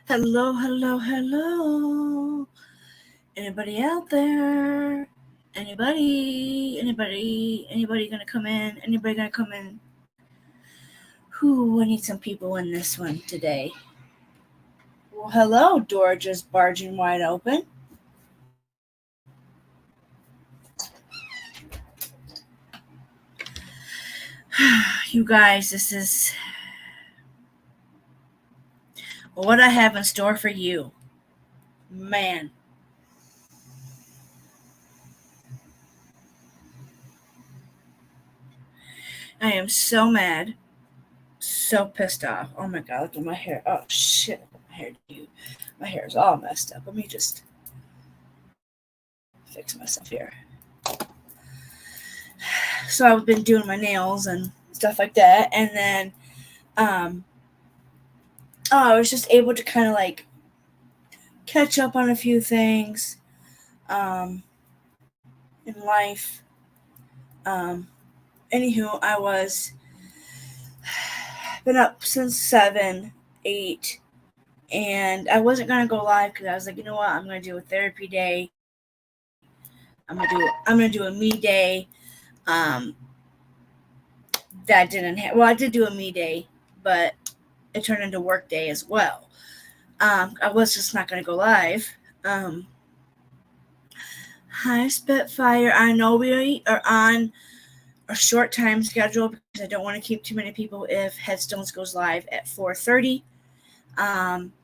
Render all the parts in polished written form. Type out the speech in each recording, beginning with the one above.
Hello, hello, hello. Anybody out there? Anybody gonna come in? Anybody gonna come in? Who? I need some people in this one today. Well, hello, door just barging wide open. You guys, this is what I have in store for you. Man, I am so mad, so pissed off. Oh my god, look at my hair. Oh shit, my hair, dude. My hair is all messed up. Let me just fix myself here. So I've been doing my nails and stuff like that, and then um, I was just able to kind of like catch up on a few things um, in life. Um, Anywho, I was been up since 7, 8, and I wasn't gonna go live because I was like, you know what, I'm gonna do a therapy day. I'm gonna do a me day. Um, that didn't well, I did do a me day, but it turned into work day as well. I was just not gonna go live. Um, Hi Spitfire. I know we are on a short time schedule because I don't want to keep too many people if Headstones goes live at 4:30.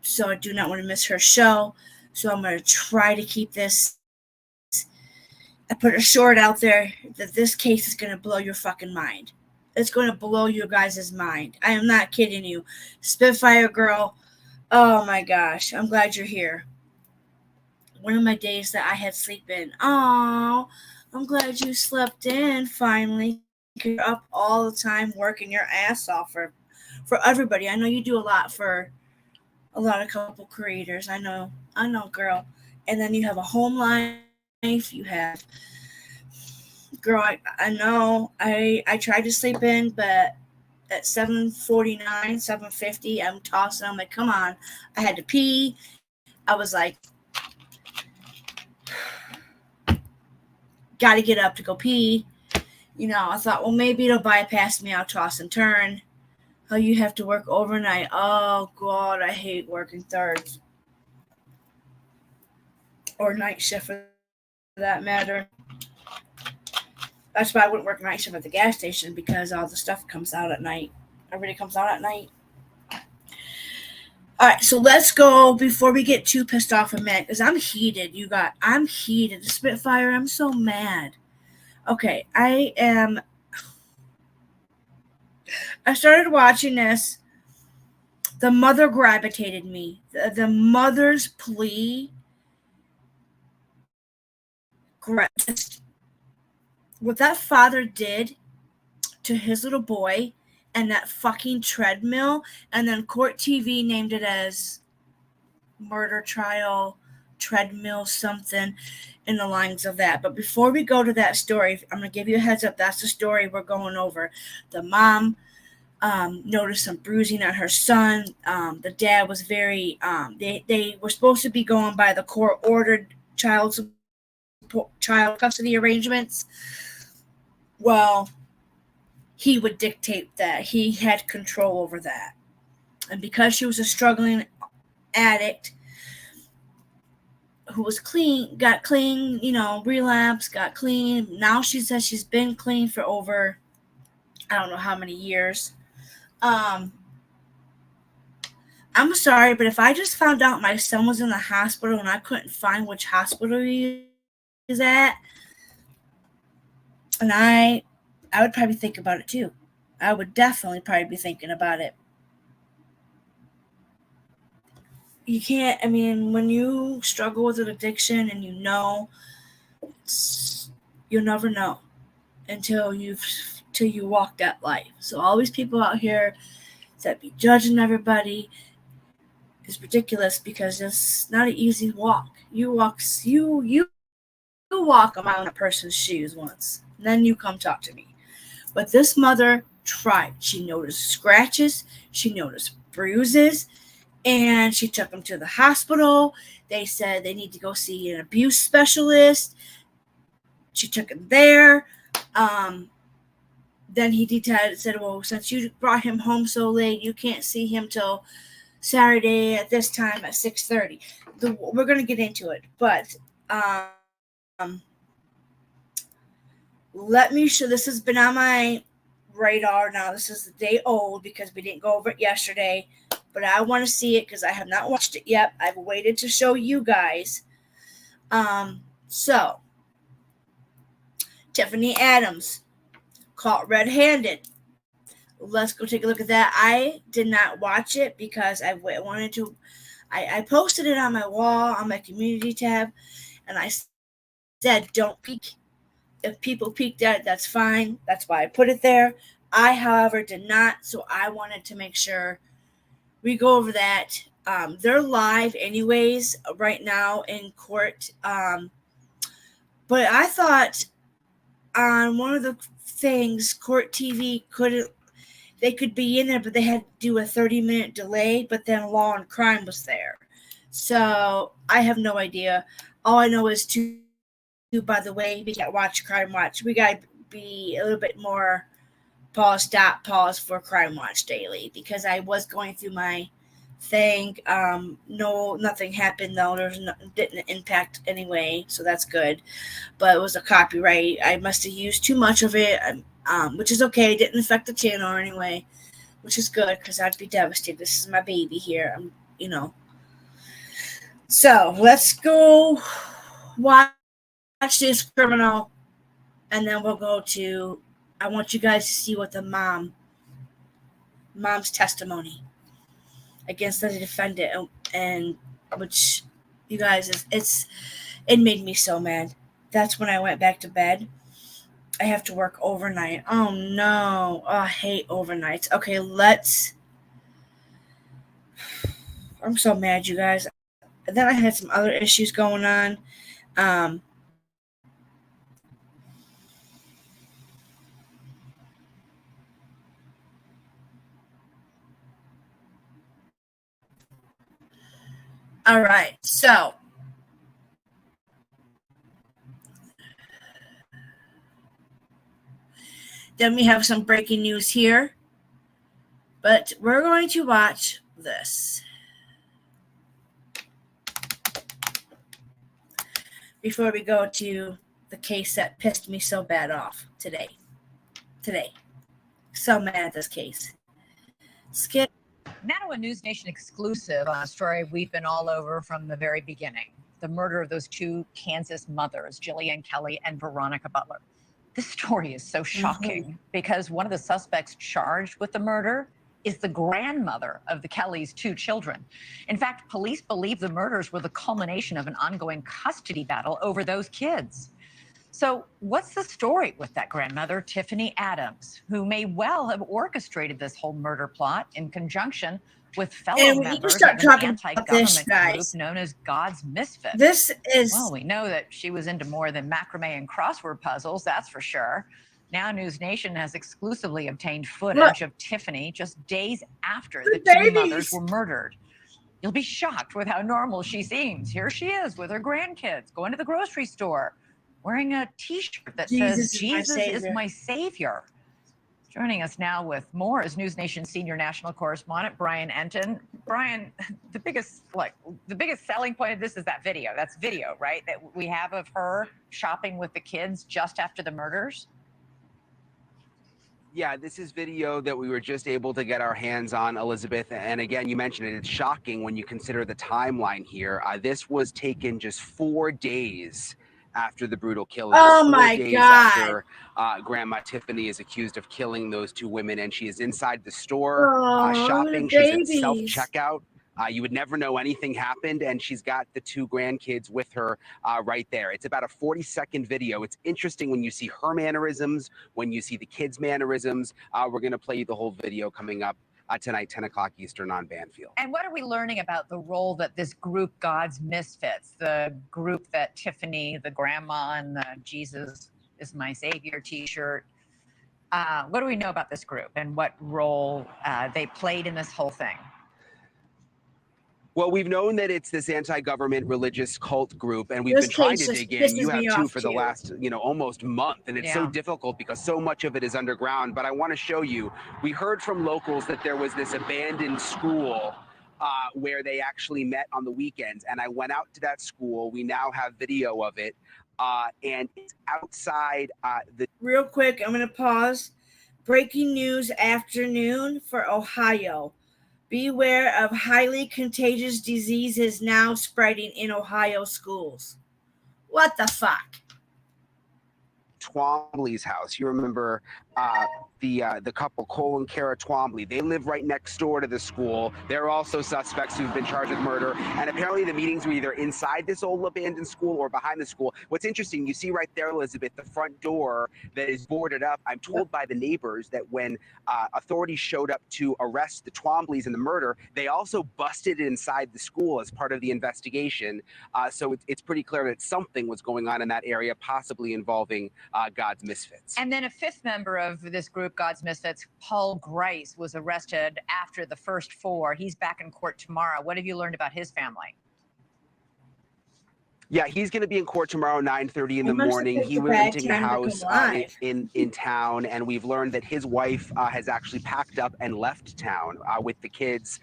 So I do not want to miss her show. So I'm going to try to keep this. I put a short out there that this case is going to blow your fucking mind. It's going to blow you guys' mind. I am not kidding you. Spitfire girl. Oh my gosh. I'm glad you're here. One of my days that I had sleep in. Oh, I'm glad you slept in finally. You're up all the time working your ass off for everybody. I know you do a lot for a lot of couple creators. I know, girl. And then you have a home life. You have, girl. I know. I tried to sleep in, but at 7:49, 7:50, I'm tossing. I'm like, come on. I had to pee. I was like, got to get up to go pee. I thought, well, maybe it'll bypass me. I'll toss and turn. Oh, you have to work overnight. Oh, God, I hate working thirds. Or night shift for that matter. That's why I wouldn't work night shift at the gas station because all the stuff comes out at night. Everybody comes out at night. All right, so let's go before we get too pissed off and mad because I'm heated. I'm heated. Spitfire, I'm so mad. Okay, I started watching this. The mother gravitated me. The mother's plea. What that father did to his little boy and that fucking treadmill, and then Court TV named it as murder trial treadmill something in the lines of that. But before we go to that story, I'm going to give you a heads up. That's the story we're going over. The mom noticed some bruising on her son. The dad was very, they were supposed to be going by the court ordered child custody arrangements. Well, he would dictate that. He had control over that. And because she was a struggling addict who was clean, got clean, relapsed, got clean. Now she says she's been clean for over, I don't know how many years. I'm sorry, but if I just found out my son was in the hospital and I couldn't find which hospital he is at, and I would probably think about it too. I would definitely probably be thinking about it. You can't, I mean, when you struggle with an addiction and you'll never know until you walk that life. So all these people out here that be judging everybody is ridiculous because it's not an easy walk. You walk a mile in a person's shoes once, and then you come talk to me. But this mother tried. She noticed scratches, she noticed bruises, and she took him to the hospital. They said they need to go see an abuse specialist. She took him there. Then he decided, said, well, since you brought him home so late, you can't see him till Saturday at this time at 6:30. We're going to get into it, but let me show. This has been on my radar now. This is the day old because we didn't go over it yesterday, but I want to see it because I have not watched it yet. I've waited to show you guys. So Tiffany Adams caught red-handed. Let's go take a look at that. I did not watch it because I wanted to. I posted it on my wall on my community tab, and I said don't peek. If people peeked at it, that's fine. That's why I put it there. I, however, did not, so I wanted to make sure we go over that. They're live anyways right now in court. But I thought on one of the things, Court TV they could be in there, but they had to do a 30-minute delay, but then Law and Crime was there. So I have no idea. All I know is by the way, we can't watch Crime Watch. We got to be a little bit more pause for Crime Watch daily because I was going through my thing. No, nothing happened though. Didn't impact anyway, so that's good. But it was a copyright. I must have used too much of it, which is okay. It didn't affect the channel anyway, which is good because I'd be devastated. This is my baby here. So let's go watch this criminal, and then we'll go to. I want you guys to see what the mom's testimony against the defendant, and which you guys it made me so mad. That's when I went back to bed. I have to work overnight. Oh no. Oh, I hate overnights. Okay, I'm so mad, you guys. And then I had some other issues going on. All right, so then we have some breaking news here, but we're going to watch this before we go to the case that pissed me so bad off today. So mad at this case. Skip. Now a News Nation exclusive on a story we've been all over from the very beginning. The murder of those two Kansas mothers, Jillian Kelly and Veronica Butler. This story is so shocking because one of the suspects charged with the murder is the grandmother of the Kellys' two children. In fact, police believe the murders were the culmination of an ongoing custody battle over those kids. So what's the story with that grandmother, Tiffany Adams, who may well have orchestrated this whole murder plot in conjunction with fellow members of an anti-government group known as God's Misfits? Well, we know that she was into more than macrame and crossword puzzles, that's for sure. Now News Nation has exclusively obtained footage of Tiffany just days after the two mothers were murdered. You'll be shocked with how normal she seems. Here she is with her grandkids, going to the grocery store, wearing a T-shirt that says, Jesus is my savior. Joining us now with more is News Nation senior national correspondent Brian Entin. Brian, the biggest selling point of this is that video. That's video, right? That we have of her shopping with the kids just after the murders. Yeah, this is video that we were just able to get our hands on, Elizabeth. And again, you mentioned it. It's shocking when you consider the timeline here. This was taken just 4 days after the brutal killing. Oh my God. After Grandma Tiffany is accused of killing those two women, and she is inside the store shopping. She's at self-checkout. You would never know anything happened, and she's got the two grandkids with her right there. It's about a 40-second video. It's interesting when you see her mannerisms, when you see the kids' mannerisms. We're going to play you the whole video coming up tonight, 10 o'clock Eastern on Banfield. And what are we learning about the role that this group, God's Misfits, the group that Tiffany, the grandma, and the Jesus is my savior T-shirt, what do we know about this group and what role they played in this whole thing? Well, we've known that it's this anti-government religious cult group, and we've This been trying case to just dig in. pisses You have me too off, for the too. last, almost month, and it's so Yeah. difficult because so much of it is underground. But I want to show you. We heard from locals that there was this abandoned school where they actually met on the weekends, and I went out to that school. We now have video of it, and it's outside the. Real quick, I'm going to pause. Breaking news afternoon for Ohio. Beware of highly contagious disease is now spreading in Ohio schools. What the fuck? Twombly's house. You remember the couple, Cole and Kara Twombly. They live right next door to the school. They're also suspects who've been charged with murder. And apparently the meetings were either inside this old abandoned school or behind the school. What's interesting, you see right there, Elizabeth, the front door that is boarded up. I'm told by the neighbors that when authorities showed up to arrest the Twomblys in the murder, they also busted inside the school as part of the investigation. So it's pretty clear that something was going on in that area, possibly involving God's Misfits. And then a fifth member of this group, God's Misfits, Paul Grice, was arrested after the first four. He's back in court tomorrow. What have you learned about his family? Yeah, he's going to be in court tomorrow, 9:30 in the He must have morning. picked He a was bad renting a time to house come live. in town, and we've learned that his wife has actually packed up and left town with the kids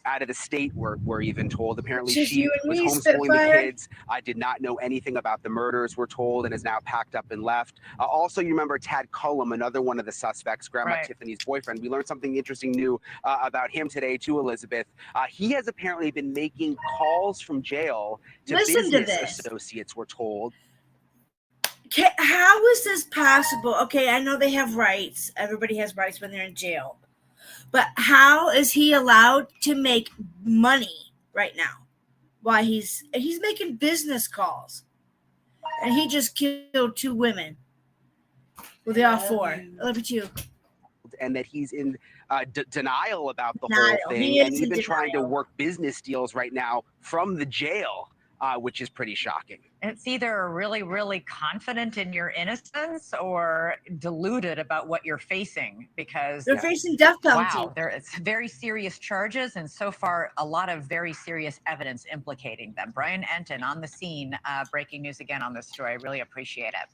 out of the state. We're even told. Apparently, Just she you and was me, homeschooling the Spitfire. kids. Did not know anything about the murders, we're told, and is now packed up and left. Also, you remember Tad Cullum, another one of the suspects, Grandma Right. Tiffany's boyfriend. We learned something interesting new about him today too, Elizabeth. He has apparently been making calls from jail to Listen to business this. associates, we're told. How is this possible? Okay, I know they have rights. Everybody has rights when they're in jail. But how is he allowed to make money right now? Why he's making business calls. And he just killed 2 women. Well, they are 4. Look at you. And that he's in denial about the Denial. whole He thing, is and in even trying to denial. work business deals right now from the jail, which is pretty shocking. It's either really, really confident in your innocence or deluded about what you're facing, because They're facing death penalty. wow, it's very serious charges, and so far a lot of very serious evidence implicating them. Brian Enton on the scene, breaking news again on this story. I really appreciate it.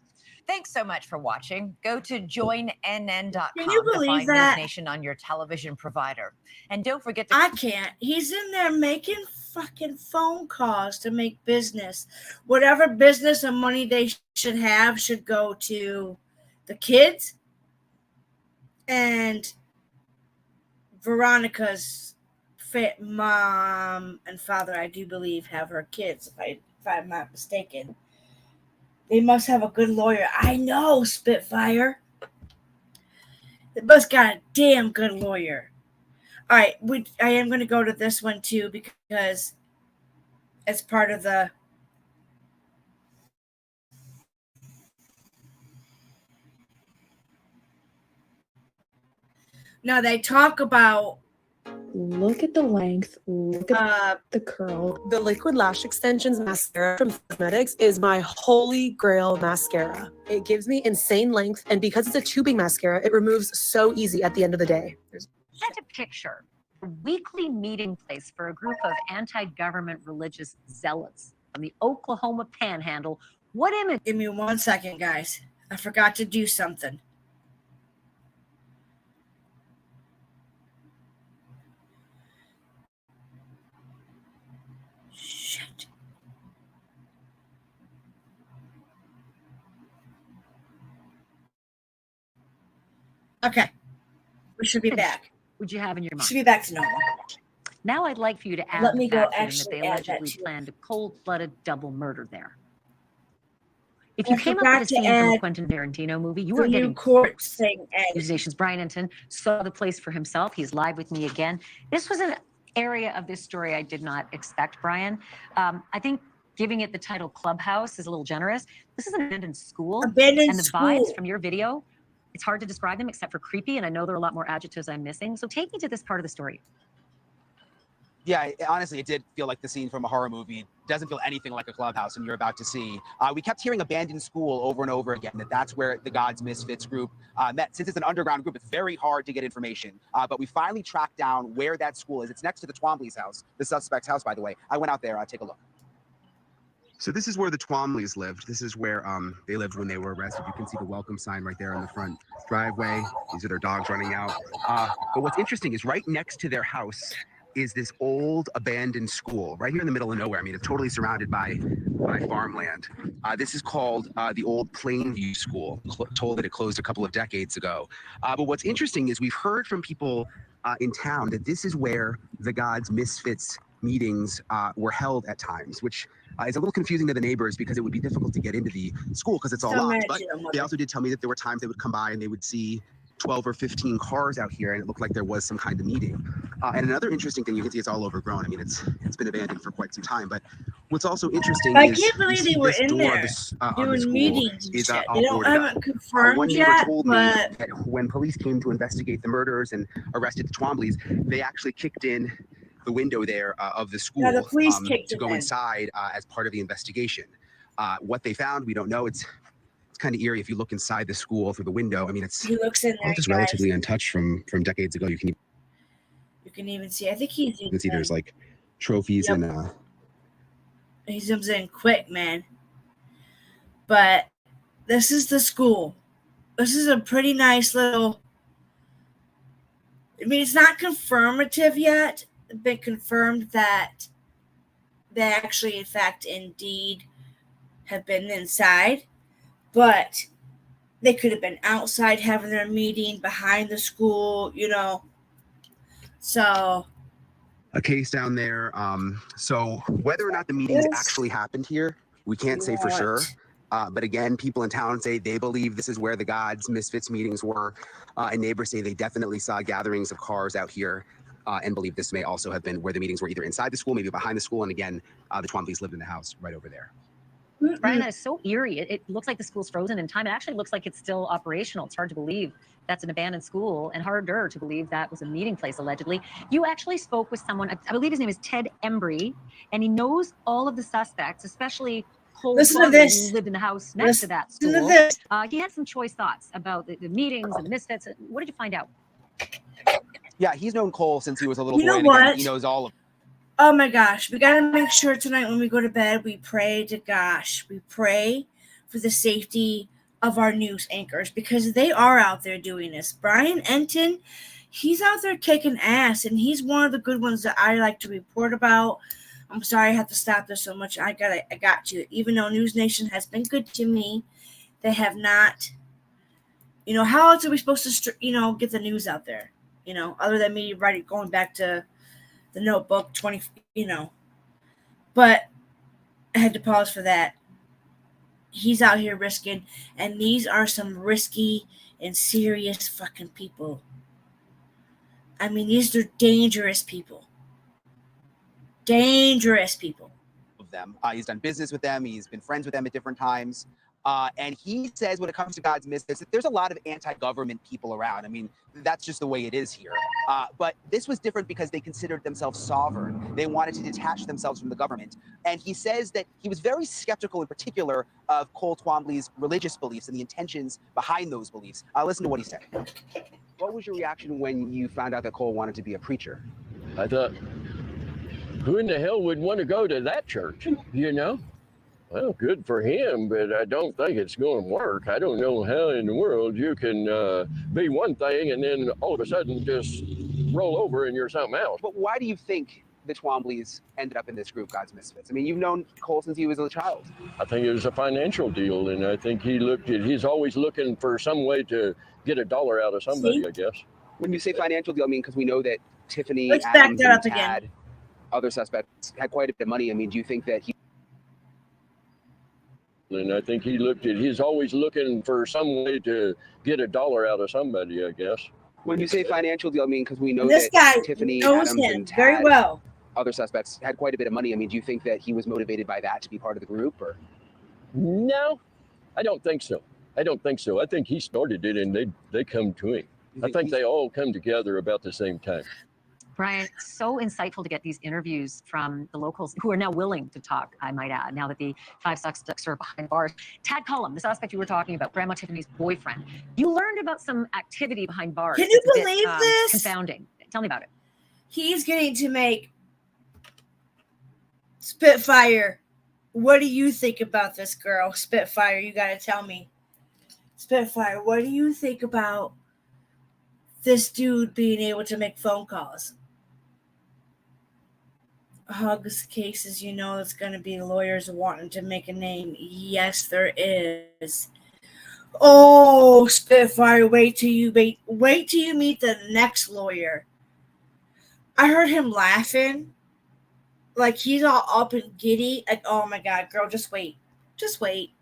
Thanks so much for watching. Go to joinnn.com Can you to believe find that? News Nation on your television provider. And don't forget to I can't. He's in there making fucking phone calls to make business. Whatever business and money they should have should go to the kids and Veronica's mom and father, I do believe, have her kids, if I'm not mistaken. They must have a good lawyer. I know, Spitfire. They must got a damn good lawyer. All right, I am going to go to this one too because it's part of the. Now they talk about. Look at the length. Look at the curl. The Liquid Lash Extensions mascara from Cosmetics is my holy grail mascara. It gives me insane length, and because it's a tubing mascara, it removes so easy at the end of the day. Paint a picture, a weekly meeting place for a group of anti-government religious zealots on the Oklahoma Panhandle. What image? Give me 1 second, guys. I forgot to do something. Shit. Okay. We should be back. Would you have in your We mind? should be back to normal. Now I'd like for you to add Let the me go fact that actually they add that allegedly too. planned a cold-blooded double murder there. If I you came up forgot with a to scene from a add Quentin Tarantino movie, you The are new getting court thing. News Nation's Brian Enton saw the place for himself. He's live with me again. This was an area of this story I did not expect, Brian. I think giving it the title Clubhouse is a little generous. This is an abandoned school. Abandoned And the school. vibes from your video, it's hard to describe them except for creepy. And I know there are a lot more adjectives I'm missing. So take me to this part of the story. Yeah, honestly, it did feel like the scene from a horror movie doesn't feel anything like a clubhouse, and you're about to see. We kept hearing abandoned school over and over again, that's where the God's Misfits group met. Since it's an underground group, it's very hard to get information, but we finally tracked down where that school is. It's next to the Twombly's house, the suspect's house, by the way. I went out there, take a look. So this is where the Twombleys lived. This is where they lived when they were arrested. You can see the welcome sign right there on the front driveway. These are their dogs running out. But what's interesting is right next to their house is this old abandoned school right here in the middle of nowhere. I mean, it's totally surrounded by farmland. This is called the old Plainview School. Told that it closed a couple of decades ago. But what's interesting is we've heard from people in town that this is where the God's Misfits meetings were held at times, which is a little confusing to the neighbors because it would be difficult to get into the school because it's all locked. But they also did tell me that there were times they would come by and they would see 12 or 15 cars out here, and it looked like there was some kind of meeting. And another interesting thing, you can see it's all overgrown. I mean, it's been abandoned for quite some time. But what's also interesting I is can't believe they were in there doing meetings and shit. They haven't confirmed one neighbor yet, told me but that when police came to investigate the murders and arrested the Twombleys, they actually kicked in the window there of the school the police kicked to it go in. inside as part of the investigation. What they found, we don't know. It's kind of eerie if you look inside the school through the window. I mean, it's he looks in there, all just guys. relatively untouched from decades ago. You can even see. I think he's. you can see there's like trophies and he zooms in quick, man. But this is the school. This is a pretty nice little. I mean, it's not confirmative yet. It's been confirmed that they actually, in fact, indeed have been inside. But they could have been outside having their meeting behind the school, So a case down there. So whether or not the meetings actually happened here, we can't say for sure. But again, people in town say they believe this is where the God's Misfits meetings were. And neighbors say they definitely saw gatherings of cars out here and believe this may also have been where the meetings were either inside the school, maybe behind the school. And again, the Twombleys lived in the house right over there. Brian, that is so eerie. It looks like the school's frozen in time. It actually looks like it's still operational. It's hard to believe that's an abandoned school and harder to believe that was a meeting place, allegedly. You actually spoke with someone, I believe his name is Ted Embry, and he knows all of the suspects, especially Cole Twombly, who lived in the house next to that school. He had some choice thoughts about the meetings and the Misfits. What did you find out? Yeah, he's known Cole since he was a little boy. You know what? He knows all of. Oh my gosh, we got to make sure tonight when we go to bed, we pray to gosh. We pray for the safety of our news anchors because they are out there doing this. Brian Enton, he's out there kicking ass, and he's one of the good ones that I like to report about. I'm sorry I have to stop this so much. I got to. Even though News Nation has been good to me, they have not. How else are we supposed to, get the news out there? Other than me going back to the Notebook 20, but I had to pause for that. He's out here risking, and these are some risky and serious fucking people. I mean, these are dangerous people. Dangerous people. Of them. He's done business with them. He's been friends with them at different times. And he says when it comes to God's Misfits, there's a lot of anti-government people around. I mean, that's just the way it is here. But this was different because they considered themselves sovereign. They wanted to detach themselves from the government. And he says that he was very skeptical in particular of Cole Twombly's religious beliefs and the intentions behind those beliefs. Listen to what he said. What was your reaction when you found out that Cole wanted to be a preacher? I thought, who in the hell would want to go to that church, Well, good for him, but I don't think it's going to work. I don't know how in the world you can be one thing and then all of a sudden just roll over and you're something else. But why do you think the Twombleys ended up in this group, God's Misfits? I mean, you've known Cole since he was a child. I think it was a financial deal, and I think he's always looking for some way to get a dollar out of somebody, I guess. When you say financial deal, I mean, because we know that Tiffany, Let's Adams, back that up and again. Tad, other suspects had quite a bit of money. I mean, do you think that he... And I think he's always looking for some way to get a dollar out of somebody, I guess. When you say financial deal, I mean, because we know This that guy Tiffany, knows Adams, him and Tad, very well. other suspects had quite a bit of money. I mean, do you think that he was motivated by that to be part of the group, or? No, I don't think so. I think he started it and they come to him. I think they all come together about the same time. Brian, so insightful to get these interviews from the locals who are now willing to talk, I might add, now that the five suspects are behind bars. Tad Cullum, the suspect you were talking about, Grandma Tiffany's boyfriend. You learned about some activity behind bars. Can you that's a believe bit, this? Confounding. Tell me about it. He's getting to make Spitfire. What do you think about this, girl? Spitfire, you got to tell me. Spitfire, what do you think about this dude being able to make phone calls? Hugs cases, you know, it's going to be lawyers wanting to make a name. Yes, there is. Oh, Spitfire, wait till you meet the next lawyer. I heard him laughing. Like he's all up and giddy. Like, oh my God, girl, just wait. Just wait.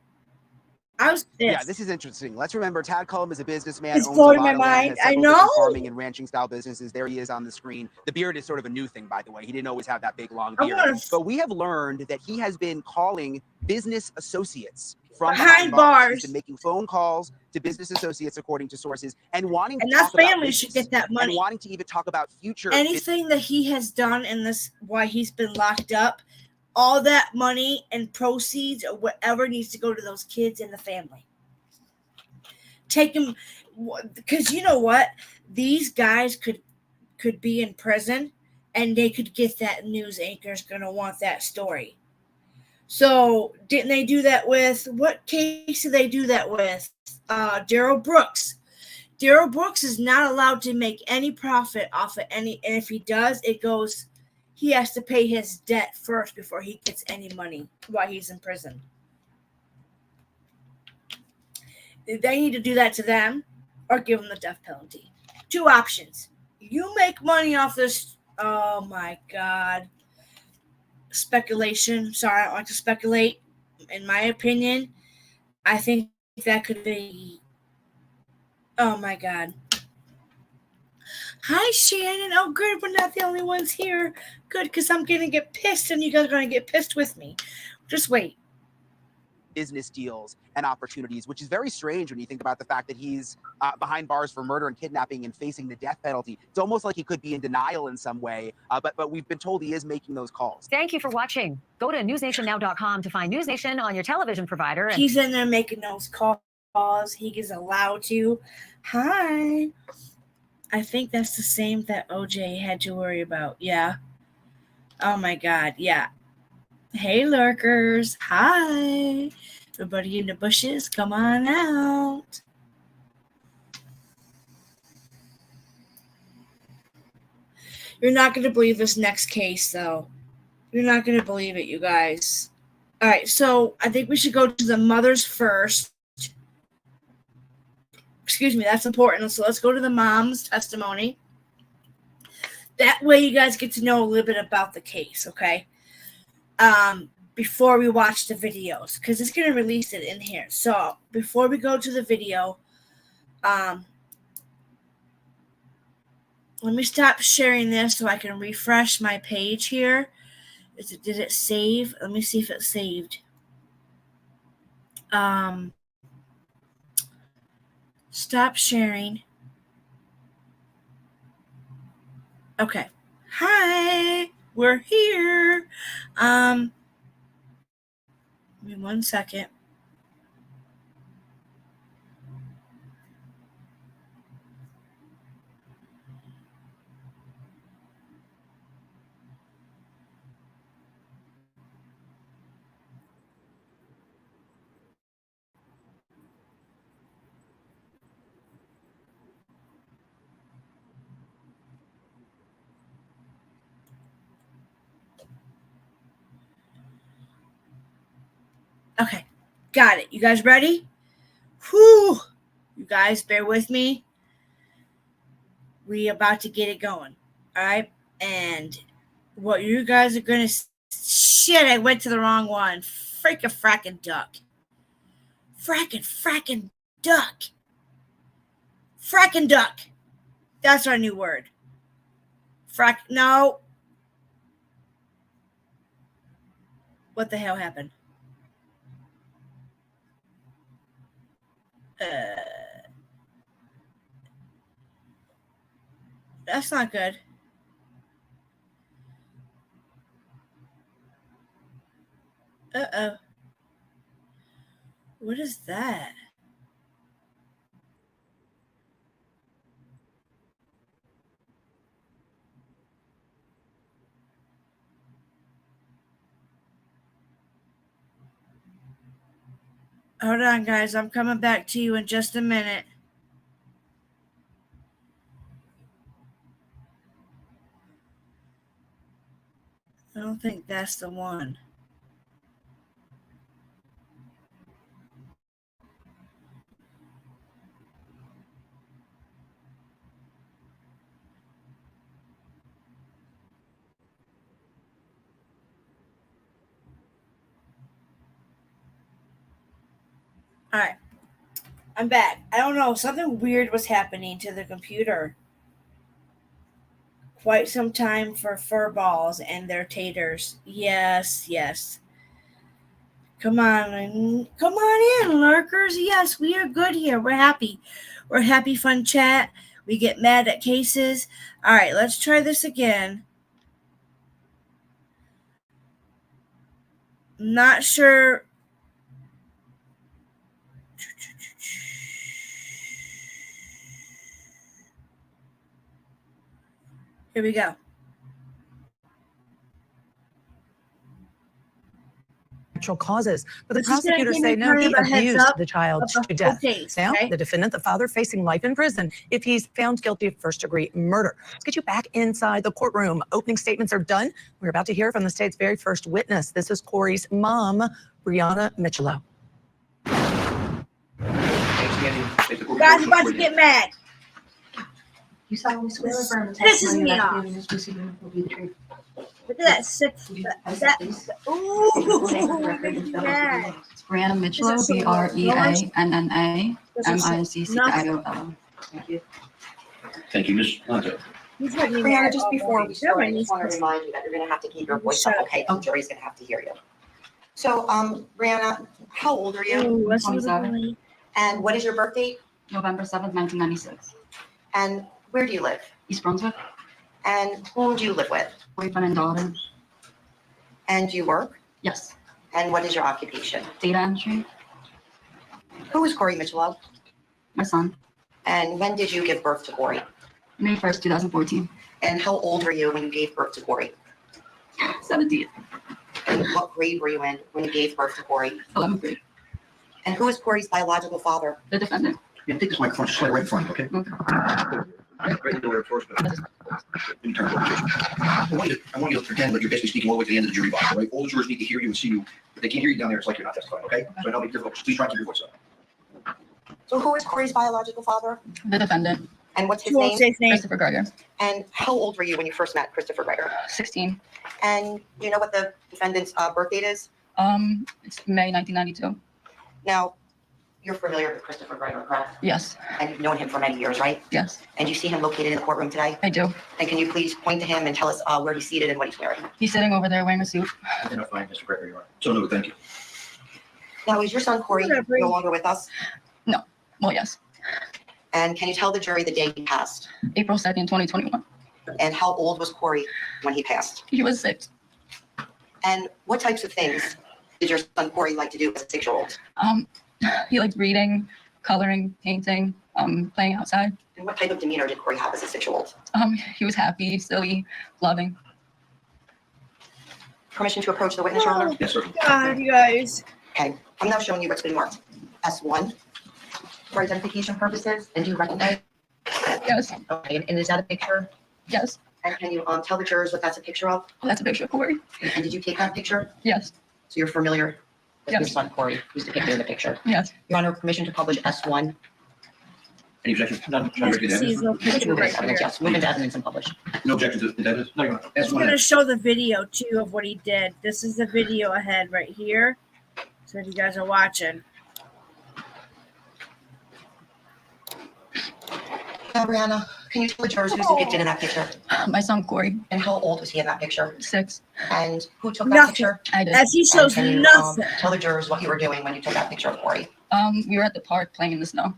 I was pissed. Yeah, this is interesting. Let's remember, Tad Cullum is a businessman. It's owns blowing a my lot of land, mind. has I several different know. farming and ranching style businesses. There he is on the screen. The beard is sort of a new thing, by the way. He didn't always have that big long beard. But we have learned that he has been calling business associates from behind bars. He's been making phone calls to business associates, according to sources, and wanting to talk about family should get that money. and wanting to even talk about future anything that he has done in this, why he's been locked up. All that money and proceeds or whatever needs to go to those kids and the family. Take them, because you know what? These guys could be in prison and they could get that news anchor's going to want that story. So didn't they do that with, what case did they do that with? Daryl Brooks. Daryl Brooks is not allowed to make any profit off of any, and if he does, it goes, he has to pay his debt first before he gets any money while he's in prison. They need to do that to them or give them the death penalty. Two options. You make money off this, oh my God, speculation. Sorry, I don't like to speculate. In my opinion, I think that could be, oh my God. Hi, Shannon. Oh, good. We're not the only ones here. Good, because I'm going to get pissed, and you guys are going to get pissed with me. Just wait. Business deals and opportunities, which is very strange when you think about the fact that he's behind bars for murder and kidnapping and facing the death penalty. It's almost like he could be in denial in some way, but we've been told he is making those calls. Thank you for watching. Go to newsnationnow.com to find News Nation on your television provider. He's in there making those calls. He is allowed to. Hi. I think that's the same that OJ had to worry about. Yeah. Oh my God. Yeah. Hey, lurkers. Hi. Everybody in the bushes, come on out. You're not going to believe this next case, though. You're not going to believe it, you guys. All right, so I think we should go to the mothers first. Excuse me, that's important. So let's go to the mom's testimony. That way you guys get to know a little bit about the case, okay? Before we watch the videos, because it's going to release it in here. So before we go to the video, let me stop sharing this so I can refresh my page here. Did it save? Let me see if it saved. Stop sharing. Okay. Hi, we're here. Give me 1 second. Okay, got it. You guys ready? Whew. You guys bear with me. We about to get it going. All right. And what you guys are going to... Shit, I went to the wrong one. Frackin' duck. Frackin' duck. Frackin' duck. That's our new word. No. What the hell happened? That's not good. Uh-oh. What is that? Hold on, guys. I'm coming back to you in just a minute. I don't think that's the one. All right. I'm back. I don't know. Something weird was happening to the computer. Quite some time for fur balls and their taters. Yes, yes. Come on in, lurkers. Yes, we are good here. We're happy. We're happy, fun chat. We get mad at cases. All right, let's try this again. Not sure. Here we go. Natural causes, but the This is gonna prosecutors give say me no, kind he of a heads abused up the child of the to death. whole case, Now, okay? the defendant, the father, facing life in prison if he's found guilty of first-degree murder. Let's get you back inside the courtroom. Opening statements are done. We're about to hear from the state's very first witness. This is Corey's mom, Brianna Michelow. Guys, about to get mad. You solemnly swear or affirm the Pisses testimony me you're about off. to give in this proceeding will be the truth. Look at that sick. That. Ooh, It's mad. Brianna Mitchell, Is it so BREANNA Thank you. Thank you, Ms. Lanto. He's had me Brianna, mad just all before morning. we start, I Nobody just want to needs to- remind you that you're going to have to keep your voice Shut up, up. okay? The jury's going to have to hear you. So, Brianna, how old are you? Ooh, let's 27. really- And what is your birth date? November 7th, 1996. And where do you live? East Brunswick, And whom do you live with? boyfriend and daughter. And do you work? Yes. And what is your occupation? Data entry, Who is Corey Mitchell? my son. And when did you give birth to Corey? May 1st, 2014. And how old were you when you gave birth to Corey? 17th, And what grade were you in when you gave birth to Corey? 11th grade. And who is Corey's biological father? The defendant. Yeah, take this microphone, just lay right in front, okay? Okay. Right in the door first, but in terms of I want you to pretend like you're basically speaking all the way to the end of the jury box, all right? All the jurors need to hear you and see you. If they can't hear you down there, it's like you're not testifying, okay? So I know it'll be difficult. Just please try and keep your voice up. So who is Corey's biological father? The defendant. And what's his You won't name? say his name. Christopher Geiger. And how old were you when you first met Christopher Greider? 16. And do you know what the defendant's birth date is? It's May 1992. Now, you're familiar with Christopher Greider, correct? Yes. And you've known him for many years, right? Yes, And you see him located in the courtroom today? I do. And can you please point to him and tell us where he's seated and what he's wearing? He's sitting over there wearing a suit. Identifying Mr. Gregory, you are. So, no, thank you. Now, is your son Corey Whatever. no longer with us? Well, yes. And can you tell the jury the day he passed? April 2nd, 2021. And how old was Corey when he passed? He was 6. And what types of things did your son Corey like to do as a 6-year-old? He liked reading, coloring, painting, playing outside. And what type of demeanor did Corey have as a 6-year-old? He was happy, silly, loving. Permission to approach the witness, Your Honor? Yes, sir. God, you guys. Okay, I'm now showing you what's been marked S1 for identification purposes. And do you recognize? Yes, Okay, and is that a picture? yes. And can you tell the jurors what that's a picture of? Oh, that's a picture of Corey. And did you take that picture? Yes, So you're familiar with your Yes. son Corey, who's depicted in the picture? yes. Your Honor, permission to publish S1? Any objections? None. Yes, Ready to see his evidence? little picture Move right into evidence, here. yes, move into evidence and publish. No objection to the evidence? No, Your Honor. I'm S1. gonna show the video too of what he did. This is the video ahead right here. So if you guys are watching. Now, Brianna, can you tell the jurors who's depicted in that picture? My son Corey, And how old was he in that picture? 6. And who took that Nothing. picture? I did. As he And shows can you nothing. tell the jurors what you were doing when you took that picture of Corey? We were at the park playing in the snow.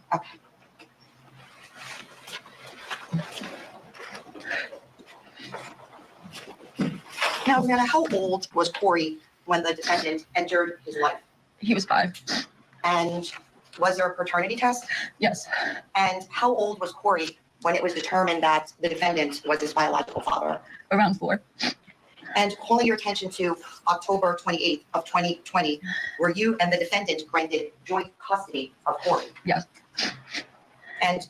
Now, Brianna, how old was Corey when the defendant entered his life? He was 5. And was there a paternity test? Yes. And how old was Corey when it was determined that the defendant was his biological father? Around 4. And calling your attention to October 28th of 2020, were you and the defendant granted joint custody of Corey? Yes. And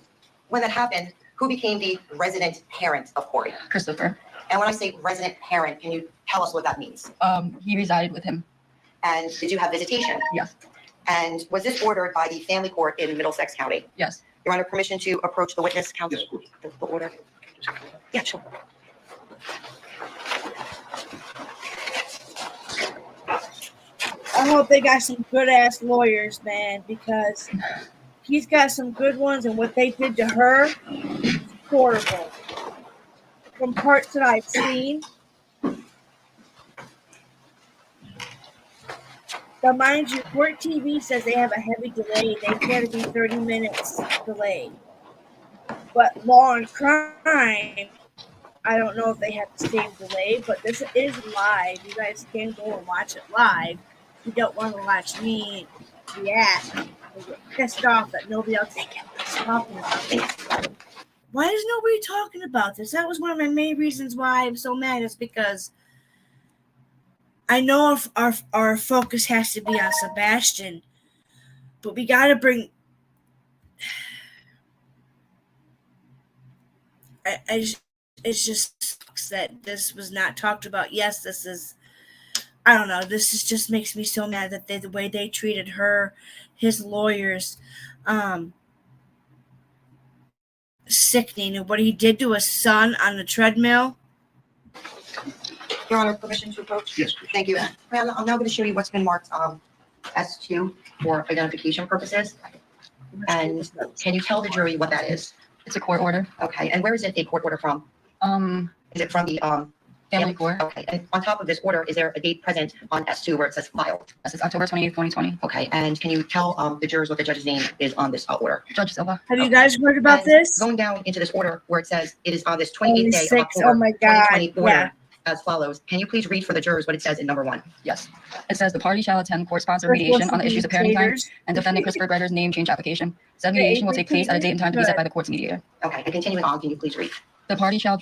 when that happened, who became the resident parent of Corey? Christopher. And when I say resident parent, can you tell us what that means? He resided with him. And did you have visitation? Yes. And was this ordered by the family court in Middlesex County? Yes. Your Honor, permission to approach the witness, counsel? Yes, of course. The order? Yeah, sure. I hope they got some good ass lawyers, man, because he's got some good ones, and what they did to her is horrible. From parts that I've seen. But mind you, Court TV says they have a heavy delay. They got to be 30 minutes delayed. But Law and Crime, I don't know if they have the same delay, but this is live. You guys can go and watch it live. You don't want to watch me react and get pissed off that nobody else is talking about this. Why is nobody talking about this? That was one of my main reasons why I'm so mad, is because I know our focus has to be on Sebastian, but we got to bring. It just sucks that this was not talked about. Yes, this is. I don't know. This is just makes me so mad that the way they treated her, his lawyers, sickening, and what he did to his son on the treadmill. Your Honor, permission to approach? Yes, please. Thank you. Well, I'm now going to show you what's been marked S2 for identification purposes. And can you tell the jury what that is? It's a court order. Okay, and where is it a court order from? Is it from the Family court. Okay, and on top of this order, is there a date present on S2 where it says filed? This is October 28th, 2020. Okay, and can you tell the jurors what the judge's name is on this order? Judge Silva. Have you guys heard about And this? Going down into this order where it says it is on this 28th day of 26. October Oh my God, 2020 order yeah. as follows. Can you please read for the jurors what it says in number 1? Yes. It says the party shall attend court-sponsored We're mediation supposed on to the be issues of parenting time traitors. and defendant Christopher Breiter's name change application. Said mediation will take place at a date and time to be set by the court's mediator. Okay, and continuing on, can you please read? The party shall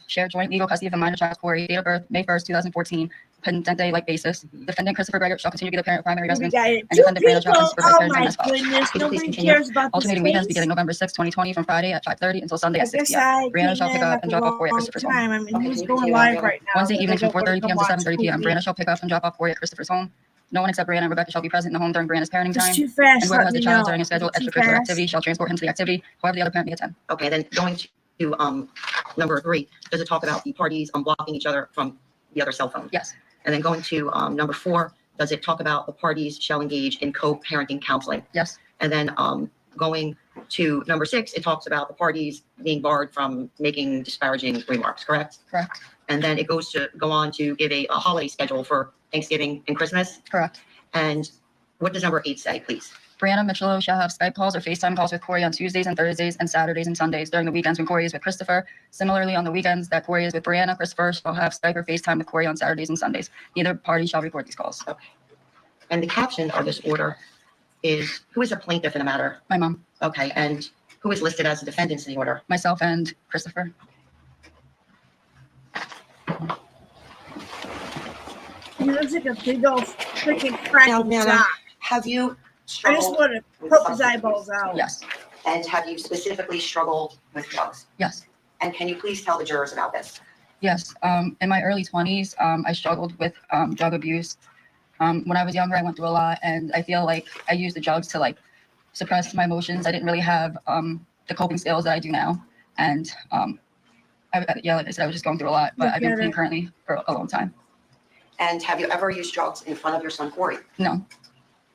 share joint legal custody of a minor child, Corey, date of birth, May 1st, 2014, pendente-like basis. Defendant Christopher Breiter shall continue to be the parent of primary We residence, got and two defendant Brandon shall people. supervise Oh parenting time my as follows. goodness, Can you please nobody continue? cares about this Alternating weekends case. beginning November 6, 2020 from Friday at 5:30 until Sunday I at 6 guess p.m. I Brianna came shall pick in up at and the drop off Corey at wrong Christopher's home. time. I mean, Okay, who's can you going continue on, live Bianca? right now? Wednesday Because evenings from nobody 4:30 p.m. to can watch 7:30 p.m. TV. Brianna shall pick up and drop off Corey at Christopher's home. No one except Brianna and Rebecca shall be present in the home during Brianna's parenting If it's time. too fast, And whoever let has me a child know. during a Is scheduled it too extracurricular fast? activity shall transport him to the activity. However, the other parent may attend. Okay, then going to number 3, does it talk about the parties blocking each other from the other cell phone? Yes. And then going to number 4, does it talk about the parties shall engage in co-parenting counseling? Yes. And then going to number 6, it talks about the parties being barred from making disparaging remarks, correct? Correct. And then it go on to give a holiday schedule for Thanksgiving and Christmas. Correct. And what does number 8 say, please? Brianna Mitchell shall have Skype calls or FaceTime calls with Corey on Tuesdays and Thursdays and Saturdays and Sundays during the weekends when Corey is with Christopher. Similarly, on the weekends that Corey is with Brianna, Christopher shall have Skype or FaceTime with Corey on Saturdays and Sundays. Neither party shall record these calls. Okay. And the caption of this order is, who is the plaintiff in the matter? My mom, Okay, and who is listed as the defendants in the order? myself, and Christopher. He looks like a big old freaking crack Now, in Nana, sock. have you I just struggled want to with poke his substance eyeballs abuse? out. Yes. And have you specifically struggled with drugs? Yes. And can you please tell the jurors about this? Yes. In my early 20s, I struggled with drug abuse. When I was younger, I went through a lot, and I feel like I used the drugs to like suppress my emotions. I didn't really have the coping skills that I do now. And like I said, I was just going through a lot, but I've been clean currently for a long time. And have you ever used drugs in front of your son, Corey? No.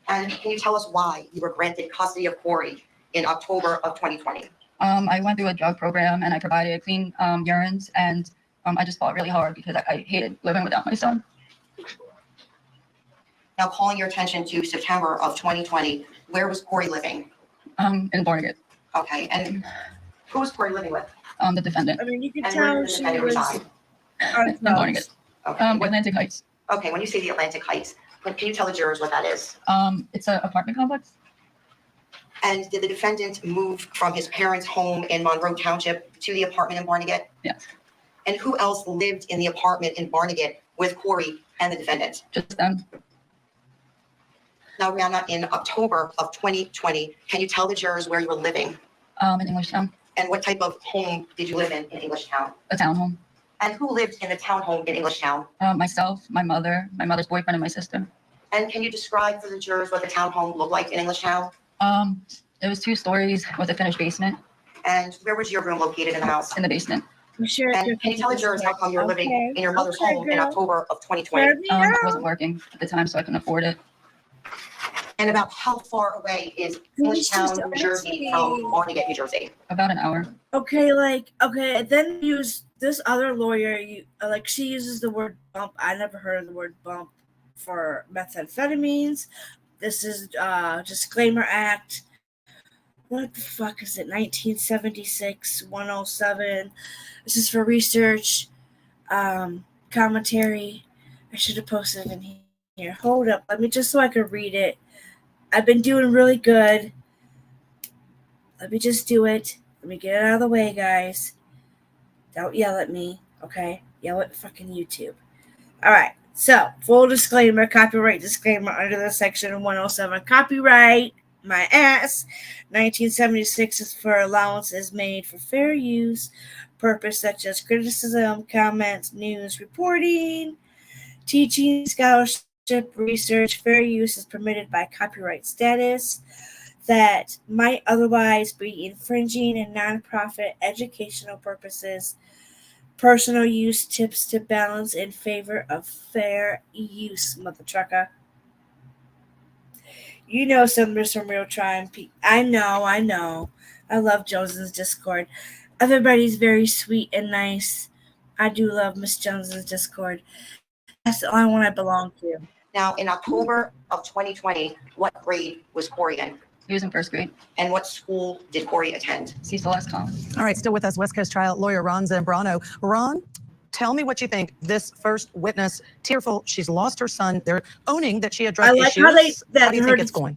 And can you tell us why you were granted custody of Corey in October of 2020? I went through a drug program and I provided clean urines, and I just fought really hard because I hated living without my son. Now calling your attention to September of 2020, where was Corey living? In Barnegat, Okay, and who was Corey living with? the defendant. I mean, you can And where tell did the she defendant was reside? on In Barnegat, Okay, Atlantic Heights. Okay, when you say the Atlantic Heights, can you tell the jurors what that is? It's an apartment complex. And did the defendant move from his parents' home in Monroe Township to the apartment in Barnegat? Yes. And who else lived in the apartment in Barnegat with Corey and the defendant? Just them. Now, Rihanna, in October of 2020, can you tell the jurors where you were living? In Englishtown. And what type of home did you live in Englishtown? A townhome. And who lived in the townhome in Englishtown? Myself, my mother's boyfriend, and my sister. And can you describe for the jurors what the townhome looked like in Englishtown? It was 2 stories with a finished basement. And where was your room located in the house? In the basement. Sure. And can you tell the jurors how come you were living in your mother's home in October of 2020? I wasn't working at the time, so I couldn't afford it. And about how far away is Englishtown, New Jersey from Barnegat, New Jersey? About an hour. Okay, then use this other lawyer. She uses the word bump. I never heard of the word bump for methamphetamines. This is Disclaimer Act. What the fuck is it? 1976 107. This is for research, commentary. I should have posted it in here. Hold up, let me just so I can read it. I've been doing really good. Let me just do it. Let me get it out of the way, guys. Don't yell at me, okay? Yell at fucking YouTube. All right. So, full disclaimer, copyright disclaimer under the section 107. Copyright, my ass. 1976 is for allowances made for fair use, purpose such as criticism, comments, news, reporting, teaching, scholarship, research. Fair use is permitted by copyright status that might otherwise be infringing in nonprofit educational purposes. Personal use tips to balance in favor of fair use, mother trucker. You know there's some real trying people. I know. I love Jones's Discord. Everybody's very sweet and nice. I do love Miss Jones's Discord. That's the only one I belong to. Now, in October of 2020, what grade was Corey in? He was in 1st grade. And what school did Corey attend? Cecil S. Collin. All right, still with us, West Coast trial lawyer Ron Zambrano. Ron, tell me what you think. This first witness, tearful, she's lost her son. They're owning that she had drug issues. How do you think it's going?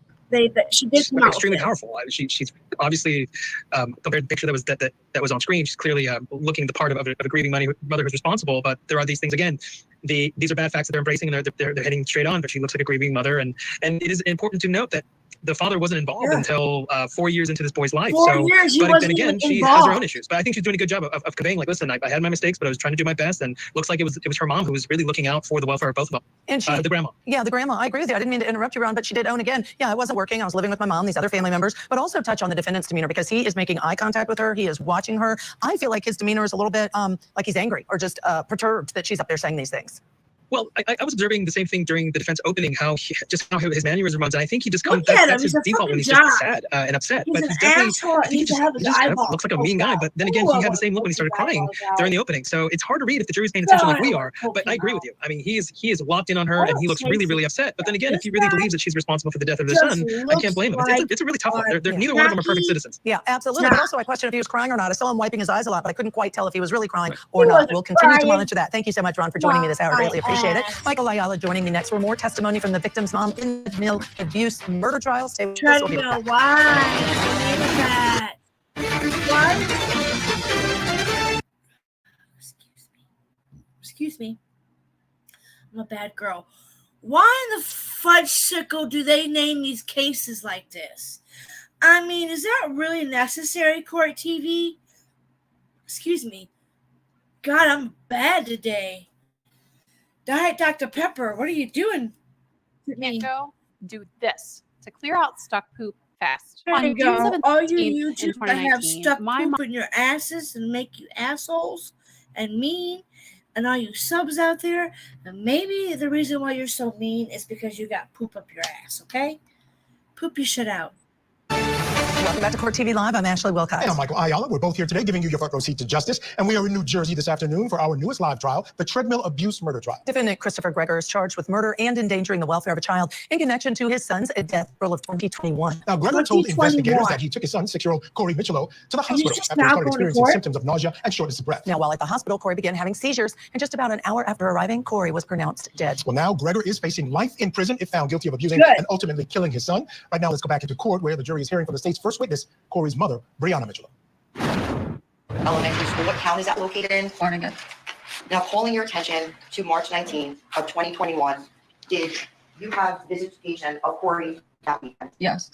She did extremely powerful. She's obviously compared to the picture that was on screen. She's clearly looking the part of a grieving mother who's responsible. But there are these things again. These are bad facts that they're embracing and they're heading straight on. But she looks like a grieving mother, and it is important to note that the father wasn't involved until 4 years into this boy's life. 4 years, but then again, she has her own issues. But I think she's doing a good job of conveying, like, listen, I had my mistakes, but I was trying to do my best, and looks like it was her mom who was really looking out for the welfare of both of them. And she, the grandma. Yeah, the grandma. I agree with you. I didn't mean to interrupt you, Ron, but she did own again. Yeah, I wasn't working. I was living with my mom, these other family members, but also touch on the defendant's demeanor because he is making eye contact with her. He is watching her. I feel like his demeanor is a little bit like he's angry or just perturbed that she's up there saying these things. Well, I was observing the same thing during the defense opening, how his mannerism runs, and I think he just comes. That's his default when he's just sad and upset. He's but an he's definitely, asshole. I think he just kind of looks like a mean guy. But then again, he had the same look when he started crying during the opening. So it's hard to read if the jury's paying attention like we are. But I agree with you. I mean, he is locked in on her, and he looks really, really upset. But then again, if he really believes that she's responsible for the death of their son, I can't blame him. It's a really tough one. Neither one of them are perfect citizens. Yeah, absolutely. But also, I question if he was crying or not. I saw him wiping his eyes a lot, but I couldn't quite tell if he was really crying or not. We'll continue to monitor that. Thank you so much, Ron, for joining me this hour. Greatly appreciate it. Michael Ayala joining me next for more testimony from the victim's mom in the Mill abuse murder trial. Stay with us. We'll be right back. Why? Excuse me. I'm a bad girl. Why in the fudge sickle do they name these cases like this? I mean, is that really necessary, Court TV? Excuse me. God, I'm bad today. Diet Dr. Pepper, what are you doing? Go do this to clear out stuck poop fast. There you go. All you YouTubers that have stuck poop in your asses and make you assholes and mean, and all you subs out there, and maybe the reason why you're so mean is because you got poop up your ass, okay? Poop your shit out. Welcome back to Court TV Live. I'm Ashley Wilcox. And I'm Michael Ayala. We're both here today giving you your front row seat to justice. And we are in New Jersey this afternoon for our newest live trial, the treadmill abuse murder trial. Defendant Christopher Gregor is charged with murder and endangering the welfare of a child in connection to his son's death in April of 2021. Now, Gregor told investigators that he took his son, 6-year-old Corey Michelo, to the hospital after he started experiencing symptoms of nausea and shortness of breath. Now, while at the hospital, Corey began having seizures, and just about an hour after arriving, Corey was pronounced dead. Well, now Gregor is facing life in prison if found guilty of abusing and ultimately killing his son. Right now, let's go back into court where the jury is hearing from the state's first witness, Corey's mother, Brianna Michelo. Elementary school, what town is that located in? Barnegat. Now, calling your attention to March 19th of 2021, did you have visitation of Corey that weekend? Yes.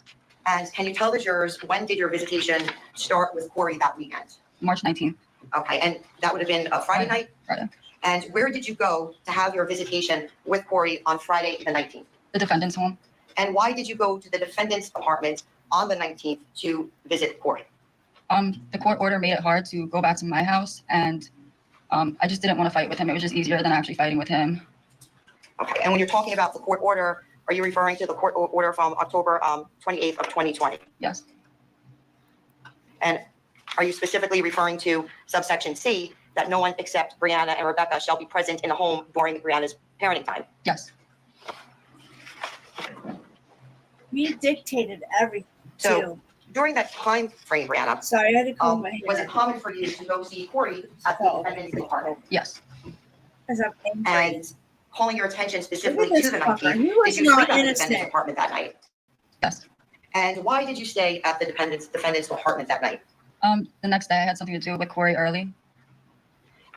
And can you tell the jurors, when did your visitation start with Corey that weekend? March 19th. Okay, and that would have been a Friday night? Friday. And where did you go to have your visitation with Corey on Friday the 19th? The defendant's home. And why did you go to the defendant's apartment on the 19th to visit Corey? The court order made it hard to go back to my house, and I just didn't want to fight with him. It was just easier than actually fighting with him. Okay, and when you're talking about the court order, are you referring to the court order from October 28th of 2020? Yes. And are you specifically referring to subsection C, that no one except Brianna and Rebecca shall be present in the home during Brianna's parenting time? Yes. We dictated everything, So too. during that time frame, Brianna, Sorry, I had to comb my was hair. it common for you to go see Corey at the defendant's apartment? Yes. Because I'm angry. And calling your attention specifically Look at to the this fucker. 19th, He was did you not sleep at the innocent. defendant's apartment that night? Yes. And why did you stay at the defendant's apartment that night? The next day I had something to do with Corey early.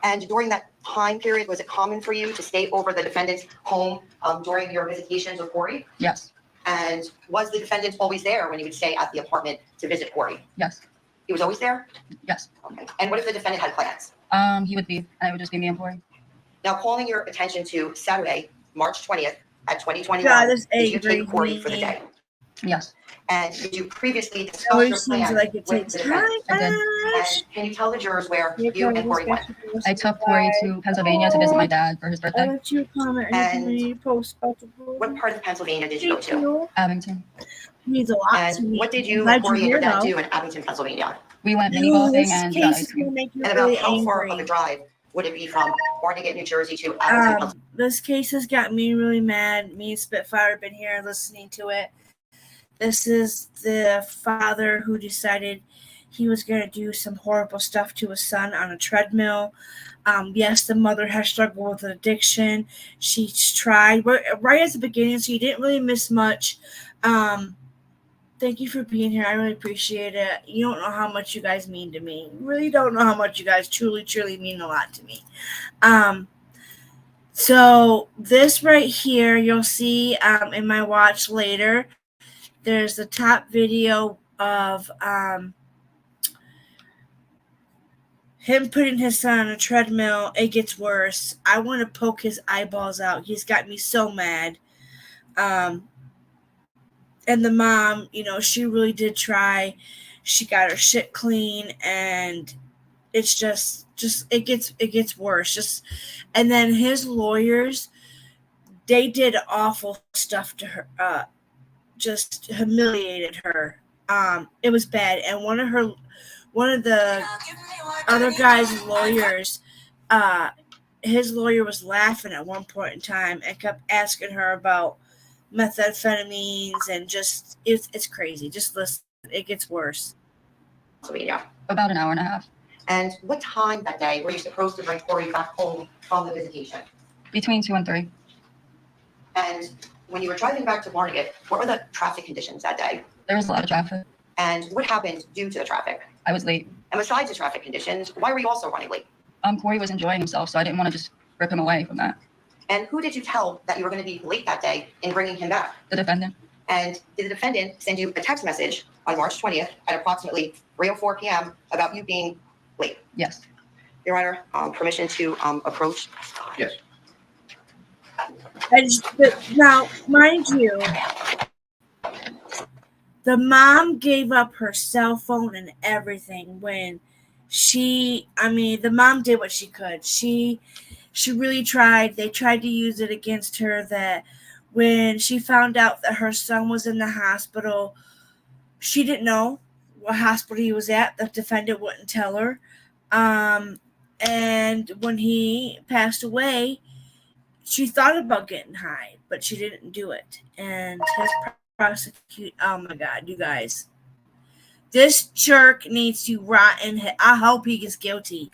And during that time period, was it common for you to stay over the defendant's home during your visitations with Corey? Yes. And was the defendant always there when you would stay at the apartment to visit Corey? Yes. He was always there? Yes. Okay. And what if the defendant had plans? He would be, and it would just be me and Corey. Now, calling your attention to Saturday, March 20th at 2021, God, this did you angry take Corey for the day? Yes. And did you previously discuss Always your seems plan like it with takes the time. defendant? I did. And can you tell the jurors where you and Corey went? I took Corey to Pennsylvania to visit my dad for his I birthday. let you comment And anything you post about the book. What part of Pennsylvania did you go Thank to? you. Abington. Means a lot to And me. what did you Glad and Corey and you're your dad here, do in Abington, Pennsylvania? We went mini though. golfing This and got case ice is gonna cream. make you And about really how far of a angry. drive would it be from Barnegat, New Jersey to Abington, Pennsylvania? This case has got me really mad. Me and Spitfire have been here listening to it. This is the father who decided he was going to do some horrible stuff to his son on a treadmill. Yes, the mother has struggled with an addiction. She's tried right at the beginning, so you didn't really miss much. Thank you for being here. I really appreciate it. You don't know how much you guys mean to me. You really don't know how much you guys truly, truly mean a lot to me. So this right here, you'll see in my watch later. There's the top video of him putting his son on a treadmill. It gets worse. I want to poke his eyeballs out. He's got me so mad. And the mom, she really did try. She got her shit clean, and it's just it gets worse. And then his lawyers, they did awful stuff to her. Just humiliated her. It was bad. And one of the other guy's lawyers, his lawyer was laughing at one point in time and kept asking her about methamphetamines and just it's crazy. Just listen, it gets worse. Pennsylvania. About an hour and a half. And what time that day were you supposed to bring Corey back home from the visitation? Between 2 and 3. And when you were driving back to Barnegat, what were the traffic conditions that day? There was a lot of traffic. And what happened due to the traffic? I was late. And besides the traffic conditions, why were you also running late? Corey was enjoying himself, so I didn't want to just rip him away from that. And who did you tell that you were going to be late that day in bringing him back? The defendant. And did the defendant send you a text message on March 20th at approximately 3:04 p.m. about you being late? Yes. Your Honor, permission to approach? Yes. Now, mind you, the mom gave up her cell phone and everything when the mom did what she could. She really tried. They tried to use it against her that when she found out that her son was in the hospital, she didn't know. what hospital he was at. The defendant wouldn't tell her. And when he passed away, she thought about getting high, but she didn't do it. And his prosecute. Oh my God, you guys. This jerk needs to rot in hell. I hope he gets guilty.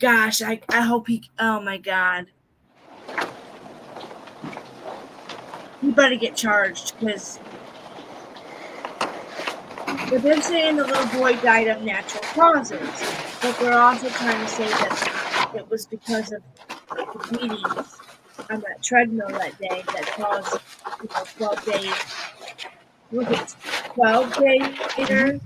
Gosh, I hope he. Oh my God. You better get charged because they've been saying the little boy died of natural causes, but they're also trying to say that it was because of the beatings on that treadmill that day that caused 12 days. Look at 12 days later.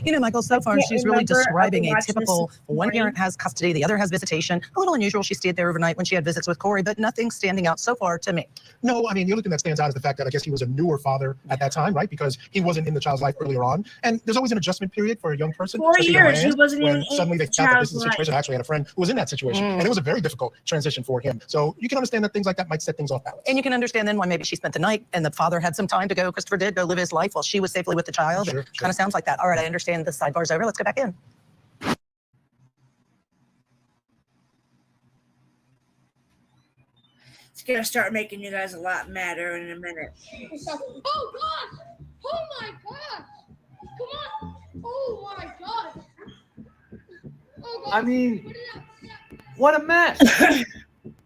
You know, Michael, so far she's really describing a typical one morning. parent has custody, the other has visitation. A little unusual. She stayed there overnight when she had visits with Corey, but nothing standing out so far to me. No, I mean, the only thing that stands out is the fact that I guess he was a newer father at that time, right? Because he wasn't in the child's life earlier on. And there's always an adjustment period for a young person. 4 especially years, young he wasn't when even in suddenly they the found that this child's is a situation. I actually had a friend who was in that situation. And it was a very difficult transition for him. So you can understand that things like that might set things off balance. And you can understand then why maybe she spent the night and the father had some time to go. Christopher did go live his life while she was safely with the child. Sure, Kind of sounds like that. All right, I understand the sidebar's over. Let's go back in. It's gonna start making you guys a lot madder in a minute. Oh gosh! Oh my gosh! Come on! Oh my gosh! Oh gosh. I mean, what a mess.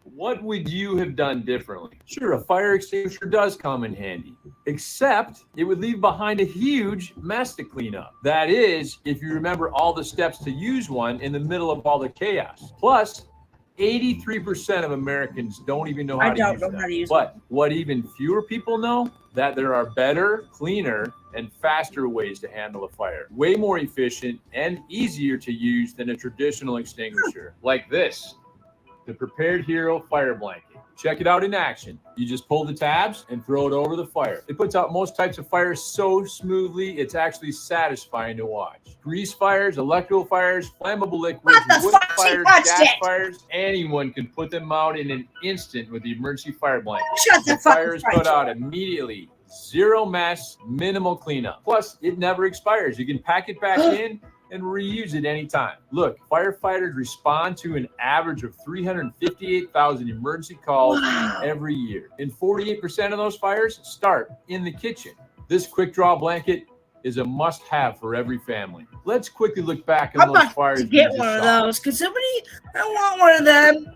What would you have done differently? Sure, a fire extinguisher does come in handy, except it would leave behind a huge mess to clean up. That is, if you remember all the steps to use one in the middle of all the chaos. Plus, 83% of Americans don't even know how to use them. But what even fewer people know, that there are better, cleaner, and faster ways to handle a fire. Way more efficient and easier to use than a traditional extinguisher. Like this, the Prepared Hero Fire Blanket. Check it out in action. You just pull the tabs and throw it over the fire. It puts out most types of fires so smoothly, it's actually satisfying to watch. Grease fires, electrical fires, flammable liquids, wood fires, gas fires, anyone can put them out in an instant with the emergency fire blanket. The fire is put out immediately. Zero mess, minimal cleanup. Plus, it never expires. You can pack it back in and reuse it anytime. Look, firefighters respond to an average of 358,000 emergency calls every year. And 48% of those fires start in the kitchen. This quick draw blanket is a must-have for every family. Let's quickly look back on those fires. Get one of those. Could somebody? I want one of them.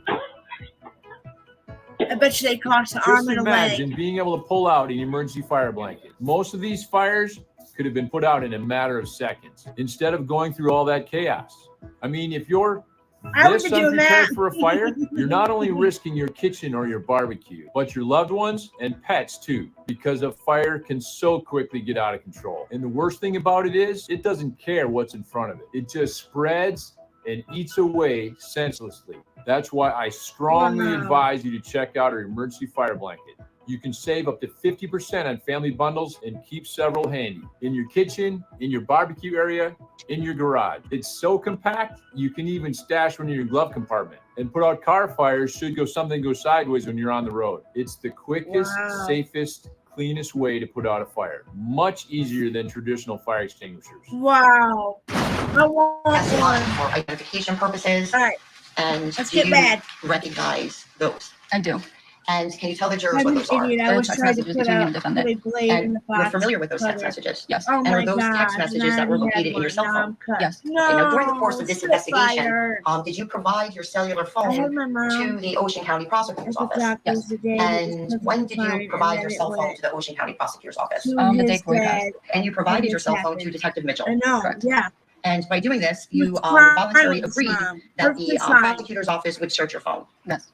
I bet you they cost an arm and a leg. Just imagine being able to pull out an emergency fire blanket. Most of these fires could have been put out in a matter of seconds instead of going through all that chaos. I mean, if you're this unprepared for a fire, you're not only risking your kitchen or your barbecue, but your loved ones and pets too, because a fire can so quickly get out of control. And the worst thing about it is, it doesn't care what's in front of it. It just spreads and eats away senselessly. That's why I strongly advise you to check out our emergency fire blanket. You can save up to 50% on family bundles and keep several handy in your kitchen, in your barbecue area, in your garage. It's so compact, you can even stash one in your glove compartment. And put out car fires should something go sideways when you're on the road. It's the quickest, safest, cleanest way to put out a fire. Much easier than traditional fire extinguishers. Wow. I want one. For identification purposes. All right. And let's do get you mad. recognize those? I do. And can you tell the jurors what I'm those an are? idiot. I was trying to put a blade in the box. You're familiar with those text messages? Yes. Oh And are my those text God, messages that were now located in your cell phone? Yes. Okay, now during the course of this investigation, Spitfire. did you provide your cellular I phone had my mom to the Ocean County Prosecutor's at the Office? doctor's the day And because when of did the you fire, provide and your then cell it phone went to the Ocean County Prosecutor's Office? to The day his Corey died. dad. And you provided And your this cell phone to happened. Detective Mitchell? I know, Correct. yeah. And by doing this, you It's voluntarily violence, agreed Mom. that the Perfect time. prosecutor's office would search your phone. Yes.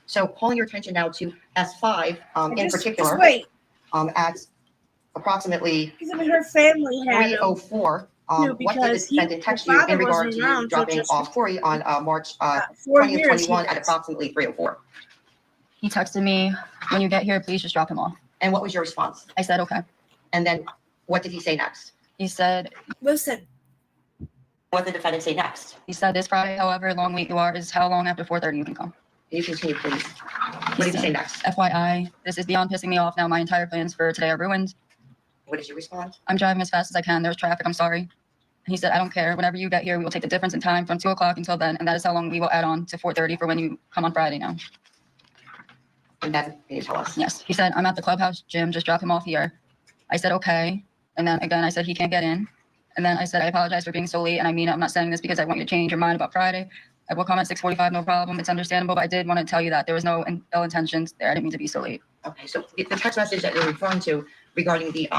So calling your attention now to S5 in Just particular, wait, at approximately because I mean, her family had him. 3:04, too, what did the because defendant text her you father in regard wasn't to around you till dropping just off Corey on March 4 20th, years. 21 at approximately 3:04? He texted me, when you get here, please just drop him off. And what was your response? I said, okay. And then what did he say next? He said, Listen, What did the defendant say next? he said, this Friday, however long late you are, is how long after 4:30 you can come. Can you continue, please? What did he say next? FYI, this is beyond pissing me off now. My entire plans for today are ruined. What did you respond? I'm driving as fast as I can. There's traffic. I'm sorry. And he said, I don't care. Whenever you get here, we will take the difference in time from 2 o'clock until then. And that is how long we will add on to 4:30 for when you come on Friday now. And then, can you tell us? Yes. He said, I'm at the clubhouse gym. Just drop him off here. I said, okay. And then again, I said, he can't get in. And then I said, I apologize for being so late. And I mean, I'm not saying this because I want you to change your mind about Friday. I will come at 6:45, no problem. It's understandable. But I did want to tell you that there was no ill intentions there. I didn't mean to be so late. Okay, so the text message that you're referring to regarding the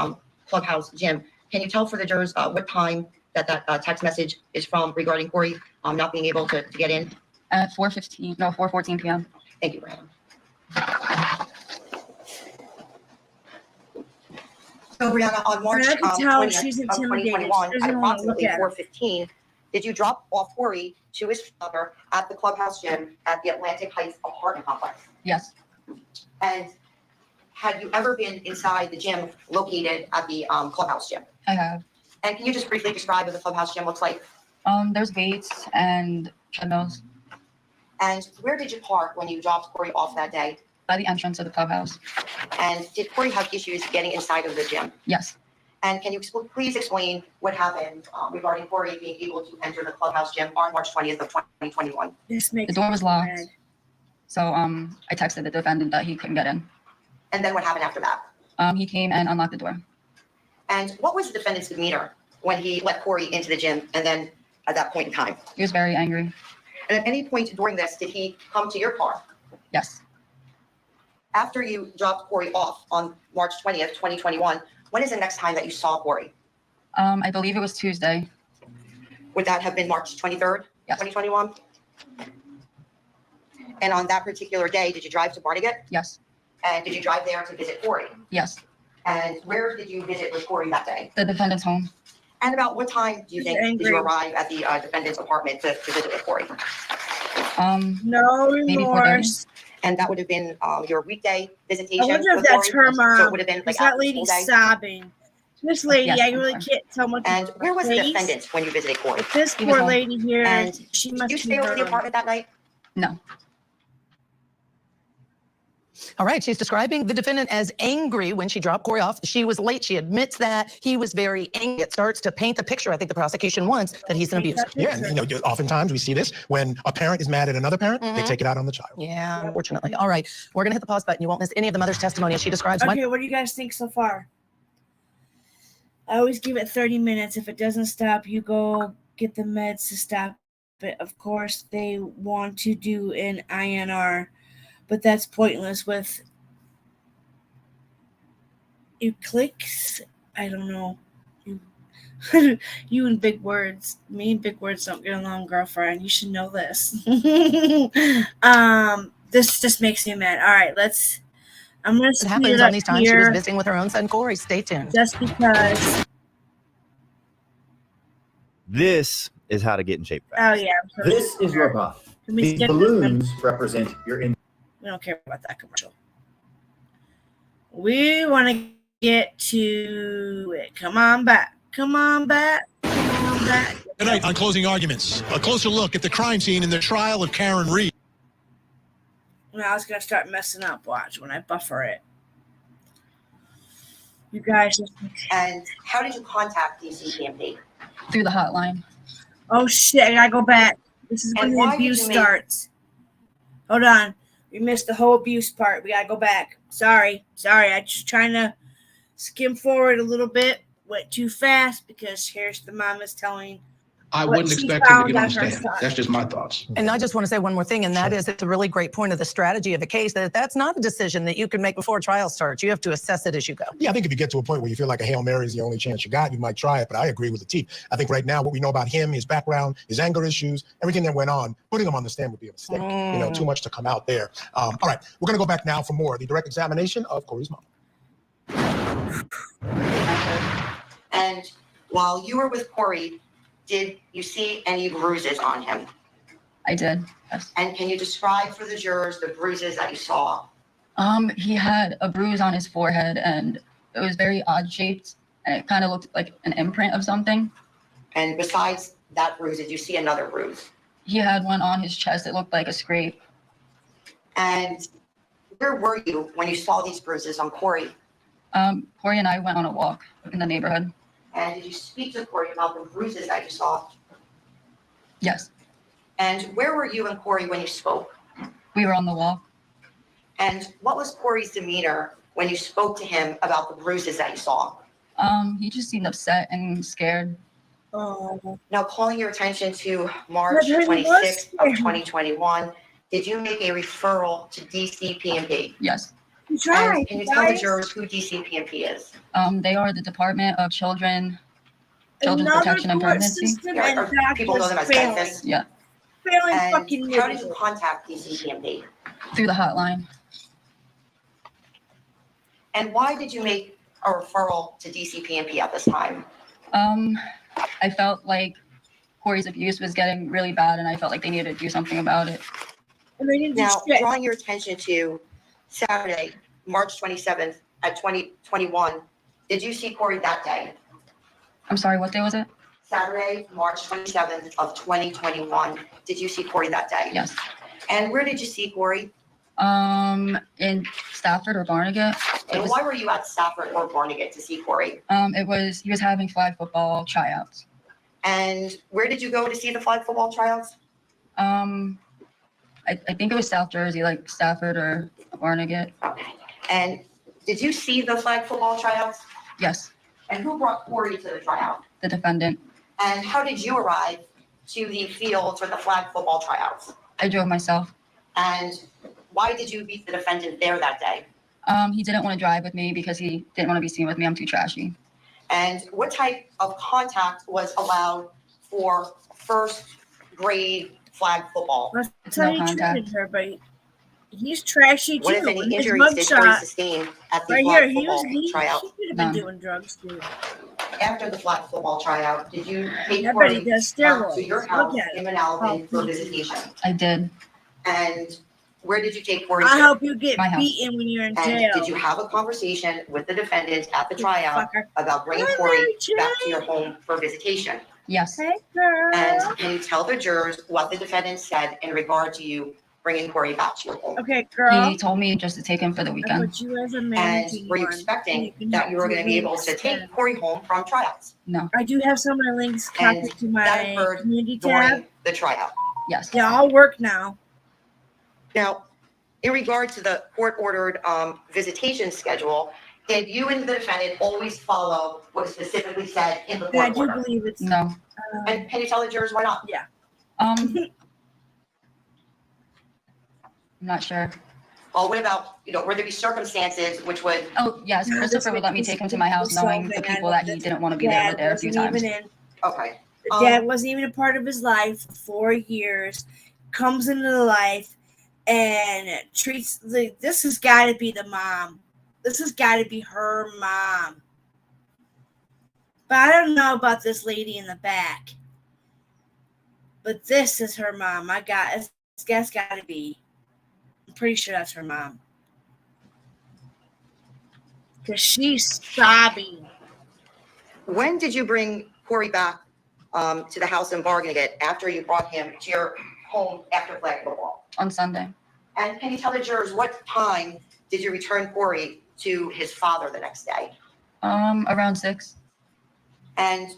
clubhouse gym, can you tell for the jurors what time that text message is from regarding Corey not being able to get in? At 4:14 p.m. Thank you, Brandon. So Brianna, on March I can tell 20th she's of intimidated. 2021, She doesn't at wanna look approximately at her. 4:15, did you drop off Corey to his father at the clubhouse gym at the Atlantic Heights apartment complex? Yes. And had you ever been inside the gym located at the clubhouse gym? I have. And can you just briefly describe what the clubhouse gym looks like? There's weights and treadmills. And where did you park when you dropped Corey off that day? By the entrance of the clubhouse. And did Corey have issues getting inside of the gym? Yes. And can you please explain what happened regarding Corey being able to enter the clubhouse gym on March 20th of 2021? The door was locked. So I texted the defendant that he couldn't get in. And then what happened after that? He came and unlocked the door. And what was the defendant's demeanor when he let Corey into the gym and then at that point in time? He was very angry. And at any point during this, did he come to your car? Yes. After you dropped Corey off on March 20th, 2021, when is the next time that you saw Corey? I believe it was Tuesday. Would that have been March 23rd, Yes. 2021? And on that particular day, did you drive to Barnegat? Yes. And did you drive there to visit Corey? Yes. And where did you visit with Corey that day? The defendant's home. And about what time do you think did you angry. arrive at the defendant's apartment to visit with Corey? No maybe 4:30. remorse. And that would have been your weekday visitation. I wonder if with that's Corey? her mom. So it would have been like Because that after lady's school day. sobbing. This lady, Yes, I I'm really sorry. can't tell much. And about where her was the face. defendant when you visited Corey? This He was poor home. lady here, And she did must you be stay over the hurting. apartment that night? No. All right, she's describing the defendant as angry when she dropped Corey off. She was late. She admits that he was very angry. It starts to paint the picture, I think the prosecution wants, that he's an abuser. Yeah, and oftentimes we see this when a parent is mad at another parent, they Mhm. take it out on the child. Yeah, unfortunately. All right, we're gonna hit the pause button. You won't miss any of the mother's testimony as she describes Okay, what do you guys think so far? I always give it 30 minutes. If it doesn't stop, you go get the meds to stop it. Of course, they want to do an INR, but that's pointless with it clicks. I don't know. You and big words. Me and big words don't get along, girlfriend. You should know this. This just makes me mad. All right, I'm gonna It speed happens it on up these times. She was here visiting with her own son, Corey. Stay tuned. just because. This is how to get in shape fast. Oh yeah. I'm so This is sorry. rebuff. Let me These skip this one. balloons represent your in. We don't care about that commercial. We want to get to it. Come on back. Come on back. Come on back. Tonight on Closing Arguments, a closer look at the crime scene in the trial of Karen Reed. Now it's gonna start messing up. Watch when I buffer it. You guys. And how did you contact DCPMP? Through the hotline. Oh shit! I gotta go back. This is when And the why did abuse you make- starts. Hold on. We missed the whole abuse part. We gotta go back. Sorry. I'm just trying to skim forward a little bit. Went too fast because here's the mom is telling. I what wouldn't she expect him to found get on on the her stand. son. That's just my thoughts. And I just want to say one more thing, and that is it's a really great point of the strategy of the case, that that's not a decision that you can make before trial starts. You have to assess it as you go. Yeah, I think if you get to a point where you feel like a Hail Mary is the only chance you got, you might try it. But I agree with the T. I think right now what we know about him, his background, his anger issues, everything that went on, putting him on the stand would be a mistake. Too much to come out there. All right, we're going to go back now for more. The direct examination of Corey's mom. And while you were with Corey, did you see any bruises on him? I did. Yes. And can you describe for the jurors the bruises that you saw? He had a bruise on his forehead and it was very odd shaped. And it kind of looked like an imprint of something. And besides that bruise, did you see another bruise? He had one on his chest. It looked like a scrape. And where were you when you saw these bruises on Corey? Corey and I went on a walk in the neighborhood. And did you speak to Corey about the bruises that you saw? Yes, And where were you and Corey when you spoke? we were on the walk. And what was Corey's demeanor when you spoke to him about the bruises that you saw? He just seemed upset and scared. Now, calling your attention to March But he was 26th of scared. 2021, did you make a referral to DCPMP? Yes. And can you tell the jurors who DCPMP is? They are the Department of Children's Another Protection and court Permanency. system Yeah, and or people know them as failing. DEFIS. Yeah, Failing And fucking how did you miserable. contact DCPMP? through the hotline. And why did you make a referral to DCPMP at this time? I felt like Corey's abuse was getting really bad, and I felt like they needed to do something about it. And they didn't do Now, shit. drawing your attention to Saturday, March 27th at 2021, did you see Corey that day? I'm sorry, what day was it? Saturday, March 27th of 2021, did you see Corey that day? Yes. And where did you see Corey? In Stafford or Barnegat. It And was, why were you at Stafford or Barnegat to see Corey? he was having flag football tryouts. And where did you go to see the flag football tryouts? I think it was South Jersey, like Stafford or Barnegat. Okay. And did you see the flag football tryouts? Yes, And who brought Corey to the tryout? the defendant. And how did you arrive to the field for the flag football tryouts? I drove myself. And why did you meet the defendant there that day? He didn't want to drive with me because he didn't want to be seen with me. I'm too trashy. And what type of contact was allowed for first grade flag football? That's how No you contact. treated her, but he's trashy too. What if any And his injuries did Corey mugshot sustain at the right flag here, he football was tryout? he could have been None. doing drugs too. After the flag football tryout, did you take I bet Corey he does to steroids. your Look house at in him. Manalapan for Oh, visitation? I did. And where did you take Corey I to? hope you get My house. beaten when you're in And jail. did you have a conversation with the defendant at the tryout Fucker. about bringing Hi, Corey Mary back to your home for visitation? Yes. Hey, girl. And can you tell the jurors what the defendant said in regard to you bringing Corey back to your home? Okay, girl. He told me just to take him for the I weekend. put you as a And managing were you one. expecting can that help you were going to be able to release take them. Corey home from tryouts No. I do have some of the links And copied to that my occurred community tab. during the tryout? Yes. They all work now. Now, in regard to the court-ordered visitation schedule, did you and the defendant always follow what is specifically said in the And I court do order? believe it's No. And can you tell the jurors why not? yeah. I'm not sure. Well, what about, would there be circumstances which would, Oh, yes. No, Christopher this would let me was- take him to my house this was knowing the something I people that he looked at. didn't want to be there were Dad there a few wasn't times. even in. okay. The dad wasn't even a part of his life for 4 years. Comes into the life and treats this has got to be the mom. This has got to be her mom. But I don't know about this lady in the back. But this is her mom. It's got to be. I'm pretty sure that's her mom. Because she's sobbing. When did you bring Corey back to the house in Barnegat after you brought him to your home after flag football? On Sunday. And can you tell the jurors what time did you return Corey to his father the next day? Around 6. And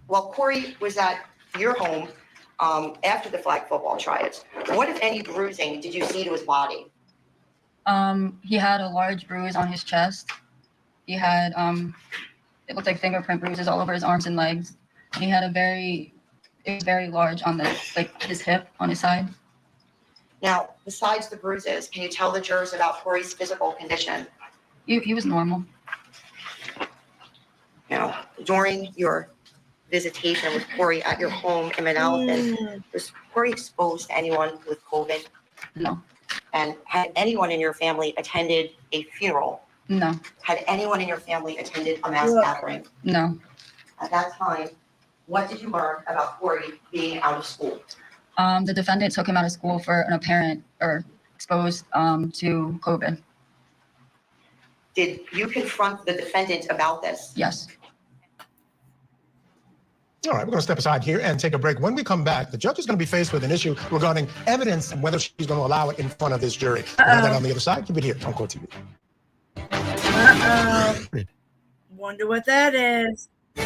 while Corey was at your home after the flag football tryouts, what, if any, bruising did you see to his body? He had a large bruise on his chest. He had it looked like fingerprint bruises all over his arms and legs. And he had it was very large on his hip on his side. Now, besides the bruises, can you tell the jurors about Corey's physical condition? He was normal. Now, during your visitation with Corey at your home in Manalapan, was Corey exposed to anyone with COVID? No. And had anyone in your family attended a funeral? No. Had anyone in your family attended a mass Look. gathering? No. At that time, what did you learn about Corey being out of school? The defendant took him out of school for an apparent or exposed to COVID. Did you confront the defendant about this? Yes. All right, we're going to step aside here and take a break. When we come back, the judge is going to be faced with an issue regarding evidence and whether she's going to allow it in front of this jury. We'll have that on the other side. Keep it here on Court TV. Uh-oh. Wonder what that is. I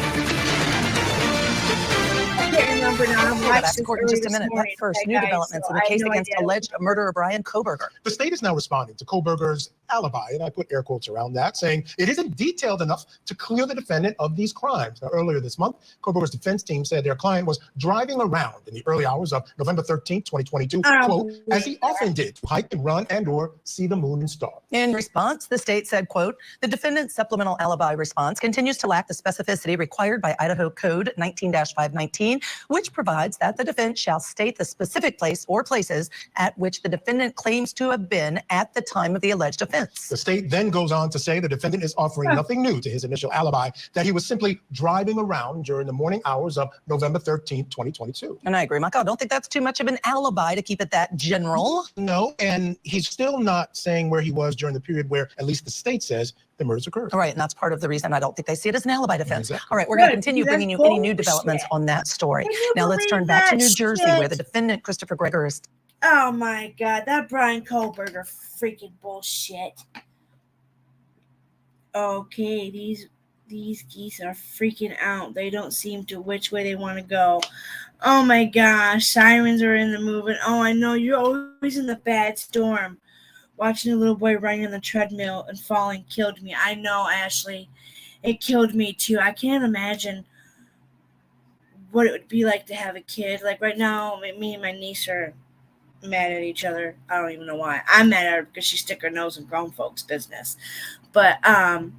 can't remember now. We'll go back to court in just a minute. But first, new developments in the case against alleged murderer Brian Kohberger. The state is now responding to Kohberger's alibi, and I put air quotes around that, saying it isn't detailed enough to clear the defendant of these crimes. Now, earlier this month, Kohberger's defense team said their client was driving around in the early hours of November 13th, 2022, quote, as he often did, to hike and run and or see the moon and stars. In response, the state said, quote, the defendant's supplemental alibi response continues to lack the specificity required by Idaho Code 19-519, which provides that the defense shall state the specific place or places at which the defendant claims to have been at the time of the alleged offense. The state then goes on to say the defendant is offering nothing new to his initial alibi, that he was simply driving around during the morning hours of November 13th, 2022. And I agree, Michael. I don't think that's too much of an alibi to keep it that general. No, and he's still not saying where he was during the period where at least the state says the murders occurred. All right, and that's part of the reason I don't think they see it as an alibi defense. Exactly. All right, we're going to continue bringing you any new developments on that story. Now let's turn back to New Jersey, where the defendant, Christopher Greger, is. Oh my God, that Brian Kohberger freaking bullshit. Okay, these geese are freaking out. They don't seem to which way they want to go. Oh my gosh, sirens are in the movement. Oh, I know, you're always in the bad storm. Watching a little boy running on the treadmill and falling killed me. I know, Ashley. It killed me too. I can't imagine what it would be like to have a kid. Like right now, me and my niece are mad at each other. I don't even know why. I'm mad at her because she stick her nose in grown folks' business. But I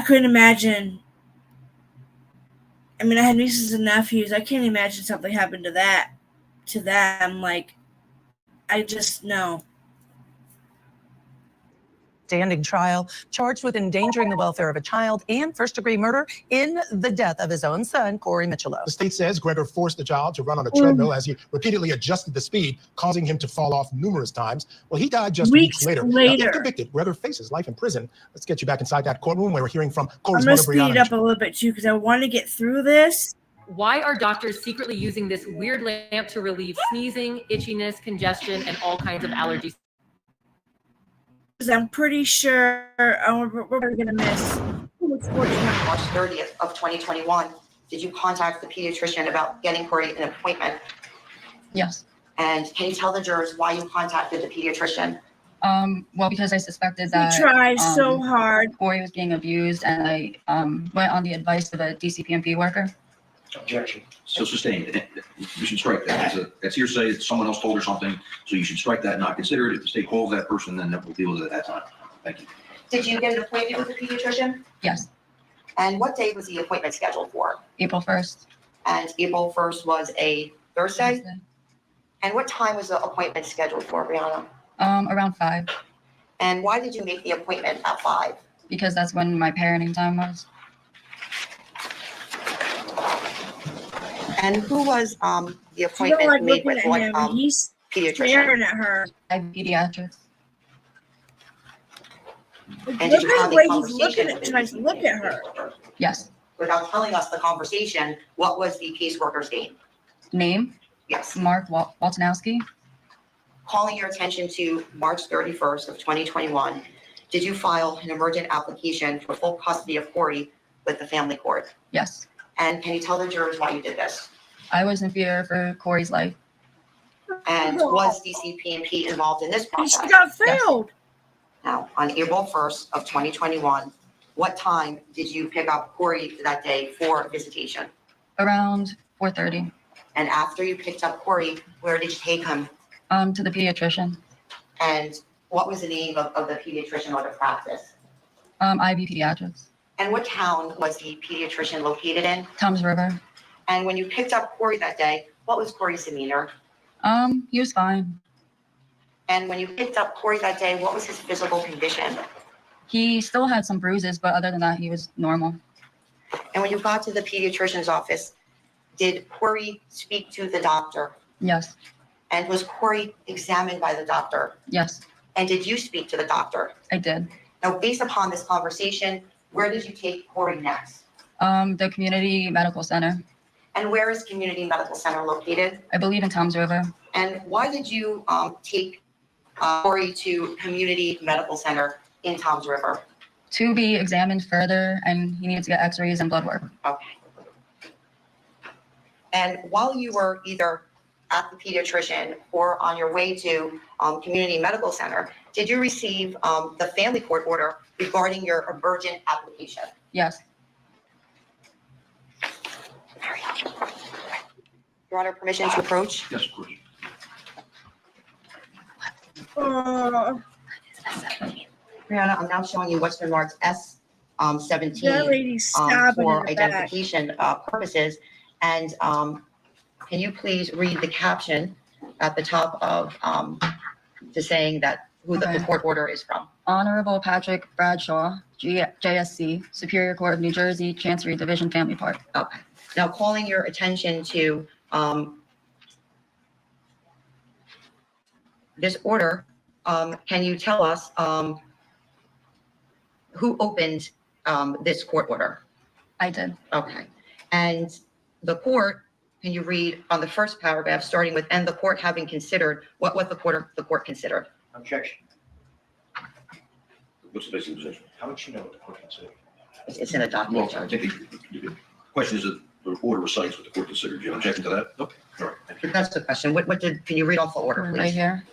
couldn't imagine. I mean, I had nieces and nephews. I can't imagine something happened to them. Like, I just know. Standing trial, charged with endangering the welfare of a child and first-degree murder in the death of his own son, Corey Michelow. The state says Greger forced the child to run on a treadmill as he repeatedly adjusted the speed, causing him to fall off numerous times. Well, he died just weeks later. Now, if convicted, Greger faces life in prison. Let's get you back inside that courtroom where we're hearing from Corey's mother, Brianna. I'm going to speed it up a little bit, too, because I want to get through this. Why are doctors secretly using this weird lamp to relieve sneezing, itchiness, congestion, and all kinds of allergies? I'm pretty sure we're going to miss. March 30th of 2021, did you contact the pediatrician about getting Corey an appointment? Yes. And can you tell the jurors why you contacted the pediatrician? Well, because I suspected that he tried so hard. Corey was being abused, and I went on the advice of a DCPMP worker. Objection. So sustained. You should strike that. That's hearsay. Someone else told her something, so you should strike that, not consider it. If the state calls that person, then we'll deal with it at that time. Thank you. Did you get an appointment with the pediatrician? Yes. And what day was the appointment scheduled for? April 1st. And April 1st was a Thursday? And what time was the appointment scheduled for, Brianna? Around 5. And why did you make the appointment at 5? Because that's when my parenting time was. And who was the appointment made with? What He's pediatrician? staring at her. Pediatrics. And did you have the way a he's looking at, trying to look at her. Yes. Without telling us the conversation, what was the caseworker's name? Name? Yes. Mark Waltonowski. Calling your attention to March 31st of 2021, did you file an emergent application for full custody of Corey with the family court? Yes. And can you tell the jurors why you did this? I was in fear for Corey's life. And was DCPMP involved in this process? She got failed. Yes. Now, on April 1st of 2021, what time did you pick up Corey that day for visitation? Around 4:30. And after you picked up Corey, where did you take him? To the pediatrician. And what was the name of the pediatrician or the practice? IV Pediatrics. And what town was the pediatrician located in? Toms River. And when you picked up Corey that day, what was Corey's demeanor? He was fine. And when you picked up Corey that day, what was his physical condition? He still had some bruises, but other than that, he was normal. And when you got to the pediatrician's office, did Corey speak to the doctor? Yes. And was Corey examined by the doctor? Yes. And did you speak to the doctor? I did. Now, based upon this conversation, where did you take Corey next? The Community Medical Center. And where is Community Medical Center located? I believe in Toms River. And why did you take Corey to Community Medical Center in Tom's River? To be examined further, and he needs to get x-rays and blood work. Okay. And while you were either at the pediatrician or on your way to Community Medical Center, did you receive the family court order regarding your emergent application? Yes. Your Honor, permission to approach? Yes, of course. Brianna, I'm now showing you what's been marked S 17 That lady's stabbing for in the back. identification purposes. And can you please read the caption at the top of the saying that who the court order is from? Honorable Patrick Bradshaw, JSC, Superior Court of New Jersey, Chancery Division, Family Part. Okay. Now calling your attention to this order, can you tell us who opened this court order? I did. Okay. And the court, can you read on the first paragraph, starting with, and the court having considered, what the court considered? Objection. What's the basic position? How would you know what the court considered? It's in a document, Well, I Judge. think the question is that the order recites what the court considered. Do you have objection to that? Okay. All right. Thank you. That's the question. Can you read off the order, please? Right here.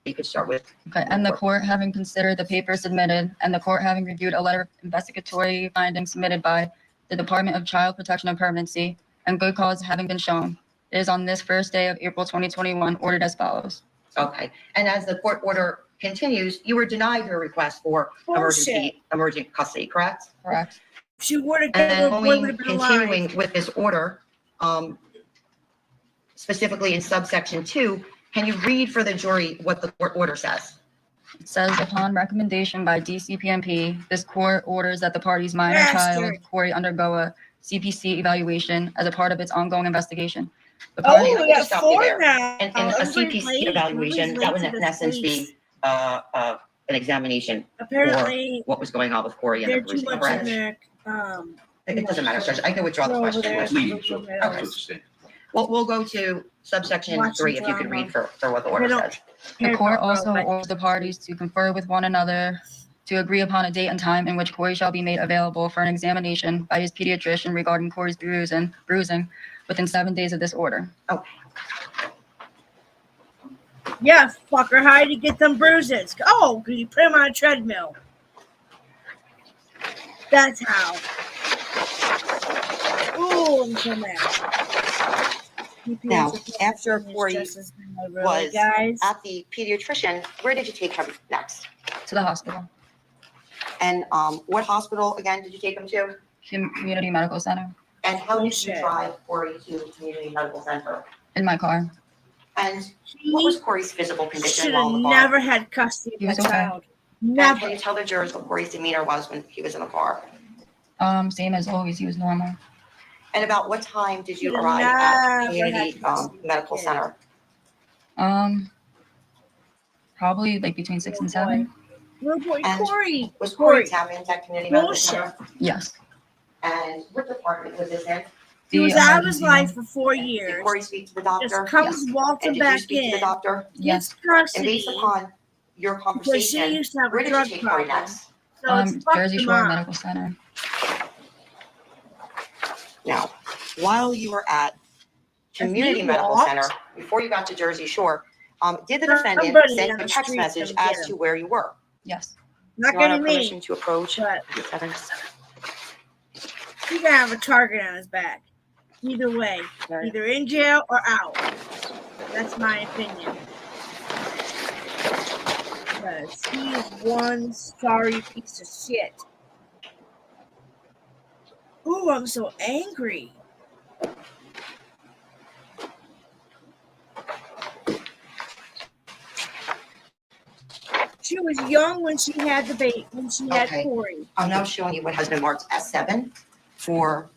You could start with. Okay, and the court having considered the paper submitted, and the court having reviewed a letter of investigatory findings submitted by the Department of Child Protection and Permanency, and good cause having been shown, it is on this first day of April 2021 ordered as follows. Okay. And as the court order continues, you were denied your request for emergent custody, correct? Correct. If she would have And given would have been alive. continuing with this order, specifically in subsection 2, can you read for the jury what the court order says? It says, upon recommendation by DCPMP, this court orders that the party's minor child, Bastard. Corey, undergo a CPC evaluation as a part of its ongoing investigation. The Oh, party- we got Stop you 4 there. now. And a Everybody's CPC late. evaluation, Everybody's that would late to in the essence police. be an examination for Apparently, what was going on with Corey and they're the too bruising, much in correct? there. It doesn't matter, Judge. I can withdraw the Go over question. there. It's leading, so Okay. that's what's the stand. Well, we'll go to subsection Watch 3 the if you could drama. read for what the They order don't- says. The court also orders the parties to confer with one another to agree upon a date and time in which Corey shall be made available for an examination by his pediatrician regarding Corey's bruising within 7 days of this order. Okay. Yeah, fucker, how did you get them bruises? Oh, because you put them on a treadmill. That's how. Ooh, I'm so mad. Now, after Corey was was guys. at the pediatrician, where did you take him next? To the hospital. And what hospital again did you take him to? Community Medical Center. And how did you Bullshit. drive Corey to Community Medical Center? In my car. And what was Corey's physical condition Should while have in the car? never had custody He of was that okay. child. And Never. can you tell the jurors what Corey's demeanor was when he was in the car? Same as always, he was normal. And about what time did you Should arrive at never Community had custody of that Medical kid. Center? Probably like between 6 and 7. Little boy, And Corey. Was Corey Corey. examined at Community Medical Bullshit. Center? Yes. And what department was this in? He was The out of his emergency life room. for 4 Did years. Corey speak to the Just doctor? comes And waltzing did you back speak to the in. doctor? Yes. Gets custody. And based upon your Because she conversation, used to have where a did you drug take Corey problem. next? So it's fucked Jersey him Shore up. Medical Center. Now, while you were at Community you Medical walked- Center, before you got to Jersey Shore, did the Somebody defendant on send the you a text street message come get as him. to where you were? Yes. Not Your Honor, getting me. permission to approach. But Seven. he's gonna have a target on his back. Either way, either in jail or out. That's my opinion. Because he is one sorry piece of shit. Ooh, I'm so angry. She was young when she had the baby, when she had Okay. Corey. I'm now showing you what has been marked as 7 for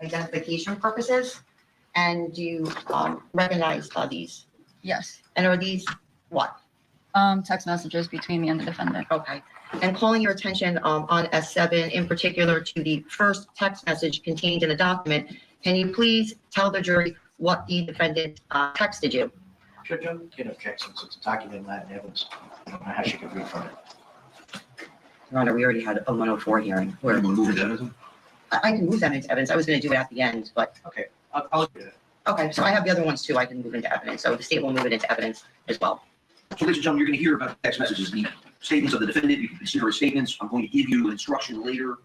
identification purposes. And do you recognize these? Yes. And are these what? Text messages between me and the defendant. Okay. And calling your attention on S7, in particular to the first text message contained in the document, can you please tell the jury what the defendant texted you? Should you get objection since it's documented Latin evidence? I don't know how she could read from it. Your Honor, we already had a 104 hearing. We're going to move into evidence. I can move them into evidence. I was going to do it at the end, but. Okay, I'll do that. Okay, so I have the other ones too. I can move into evidence. So the state will move it into evidence as well. So ladies and gentlemen, you're going to hear about text messages, the statements of the defendant. You can consider his statements. I'm going to give you an instruction later.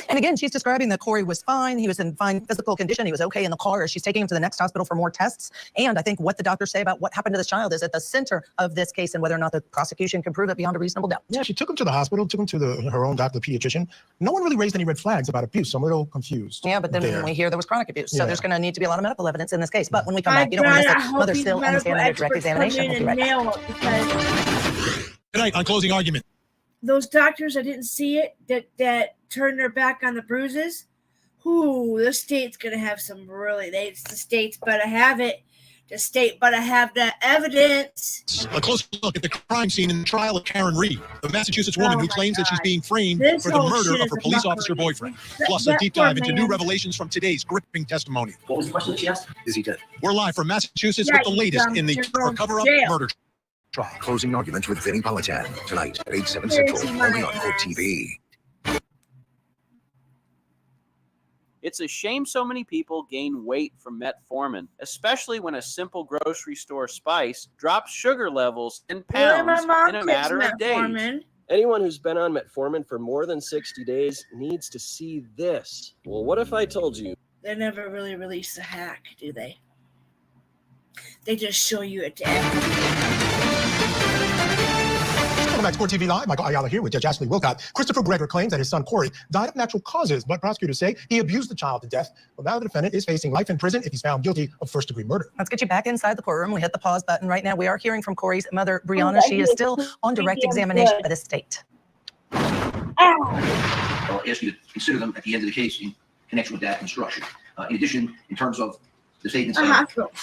And again, she's describing that Corey was fine. He was in fine physical condition. He was okay in the car. She's taking him to the next hospital for more tests. And I think what the doctors say about what happened to this child is at the center of this case and whether or not the prosecution can prove it beyond a reasonable doubt. Yeah, she took him to the hospital, took him to her own doctor, the pediatrician. No one really raised any red flags about abuse, so I'm a little confused. Yeah, but then we hear there was chronic abuse. So Yeah. there's going to need to be a lot of medical evidence in this case. But when we come back, you don't want to miss it. Mother's still on the stand under direct examination. We'll be right back. Tonight on closing argument. Those doctors, I didn't see it, that turned their back on the bruises. Ooh, the state's gonna have some the state's better have it. The state better have that evidence. A close look at the crime scene in the trial of Karen Reed, the Massachusetts woman who claims that she's being framed This for the whole murder shit of is her a police fuckery. officer boyfriend. Plus That a deep poor dive into new man. revelations from today's gripping testimony. What was the question that she asked? Is he dead? We're live from Massachusetts Yeah, with the latest in the he's going to cover-up jail. murder trial. Closing arguments with Vinny Politan tonight at 8/7 Where's Central, he only on my Court ass? TV. It's a shame so many people gain weight from metformin, especially when a simple grocery store spice drops sugar levels in Well, my pounds mom in a takes matter of days. metformin. Anyone who's been on metformin for more than 60 days needs to see this. Well, what if I told you? They never really release the hack, do they? They just show you it to everyone. Welcome back to Court TV Live. Michael Ayala here with Judge Ashley Wilcott. Christopher Gregory claims that his son Corey died of natural causes, but prosecutors say he abused the child to death. Well, now the defendant is facing life in prison if he's found guilty of first-degree murder. Let's get you back inside the courtroom. We hit the pause button right now. We are hearing from Corey's mother, Brianna. She is still on direct examination by the state. I'll ask you to consider them at the end of the case in connection with that instruction. In addition, in terms of the statements of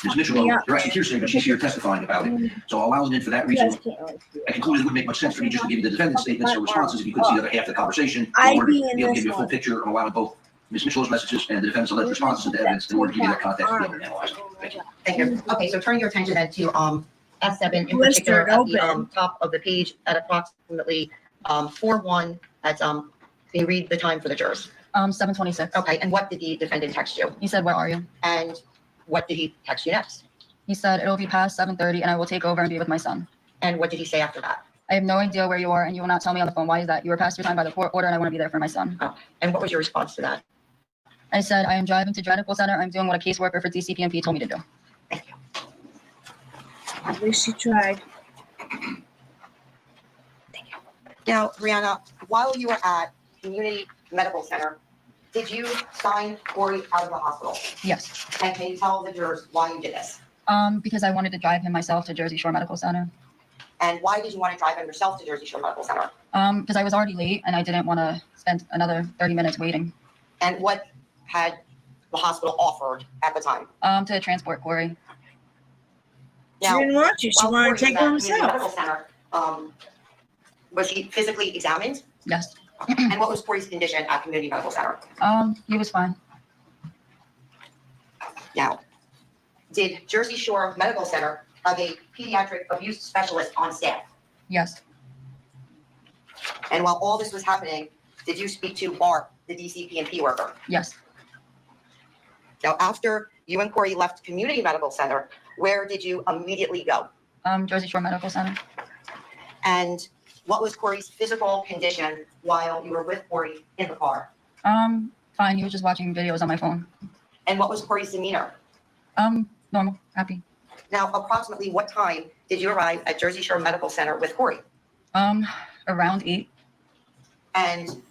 Ms. Mitchell, they're actually hearsay, but she's here testifying about it. So I'll allow it in for that reason. I concluded it wouldn't make much sense for me just to give you the defendant's statements or responses if you couldn't see the other half of the conversation. In order to be able to give you a full picture, I'm allowing both Ms. Mitchell's messages and the defendant's alleged responses into evidence in order to give you that context to be able to analyze it. Thank you. Thank you. Okay, so turn your attention then to F7 in Blistered particular at the open. top of the page at approximately 4:1. That's can you read the time for the jurors? 7:26. Okay, and what did the defendant text you? He said, "Where are you?" And what did he text you next? He said, "It'll be past 7:30 and I will take over and be with my son." And what did he say after that? "I have no idea where you are and you will not tell me on the phone. Why is that? You were past your time by the court order and I want to be there for my son." Oh, and what was your response to that? I said, "I am driving to Medical Center. I'm doing what a caseworker for DCPMP told me to do." At least you tried. Now, Brianna, while you were at Community Medical Center, did you sign Corey out of the hospital? Yes. And can you tell the jurors why you did this? Because I wanted to drive him myself to Jersey Shore Medical Center. And why did you want to drive him yourself to Jersey Shore Medical Center? Because I was already late and I didn't want to spend another 30 minutes waiting. And what had the hospital offered at the time? To transport Corey. She didn't want you. She while wanted Corey to take was him at Community Medical himself. Center, was he physically examined? Yes. And what was Corey's condition at Community Medical Center? He was fine. Now, did Jersey Shore Medical Center have a pediatric abuse specialist on staff? Yes. And while all this was happening, did you speak to Bart, the DCPMP worker? Yes. Now, after you and Corey left Community Medical Center, where did you immediately go? Jersey Shore Medical Center. And what was Corey's physical condition while you were with Corey in the car? Fine. He was just watching videos on my phone. And what was Corey's demeanor? Normal, happy. Now, approximately what time did you arrive at Jersey Shore Medical Center with Corey? Around 8. And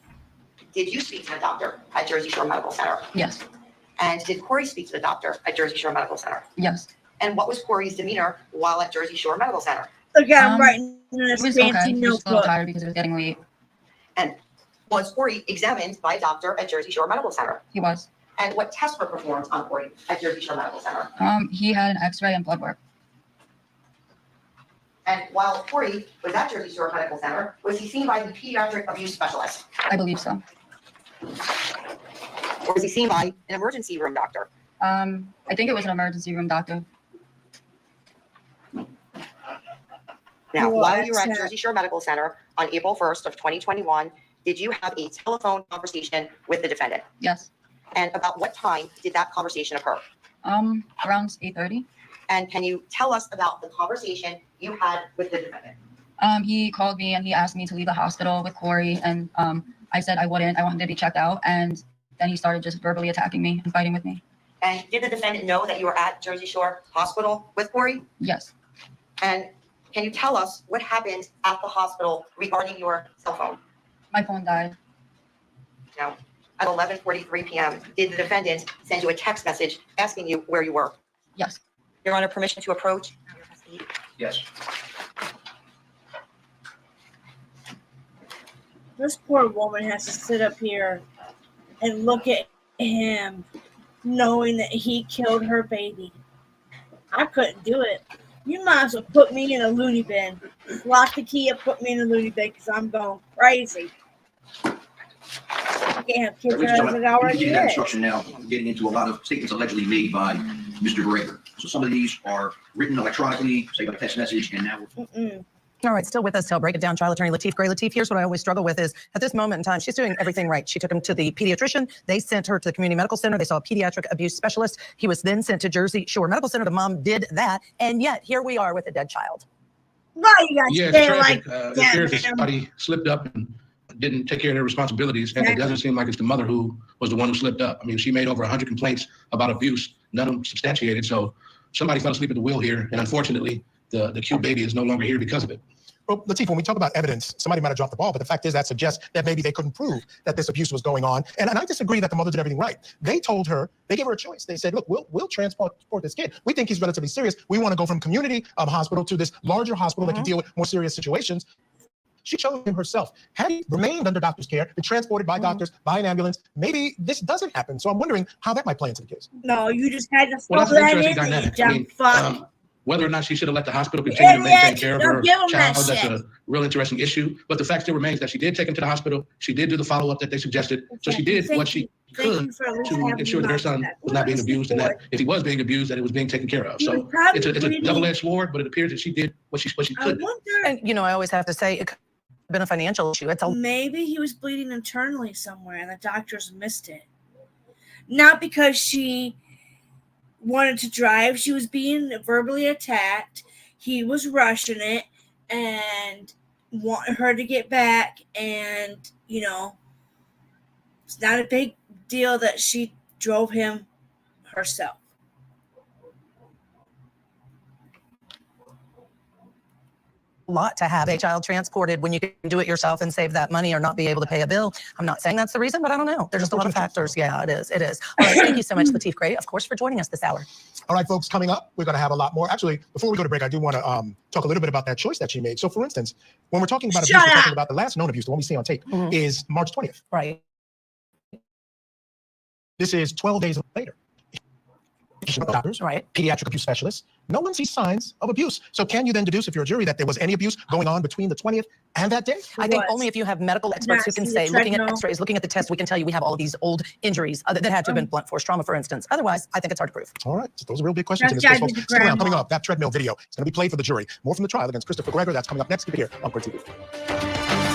did you speak to the doctor at Jersey Shore Medical Center? Yes. And did Corey speak to the doctor at Jersey Shore Medical Center? Yes. And what was Corey's demeanor while at Jersey Shore Medical Center? Look at him writing in He this was fancy okay. He was a little notebook. tired because it was getting late. And was Corey examined by a doctor at Jersey Shore Medical Center? He was. And what tests were performed on Corey at Jersey Shore Medical Center? He had an X-ray and blood work. And while Corey was at Jersey Shore Medical Center, was he seen by the pediatric abuse specialist? I believe so. Or was he seen by an emergency room doctor? I think it was an emergency room doctor. Now, Well, while you were at that's Jersey Shore Medical Center on April 1st of 2021, did you have a telephone conversation with the defendant? Yes. And about what time did that conversation occur? Around 8:30. And can you tell us about the conversation you had with the defendant? He called me and he asked me to leave the hospital with Corey, and I said I wouldn't. I wanted to be checked out, and then he started just verbally attacking me and fighting with me. And did the defendant know that you were at Jersey Shore Hospital with Corey? Yes. And can you tell us what happened at the hospital regarding your cell phone? My phone died. Now, at 11:43 p.m., did the defendant send you a text message asking you where you were? Yes. You're under permission to approach? Yes. This poor woman has to sit up here and look at him knowing that he killed her baby. I couldn't do it. You might as well put me in a loony bin. Lock the key and put me in a loony bin because I'm going crazy. I can't have kids as an hour a You that day. instruction now, getting into a lot of statements allegedly made by Mr. Greger. So some of these are written electronically, say by text message, and now we're All right, still with us to help break it down, trial attorney Lateef Gray. Lateef, here's what I always struggle with is at this moment in time, she's doing everything right. She took him to the pediatrician. They sent her to the community medical center. They saw a pediatric abuse specialist. He was then sent to Jersey Shore Medical Center. The mom did that. And yet here we are with a dead child. Why you got Yeah, to it's say it tragic. like It appears that that? somebody slipped up and didn't take care of their responsibilities, and it doesn't seem like it's the mother who was the one who slipped up. I mean, she made over 100 complaints about abuse, none of them substantiated. So somebody fell asleep at the wheel here, and unfortunately, the cute baby is no longer here because of it. Well, Lateef, when we talk about evidence, somebody might have dropped the ball, but the fact is that suggests that maybe they couldn't prove that this abuse was going on. And I disagree that the mother did everything right. They told her, they gave her a choice. They said, look, we'll transport this kid. We think he's relatively serious. We want to go from community hospital to this larger hospital that can deal with more serious situations. She chose him herself. Had he remained under doctor's care, been transported by doctors, by an ambulance, maybe this doesn't happen. So I'm wondering how that might play into the case. No, you just had to Well, throw that's an that interesting in there, you dynamic. I dumb mean, fuck. whether or not she should have let the hospital continue to maintain care of Don't her give 'em that child, that's shit. a real interesting issue. But the fact still remains that she did take him to the hospital. She did do the follow-up that they suggested. So she did what she could to ensure that her son was not being abused, and that if he was being abused, that it was being taken care of. So it's a double-edged sword, but it appears that she did what she could do. And, you know, I always have to say it could have been a financial issue. It's a Maybe he was bleeding internally somewhere and the doctors missed it. Not because she wanted to drive. She was being verbally attacked. He was rushing it and wanted her to get back. And, you know, it's not a big deal that she drove him herself. lot to have a child transported when you can do it yourself and save that money or not be able to pay a bill. I'm not saying that's the reason, but I don't know. There's just a lot of factors. Yeah, it is. It is. All right. Thank you so much, Lateef Gray, of course, for joining us this hour. All right, folks, coming up, we're going to have a lot more. Actually, before we go to break, I do want to talk a little bit about that choice that she made. So, for instance, when we're talking about abuse, we're talking about the last known abuse, the one we see on tape, is March 20th. Right. This is 12 days later. Doctors, right? Pediatric abuse specialists. No one sees signs of abuse. So can you then deduce, if you're a jury, that there was any abuse going on between the 20th and that day? I think only if you have medical experts who can say, looking at x-rays, looking at the test, we can tell you we have all of these old injuries that had to have been blunt force trauma, for instance. Otherwise, I think it's hard to prove. All right. So those are real big questions in this case, folks. Stick around. Coming up, that treadmill video is going to be played for the jury. More from the trial against Christopher Greger. That's coming up next. Keep it here on Court TV.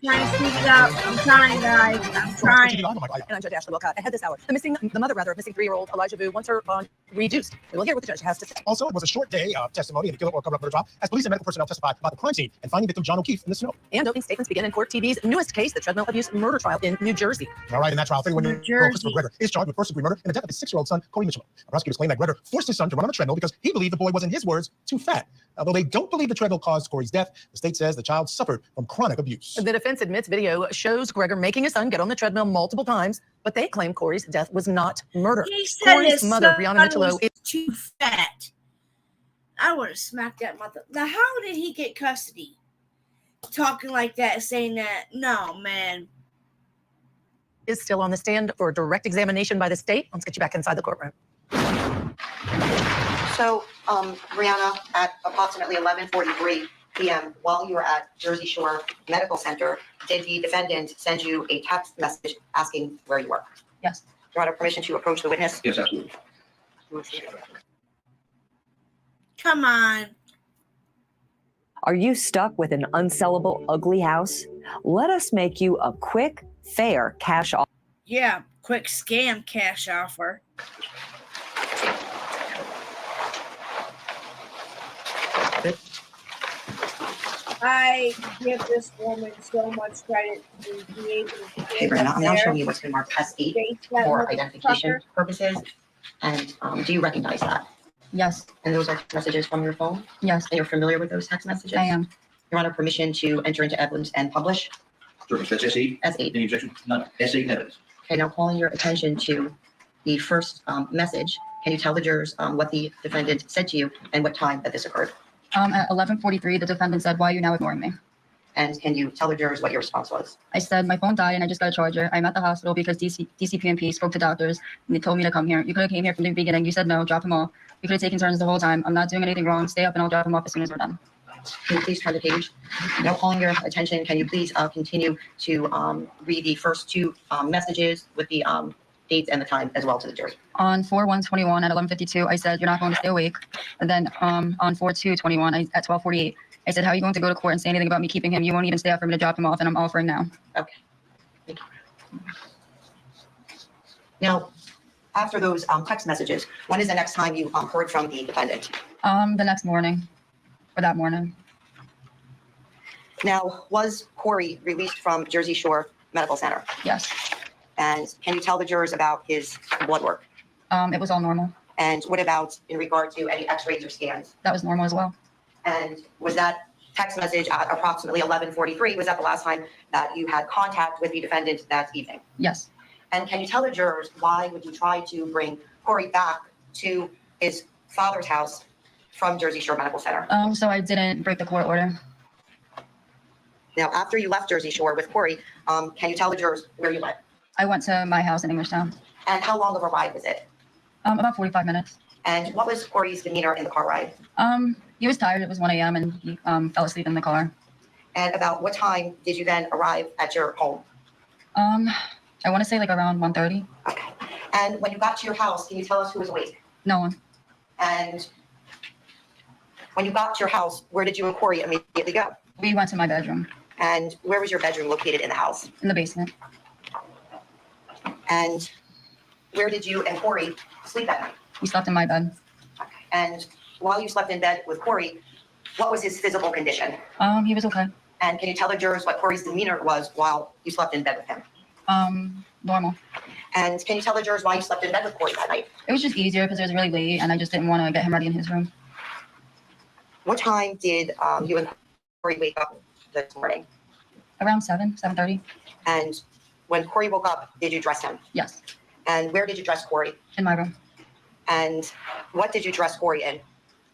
Trying to speed it up. I'm trying, guys. I'm trying. And I'm Judge Ashley Wilcott. Ahead this hour, the mother of missing 3-year-old Elijah Vu wants her bond reduced. We will hear what the judge has to say. Also, it was a short day of testimony in the killer or cover-up murder trial as police and medical personnel testified about the crime scene and finding victim John O'Keefe in the snow. And opening statements begin in Court TV's newest case, the treadmill abuse murder trial in New Jersey. All right, in that trial, 31-year-old Christopher Greger is charged with first-degree murder and the death of his 6-year-old son, Corey Mitchell. Prosecutors claim that Greger forced his son to run on the treadmill because he believed the boy was, in his words, too fat. Although they don't believe the treadmill caused Corey's death, the state says the child suffered from chronic abuse. The defense admits video shows Greger making his son get on the treadmill multiple times, but they claim Corey's death was not murder. He said Corey's his mother, son Brianna Mitchell, was too fat. I would have smacked that mother. Now, how did he get custody? Talking like that, saying that, no, man. is still on the stand for direct examination by the state. Let's get you back inside the courtroom. So, Brianna, at approximately 11:43 p.m., while you were at Jersey Shore Medical Center, did the defendant send you a text message asking where you were? Yes. Your Honor, permission to approach the witness? Yes, absolutely. Come on. Are you stuck with an unsellable, ugly house? Let us make you a quick, fair cash offer. Yeah, quick scam cash offer. I give this woman so much credit to be able to. Okay, Brenda, I'm now showing you what's been marked S8 for identification purposes. And do you recognize that? Yes. And those are text messages from your phone? Yes. And you're familiar with those text messages? I am. Your Honor, permission to enter into evidence and publish? Sure, that's S8? S8. Any objection? None. S8 in evidence. Okay, now calling your attention to the first message. Can you tell the jurors what the defendant said to you and what time that this occurred? At 11:43, the defendant said, "Why are you now ignoring me?" And can you tell the jurors what your response was? I said, "My phone died and I just got a charger. I'm at the hospital because DCPMP spoke to doctors and they told me to come here. You could have came here from the beginning. You said no, drop him off. We could have taken turns the whole time. I'm not doing anything wrong. Stay up and I'll drop him off as soon as we're done." Can you please turn the page? Now calling your attention, can you please continue to read the first two messages with the dates and the time as well to the jury? On 4/1/21 at 11:52, I said, "You're not going to stay awake." And then on 4/2/21 at 12:48, I said, "How are you going to go to court and say anything about me keeping him? You won't even stay up for me to drop him off, and I'm offering now." Okay. Thank you. Now, after those text messages, when is the next time you heard from the defendant? The next morning, or that morning. Now, was Corey released from Jersey Shore Medical Center? Yes. And can you tell the jurors about his blood work? It was all normal. And what about in regard to any x-rays or scans? That was normal as well. And was that text message at approximately 11:43, was that the last time that you had contact with the defendant that evening? Yes. And can you tell the jurors why would you try to bring Corey back to his father's house from Jersey Shore Medical Center? So I didn't break the court order. Now, after you left Jersey Shore with Corey, can you tell the jurors where you went? I went to my house in Englishtown. And how long of a ride was it? About 45 minutes. And what was Corey's demeanor in the car ride? He was tired. It was 1 a.m. and he fell asleep in the car. And about what time did you then arrive at your home? I want to say like around 1:30. Okay. And when you got to your house, can you tell us who was awake? No one. And when you got to your house, where did you and Corey immediately go? We went to my bedroom. And where was your bedroom located in the house? In the basement. And where did you and Corey sleep that night? We slept in my bed. And while you slept in bed with Corey, what was his physical condition? He was okay. And can you tell the jurors what Corey's demeanor was while you slept in bed with him? Normal. And can you tell the jurors why you slept in bed with Corey that night? It was just easier because it was really late and I just didn't want to get him ready in his room. What time did you and Corey wake up this morning? Around 7:30. And when Corey woke up, did you dress him? Yes. And where did you dress Corey? In my room. And what did you dress Corey in?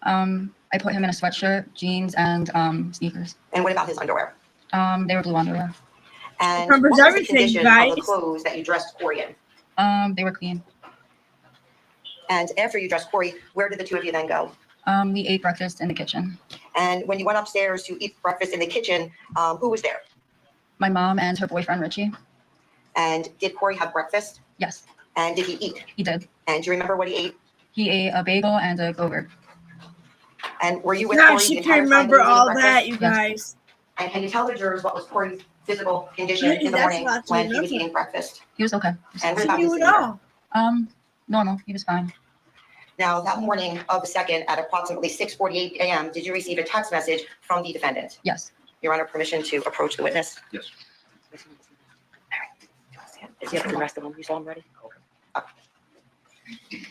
I put him in a sweatshirt, jeans, and sneakers. And what about his underwear? They were blue underwear. And Covers what was the everything, condition guys. of the clothes that you dressed Corey in? They were clean. And after you dressed Corey, where did the two of you then go? We ate breakfast in the kitchen. And when you went upstairs to eat breakfast in the kitchen, who was there? My mom and her boyfriend, Richie. And did Corey have breakfast? Yes. And did he eat? He did. And do you remember what he ate? He ate a bagel and a Go-Gurt. And were you with Now Corey she the can entire time remember that he was all eating that, breakfast? you guys. And can you tell the jurors what was Corey's physical condition in the That's morning not to when he was remember. eating breakfast? He was okay. And what She about his knew it demeanor? all. Normal. He was fine. Now, that morning of the 2nd at approximately 6:48 a.m., did you receive a text message from the defendant? Yes. Your Honor, permission to approach the witness? Yes. Is he up with the rest of them? You saw him ready? Okay.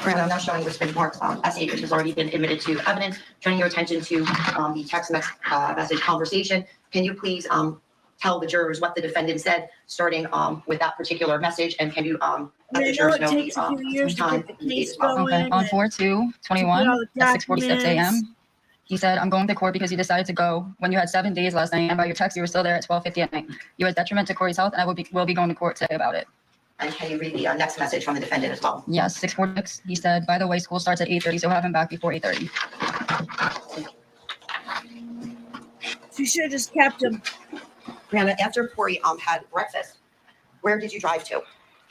Grant, I'm now showing what's been marked S8, which has already been admitted to evidence. Turning your attention to the text message conversation. Can you please tell the jurors what the defendant said, starting with that particular message? And can you let the jurors know takes a few years to time get the and date case as well? going. Okay. On and 4/2/21 all the at 6:46 a.m. documents. He said, "I'm going to court because you decided to go when you had 7 days last night, and by your text, you were still there at 12:50 at night. You are a detriment to Corey's health, and I will be going to court today about it." And can you read the next message from the defendant as well? Yes, 6:46. He said, "By the way, school starts at 8:30, so have him back before 8:30. She should have just kept him. Brianna, after Corey had breakfast, where did you drive to?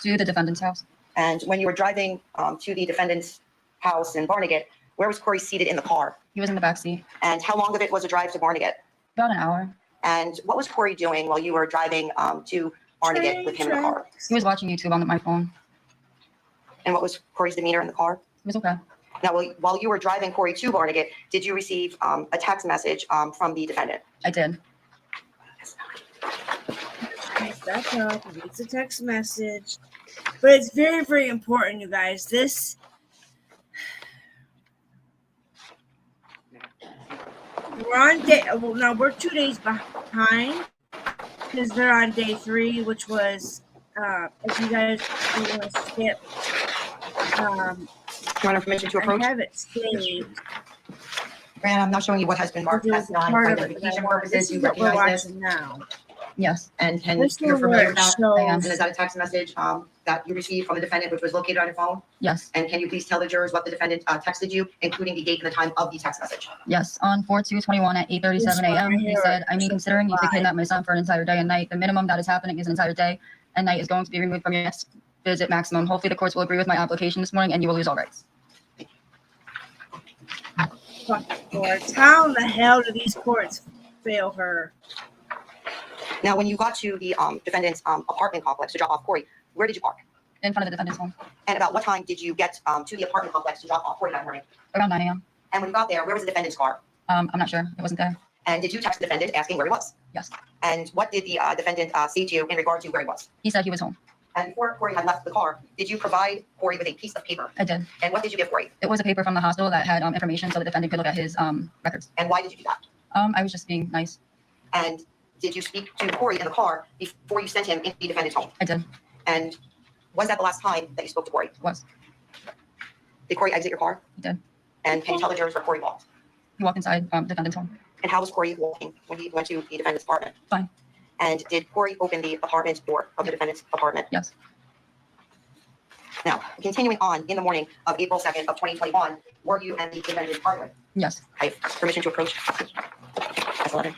To the defendant's house. And when you were driving to the defendant's house in Barnegat, where was Corey seated in the car? He was in the back seat. And how long of it was a drive to Barnegat? About an hour. And what was Corey doing while you were driving to Barnegat with him in the car? He was watching YouTube on my phone. And what was Corey's demeanor in the car? It was okay. Now, while you were driving Corey to Barnegat, did you receive a text message from the defendant? I did. Back up. It's a text message. But it's very, very important, you guys. This. We're on day. Well, no, we're 2 days behind because they're on day 3, which was. If you guys want to skip. You want information to approach? I have it saved. Brandon, I'm not showing you what has been marked as non-identification purposes. You recognize this now. Yes. And This you're is familiar where with it that? shows- And is that a text message that you received from the defendant, which was located on your phone? Yes. And can you please tell the jurors what the defendant texted you, including the date and the time of the text message? Yes. On 4/2/21 at 8:37 a.m. He said, I mean, considering you could kidnap my son for an entire day and night, the minimum that is happening is an entire day and night is going to be removed from your next visit maximum. Hopefully the courts will agree with my application this morning and you will lose all rights. Courts. How in the hell do these courts fail her? Now, when you got to the defendant's apartment complex to drop off Corey, where did you park? In front of the defendant's home. And about what time did you get to the apartment complex to drop off Corey that morning? Around 9 a.m. And when you got there, where was the defendant's car? I'm not sure. It wasn't there. And did you text the defendant asking where he was? Yes. And what did the defendant say to you in regard to where he was? He said he was home. And before Corey had left the car, did you provide Corey with a piece of paper? I did. And what did you give Corey? It was a paper from the hospital that had information so the defendant could look at his records. And why did you do that? I was just being nice. And did you speak to Corey in the car before you sent him into the defendant's home? I did. And was that the last time that you spoke to Corey? Was. Did Corey exit your car? He did. And can you tell the jurors where Corey walked? He walked inside defendant's home. And how was Corey walking when he went to the defendant's apartment? Fine. And did Corey open the apartment door of the defendant's apartment? Yes. Now, continuing on, in the morning of April 2nd of 2021, were you and the defendant arguing? Yes. I have permission to approach. S11.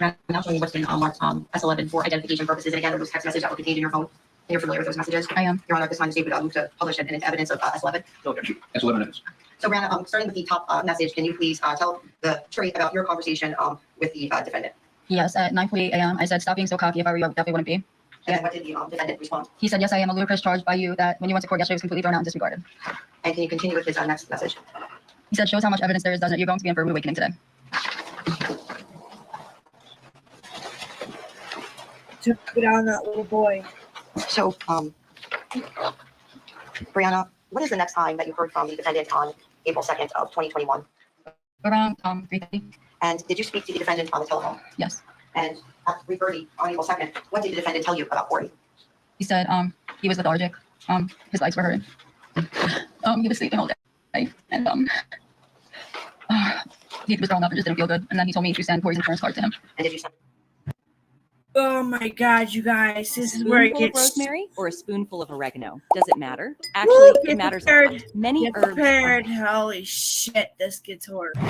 I'm now showing you what's been marked S11 for identification purposes. And again, those text messages that were contained in your phone. And you're familiar with those messages? I am. Your Honor, at this time, the state would move to publish it into evidence of S11. No objection. S11 minutes. So, Brianna, starting with the top message, can you please tell the jury about your conversation with the defendant? Yes. At 9:48 a.m. I said, stop being so cocky. If I were you, I definitely wouldn't be. And then what did the defendant respond? He said, yes, I am a ludicrous charge by you that when you went to court yesterday was completely thrown out and disregarded. And can you continue with his next message? He said, shows how much evidence there is, doesn't it? You're going to be in for a rude awakening today. Took it on that little boy. So, Brianna, what is the next time that you heard from the defendant on April 2nd of 2021? Around 3:30. And did you speak to the defendant on the telephone? Yes. And at 3:30 on April 2nd, what did the defendant tell you about Corey? He said he was lethargic. His legs were hurting. He was sleeping all day. And he was throwing up and just didn't feel good. And then he told me to send Corey's insurance card to him. And did you send? Oh my God, you guys, this is where it Spoonful of gets. rosemary or a spoonful of oregano? Does it matter? Actually, it Get matters a prepared. lot. Many Get herbs. prepared. Holy shit, this gets horrible.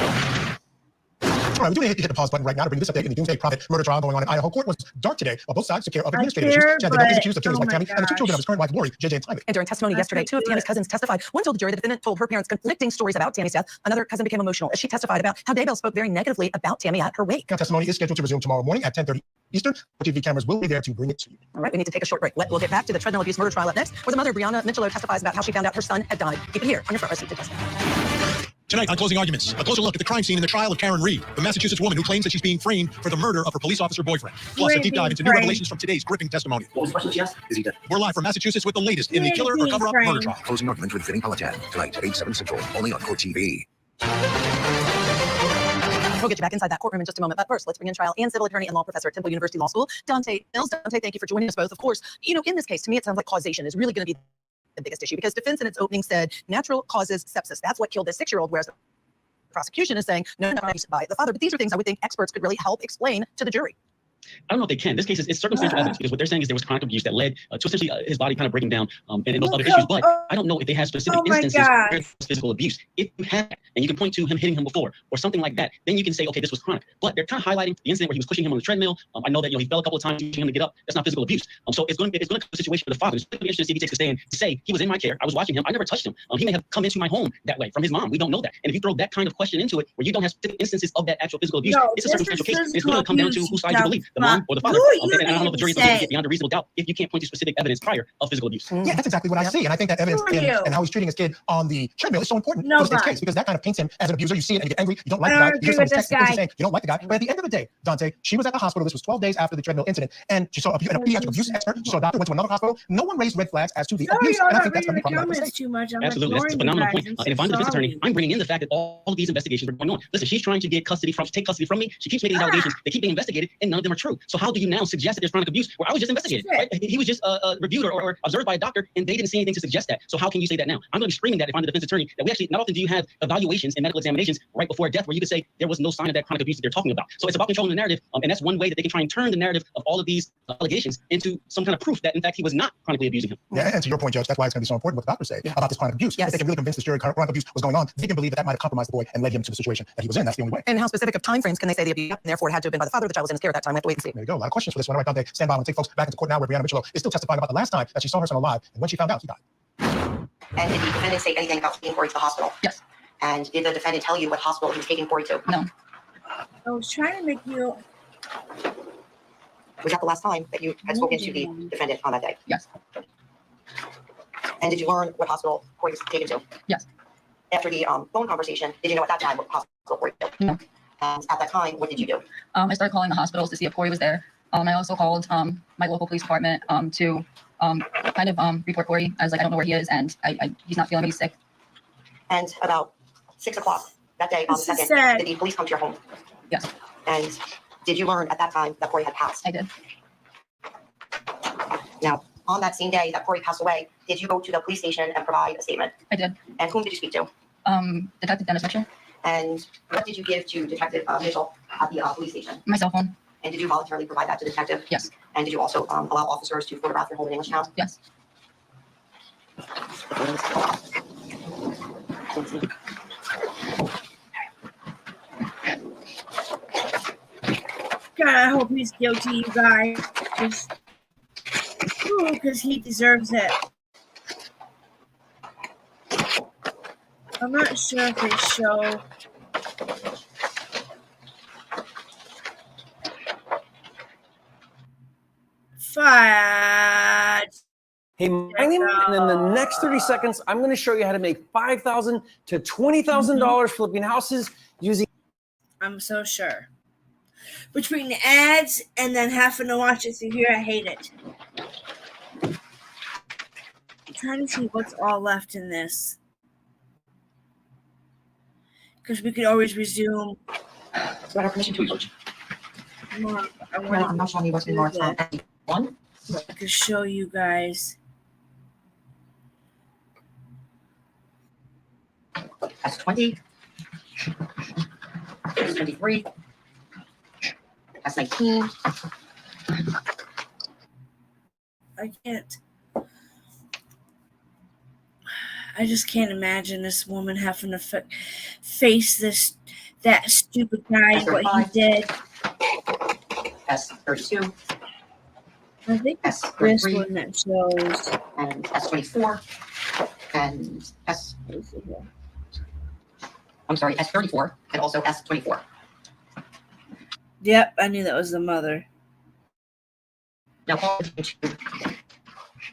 All right, we do hit the pause button right now to bring this update in the Doomsday Prophet murder trial going on in Idaho. Court was dark today while both sides took care of administrative issues. care, Chad, the but- accused of killing his wife Tammy and the two children of his current wife Lori, JJ and Tyler. And during testimony yesterday, two of Tammy's cousins testified. One told the jury the defendant told her parents conflicting stories about Tammy's death. Another cousin became emotional as she testified about how Daybell spoke very negatively about Tammy at her wake. Now, testimony is scheduled to resume tomorrow morning at 10:30 Eastern. TV cameras will be there to bring it to you. All right, we need to take a short break. We'll get back to the treadmill abuse murder trial up next, where the mother, Brianna Michelow, testifies about how she found out her son had died. Keep it here on your front row seat to testify. Tonight on Closing Arguments, a closer look at the crime scene in the trial of Karen Reed, the Massachusetts woman who claims that she's being framed for the murder of her police officer boyfriend. Plus, a deep dive into new revelations from today's gripping testimony. What was the question she asked? Is he dead? We're live from Massachusetts with the latest in the killer or cover-up murder trial. Closing arguments with Vinny Politan tonight at 8/7 Central, only on Court TV. We'll get you back inside that courtroom in just a moment. But first, let's bring in trial and civil attorney and law professor at Temple University Law School, Dante Mills. Dante, thank you for joining us both. Of course, you know, in this case, to me, it sounds like causation is really going to be the biggest issue because defense in its opening said natural causes sepsis. That's what killed this 6-year-old, whereas the prosecution is saying no, by the father. But these are things I would think experts could really help explain to the jury. I don't know if they can. This case is circumstantial evidence because what they're saying is there was chronic abuse that led to essentially his body kind of breaking down and those other issues. But I don't know if they have specific instances where there's physical abuse. If you have that, and you can point to him hitting him before or something like that, then you can say, okay, this was chronic. But they're kind of highlighting the incident where he was pushing him on the treadmill. I know that he fell a couple of times, pushing him to get up. That's not physical abuse. So it's going to come to a situation for the father. It's going to be interesting to see if he takes a stand to say he was in my care. I was watching him. I never touched him. He may have come into my home that way from his mom. We don't know that. And if you throw that kind of question into it, where you don't have specific instances of that actual physical abuse, it's a circumstantial case. It's going to come down to whose side you believe, the mom or the father. And I don't know if the jury is going to get beyond a reasonable doubt if you can't point to specific evidence prior of physical abuse. Yeah, that's exactly what I see. And I think that evidence and how he's treating his kid on the treadmill is so important for this case because that kind of paints him as an abuser. You see it and you get angry. You don't like the guy. You hear someone's text saying you don't like the guy. But at the end of the day, Dante, she was at the hospital. This was 12 days after the treadmill incident. And she saw a pediatric abuse expert. She saw a doctor, went to another hospital. No one raised red flags as to the abuse. And I think that's going to be problematic. Absolutely. That's a phenomenal point. And if I'm the defense attorney, I'm bringing in the fact that all of these investigations are going on. Listen, she's trying to take custody from me. She keeps making these allegations. They keep being investigated and none of them are true. So how do you now suggest that there's chronic abuse where I was just investigated? Right? He was just reviewed or observed by a doctor and they didn't see anything to suggest that. So how can you say that now? I'm going to be screaming that if I'm the defense attorney, that we actually, not often do you have evaluations and medical examinations right before death where you could say there was no sign of that chronic abuse that they're talking about. So it's about controlling the narrative. And that's one way that they can try and turn the narrative of all of these allegations into some kind of proof that in fact he was not chronically abusing him. Yeah, and to your point, Judge, that's why it's going to be so important what the doctors say about this chronic abuse. If they can really convince the jury chronic abuse was going on, they can believe that might have compromised the boy and led him to the situation that he was in. That's the only way. And how specific of time frames can they say the abuse, and therefore it had to have been by the father? The child was in his care at that time. We have to wait and see. There you go. A lot of questions for this one. All right, Dante, stand by. I'm going to take folks back into court now where Brianna Mitchell is still testifying about the last time that she saw her son alive and when she found out he died. And did the defendant say anything about taking Corey to the hospital? Yes. And did the defendant tell you what hospital he was taking Corey to? No. I was trying to make you. Was that the last time that you had spoken to the defendant on that day? Yes. And did you learn what hospital Corey was taken to? Yes. After the phone conversation, did you know at that time what hospital Corey was to? No. And at that time, what did you do? I started calling the hospitals to see if Corey was there. I also called my local police department to kind of report Corey as like I don't know where he is and he's not feeling, he's sick. And about 6 o'clock that day on the 2nd, did the police come to your home? Yes. And did you learn at that time that Corey had passed? I did. Now, on that same day that Corey passed away, did you go to the police station and provide a statement? I did. And whom did you speak to? Detective Dennis Mitchell. And what did you give to Detective Mitchell at the police station? My cell phone. And did you voluntarily provide that to the detective? Yes. And did you also allow officers to photograph your home in Englishtown? Yes. God, I hope he's guilty, you guys. Because he deserves it. I'm not sure if they show. Hey, mining, and in the next 30 seconds, I'm going to show you how to make $5,000 to $20,000 flipping houses using. I'm so sure. Between the ads and then having to watch it through here, I hate it. I'm trying to see what's all left in this. Because we could always resume. So I have permission to approach. I'm not showing you what's been marked on one. I could show you guys. That's 20. That's 23. That's 19. I can't. I just can't imagine this woman having to face that stupid guy, what he did. That's 32. I think it's this one that shows. And that's 24. And S. I'm sorry, S34 and also S24. Yep, I knew that was the mother. Now,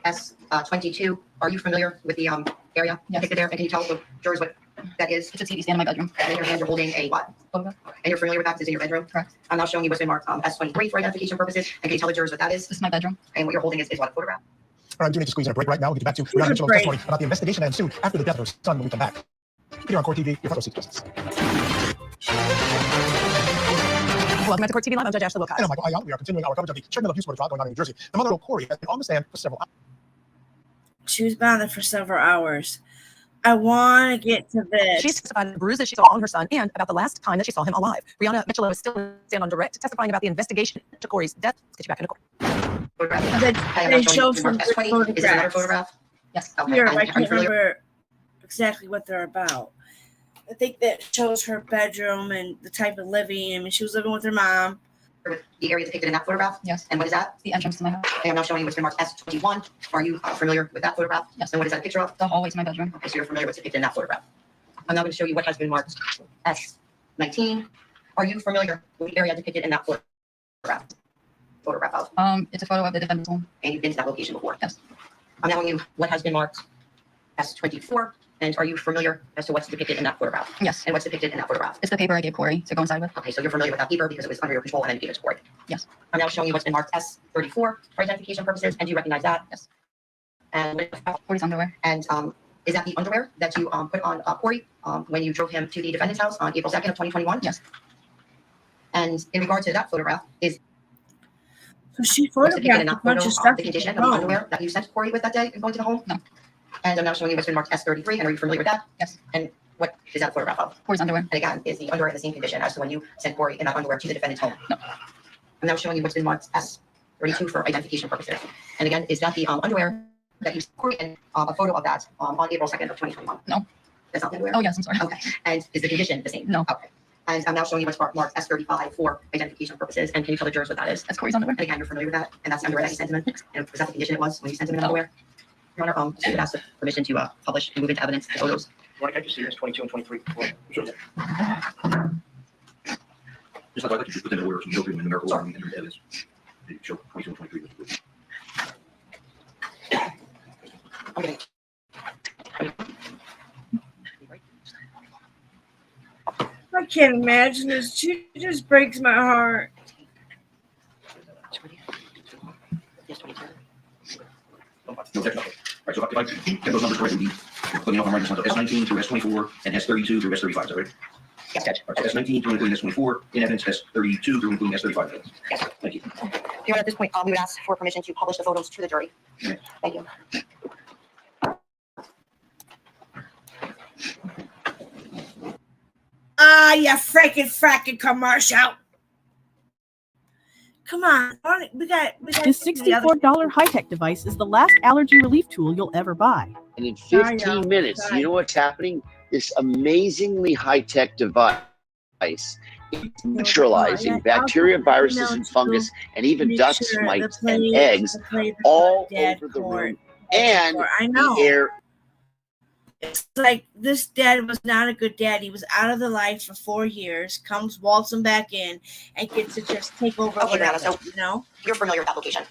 S22. Are you familiar with the area depicted there? And can you tell the jurors what that is? It's a TV stand in my bedroom. And in your hand, you're holding a what? And you're familiar with that because it's in your bedroom? Correct. I'm now showing you what's been marked S23 for identification purposes. And can you tell the jurors what that is? This is my bedroom. And what you're holding is what, a photograph? All right, I do need to squeeze in a break right now. We'll get back to Brianna Mitchell's testimony about the investigation that ensued after the death of her son when we come back. Here on Court TV, your front row seat justice. Welcome back to Court TV Live. I'm Judge Ashley Wilcox. And I'm Michael Ayala. We are continuing our coverage of the treadmill abuse trial going on in New Jersey. The mother of Corey has been on the stand for several hours. She was bound there for several hours. I want to get to this. She testified about the bruises she saw on her son and about the last time that she saw him alive. Brianna Mitchell is still stand on direct, testifying about the investigation into Corey's death. Let's get you back into court. They show some good Is this another photographs. photograph? Yes. Okay. Here, And I are you can't familiar- remember exactly what they're about. I think that shows her bedroom and the type of living. I mean, she was living with her mom. The area depicted in that photograph? Yes. And what is that? The entrance to my house. I am now showing you what's been marked S21. Are you familiar with that photograph? Yes. And what is that a picture of? The hallway to my bedroom. Okay, so you're familiar with what's depicted in that photograph. I'm now going to show you what has been marked S19. Are you familiar with the area depicted in that photograph? Photograph of? It's a photo of the defendant's home. And you've been to that location before? Yes. I'm now showing you what has been marked S24. And are you familiar as to what's depicted in that photograph? Yes. And what's depicted in that photograph? It's the paper I gave Corey to coincide with. Okay, so you're familiar with that paper because it was under your control and then you gave it to Corey. Yes. I'm now showing you what's been marked S34 for identification purposes. And do you recognize that? Yes. And Corey's underwear. And is that the underwear that you put on Corey when you drove him to the defendant's house on April 2nd of 2021? Yes. And in regard to that photograph, is So she what's depicted in photographed a that bunch photo of stuff. the condition of the wrong. underwear that you sent Corey with that day and going to the home? No. And I'm now showing you what's been marked S33. And are you familiar with that? Yes. And what is that a photograph of? Corey's underwear. And again, is the underwear in the same condition as to when you sent Corey in that underwear to the defendant's home? No. I'm now showing you what's been marked S32 for identification purposes. And again, is that the underwear that you sent Corey in a photo of that on April 2nd of 2021? No. That's not the underwear? Oh, yes, I'm sorry. Okay. And is the condition the same? No. Okay. And I'm now showing you what's marked S35 for identification purposes. And can you tell the jurors what that is? That's Corey's underwear. And again, you're familiar with that? And that's the underwear that you sent him in? And was that the condition it was when you sent him in underwear? Your Honor, she would ask for permission to publish and move into evidence the photos. Why can't you see this 22 and 23? Just like I let you just put them in order, so you go through them in numerical order and enter the evidence. You show 22 and 23. Okay. I can't imagine this. She just breaks my heart. Yes, 22. No, that's okay. Right, so if I get those numbers correctly, let me know if I'm right. S19 through S24 and S32 through S35, is that right? Yes, Judge. All right, so S19 through including S24, in evidence S32 through including S35 evidence. Yes, thank you. Your Honor, at this point, we would ask for permission to publish the photos to the jury. Thank you. You fracking commercial. Come on. We got This $64 high-tech device is the last allergy relief tool you'll ever buy. And in 15 minutes, you know what's happening? This amazingly high-tech device is neutralizing bacteria, viruses, and fungus, and even dust mites and eggs all over the room and the air. It's like this dad was not a good dad. He was out of the life for 4 years, comes waltzing back in, and gets to just take over. Okay, Brianna, so you know, you're familiar with that location.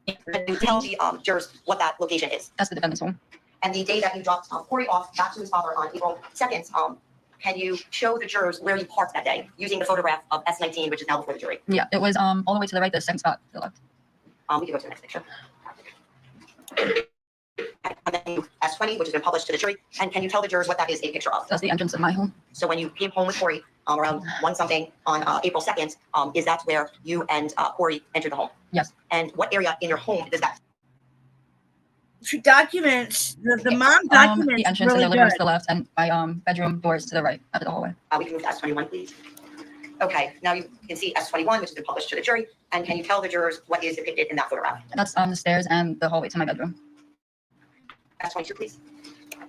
Can you tell the jurors what that location is? That's the defendant's home. And the day that you dropped Corey off back to his father on April 2nd, can you show the jurors where you parked that day using the photograph of S19, which is now before the jury? Yeah, it was all the way to the right, the second spot to the left. We can go to the next picture. And then S20, which has been published to the jury. And can you tell the jurors what that is a picture of? That's the entrance of my home. So when you came home with Corey around 1 something on April 2nd, is that where you and Corey entered the home? Yes. And what area in your home is that? She documents the mom documents The entrance really and the living room to good. the left, and my bedroom doors to the right, out of the hallway. We can move to S21, please. Okay, now you can see S21, which has been published to the jury. And can you tell the jurors what is depicted in that photograph? That's the stairs and the hallway to my bedroom. S22, please.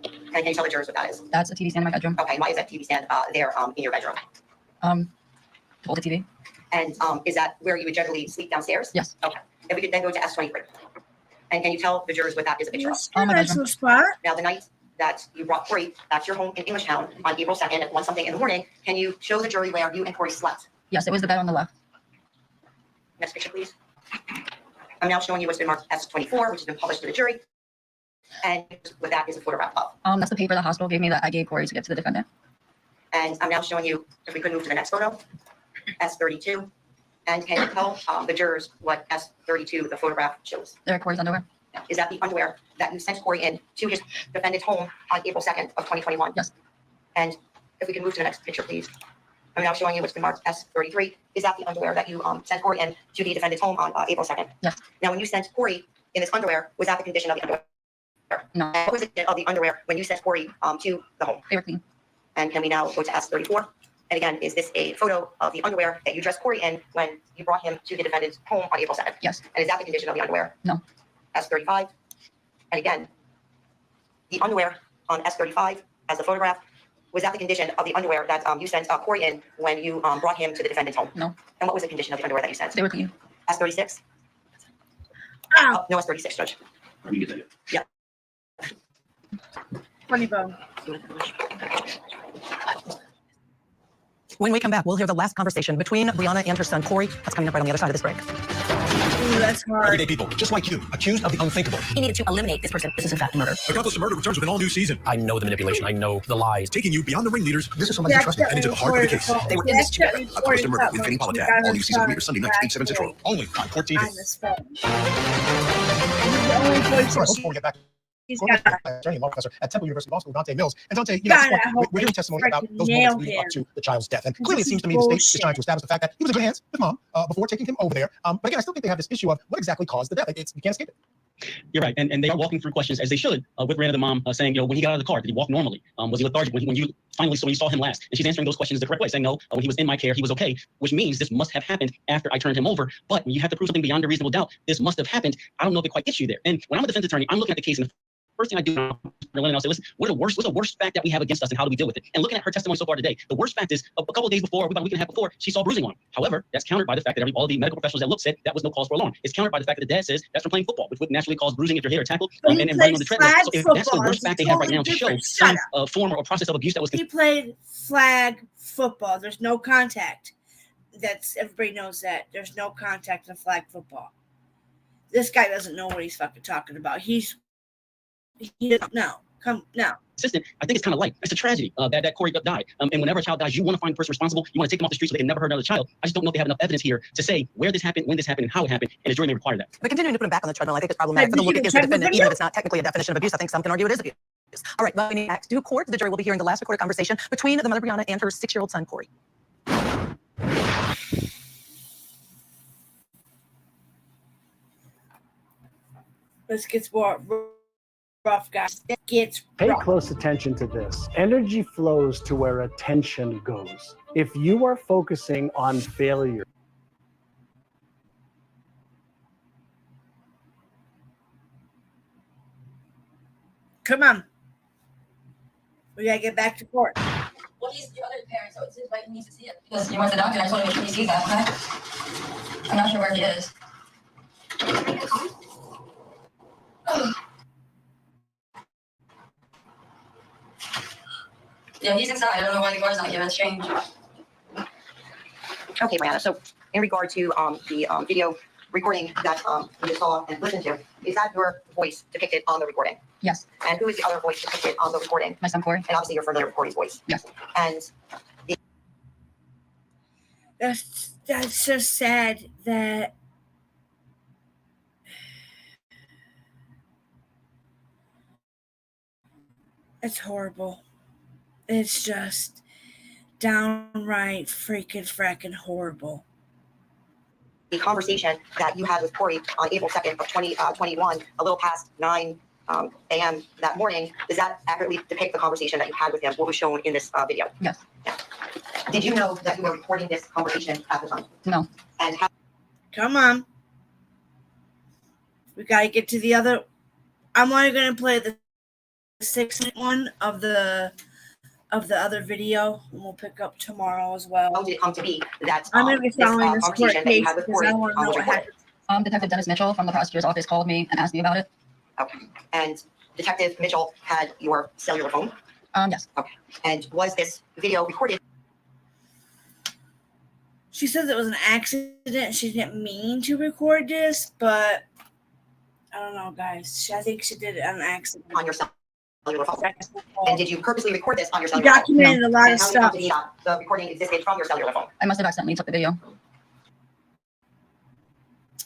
And can you tell the jurors what that is? That's a TV stand in my bedroom. Okay, why is that TV stand there in your bedroom? To hold the TV. And is that where you would generally sleep downstairs? Yes. Okay. If we could then go to S23. And can you tell the jurors what that is a picture of? Oh, my bedroom. Spot. Now, the night that you brought Corey back to your home in Englishtown on April 2nd at 1 something in the morning, can you show the jury where you and Corey slept? Yes, it was the bed on the left. Next picture, please. I'm now showing you what's been marked S24, which has been published to the jury. And what that is a photograph of. That's the paper the hospital gave me that I gave Corey to give to the defendant. And I'm now showing you, if we could move to the next photo, S32. And can you tell the jurors what S32, the photograph, shows? There, Corey's underwear. Is that the underwear that you sent Corey in to his defendant's home on April 2nd of 2021? Yes. And if we can move to the next picture, please. I'm now showing you what's been marked S33. Is that the underwear that you sent Corey in to the defendant's home on April 2nd? Yes. Now, when you sent Corey in this underwear, was that the condition of the underwear No. What was the condition of the underwear when you sent Corey to the home? They were clean. And can we now go to S34? And again, is this a photo of the underwear that you dressed Corey in when you brought him to the defendant's home on April 2nd? Yes. And is that the condition of the underwear? No. S35. And again, the underwear on S35 as the photograph, was that the condition of the underwear that you sent Corey in when you brought him to the defendant's home? No. And what was the condition of the underwear that you sent? They were clean. S36? No, S36, Judge. We get that. Yeah. Funny bone. When we come back, we'll hear the last conversation between Brianna and her son, Corey. That's coming up right on the other side of this break. Ooh, that's hard. Everyday people, just like you, accused of the unthinkable. He needed to eliminate this person. This is in fact murder. Accomplice to Murder returns with an all-new season. I know the manipulation. I know the lies. Taking you beyond the ringleaders. This is somebody you trusted and into the heart of the case. They were in this together. Accomplice to Murder with Vinny Politak. All new season premieres Sunday night, 8/7 Central. Only on Court TV. Sorry, before we get back. He's got attorney and law professor at Temple University Law School, Dante Mills. And Dante, you know, we're hearing testimony about those moments leading up to the child's death. And clearly it seems to me the state is trying to establish the fact that he was in good hands with mom before taking him over there. But again, I still think they have this issue of what exactly caused the death. You can't escape it. You're right, and they are walking through questions as they should with Randa, the mom, saying, when he got out of the car, did he walk normally? Was he lethargic when you saw him last? And she's answering those questions the correct way, saying no, when he was in my care, he was okay, which means this must have happened after I turned him over. But when you have to prove something beyond a reasonable doubt, this must have happened. I don't know if it quite gets you there. And when I'm a defense attorney, I'm looking at the case and first thing I do, I'll say, listen, what's the worst fact that we have against us and how do we deal with it? And looking at her testimony so far today, the worst fact is a couple of days before, about a week and a half before, she saw bruising on him. However, that's countered by the fact that all the medical professionals that looked said that was no cause for alarm. It's countered by the fact that the dad says that's from playing football, which would naturally cause bruising if you're hit or tackled and running on the treadmill. So if that's the worst fact they have right now to show some form or process of abuse that was. He played flag football. There's no contact. Everybody knows that. There's no contact in flag football. This guy doesn't know what he's fucking talking about. He doesn't know. Assistant, I think it's kind of light. It's a tragedy that Corey died. And whenever a child dies, you want to find the person responsible. You want to take them off the street so they can never hurt another child. I just don't know if they have enough evidence here to say where this happened, when this happened, and how it happened. And a jury may require that. But continuing to put him back on the treadmill, I think it's problematic for the look at his defendant, even if it's not technically a definition of abuse. I think some can argue it is abuse. All right, moving back to court, the jury will be hearing the last recorded conversation between the mother Brianna and her 6-year-old son Corey. This gets more rough, guys. It gets Pay rough. close attention to this. Energy flows to where attention goes. If you are focusing on failure, Come on. We gotta get back to court. Well, he's the other parent, so it's his right. He needs to see it. Because he wants the doctor. I just want to make sure he sees that. Okay? I'm not sure where he is. Yeah, he's inside. I don't know why the guard's not here. That's strange. Okay, Brianna. So in regard to the video recording that you just saw and listened to, is that your voice depicted on the recording? Yes. And who is the other voice depicted on the recording? My son Corey. And obviously you're familiar with Corey's voice. Yes. And That's so sad that it's horrible. It's just downright freaking fracking horrible. the conversation that you had with Corey on April 2nd of 2021, a little past 9 a.m. that morning, does that accurately depict the conversation that you had with him, what was shown in this video? Yes. Yeah. Did you know that you were recording this conversation at the time? No. And how? Come on. We gotta get to the other. I'm only gonna play the 6-minute one of the other video, and we'll pick up tomorrow as well. How did it come to be that I'm gonna be following this court conversation that you case had with because Corey I want to know was what recorded? happened. Detective Dennis Mitchell from the prosecutor's office called me and asked me about it. Okay. And Detective Mitchell had your cellular phone? Yes. Okay. And was this video recorded? She says it was an accident. She didn't mean to record this, but I don't know, guys. I think she did it on accident. On your cellular phone? And did you purposely record this on your She cellular phone? documented a lot And of how did it come stuff. to be that the recording existed from your cellular phone? I must have accidentally took the video.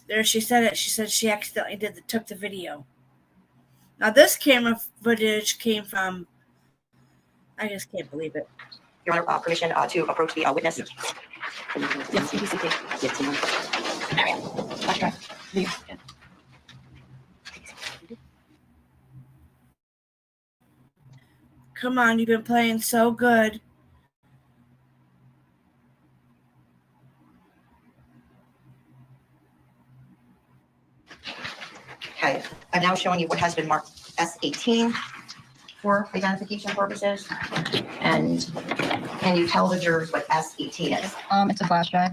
There, she said it. She said she accidentally took the video. Now, this camera footage came from. I just can't believe it. Your Honor, permission to approach the witness? Yes. Yes, CPCT. Yes, Your Honor. Flash drive. Video. Come on, you've been playing so good. Okay, I'm now showing you what has been marked S18 for identification purposes. And can you tell the jurors what S18 is? It's a flash drive.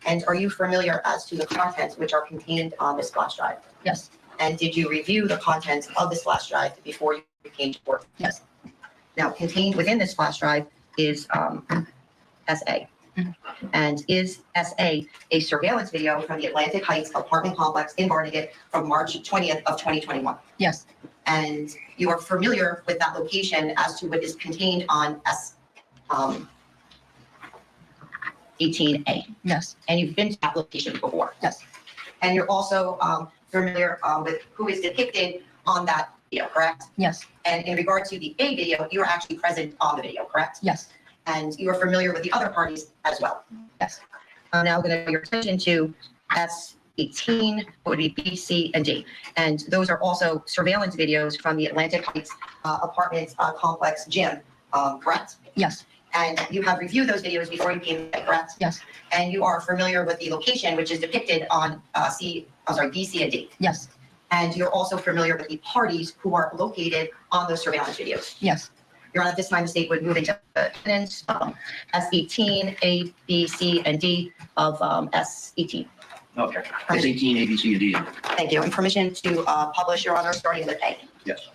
And are you familiar as to the contents which are contained on this flash drive? Yes. And did you review the contents of this flash drive before you came to court? Yes. Now, contained within this flash drive is SA. And is SA a surveillance video from the Atlantic Heights apartment complex in Barnegat from March 20th of 2021? Yes. And you are familiar with that location as to what is contained on S18A? Yes. And you've been to that location before? Yes. And you're also familiar with who is depicted on that video, correct? Yes. And in regard to the A video, you were actually present on the video, correct? Yes. And you are familiar with the other parties as well? Yes. I'm now going to draw your attention to S18, what would be B, C, and D. And those are also surveillance videos from the Atlantic Heights apartment complex gym, correct? Yes. And you have reviewed those videos before you came, correct? Yes. And you are familiar with the location, which is depicted on B, C, and D. Yes. And you're also familiar with the parties who are located on those surveillance videos. Yes. Your Honor, at this time, the state would move into evidence S18, A, B, C, and D of S18. Okay. S18, A, B, C, and D. Thank you. And permission to publish, Your Honor, starting with A. Yes.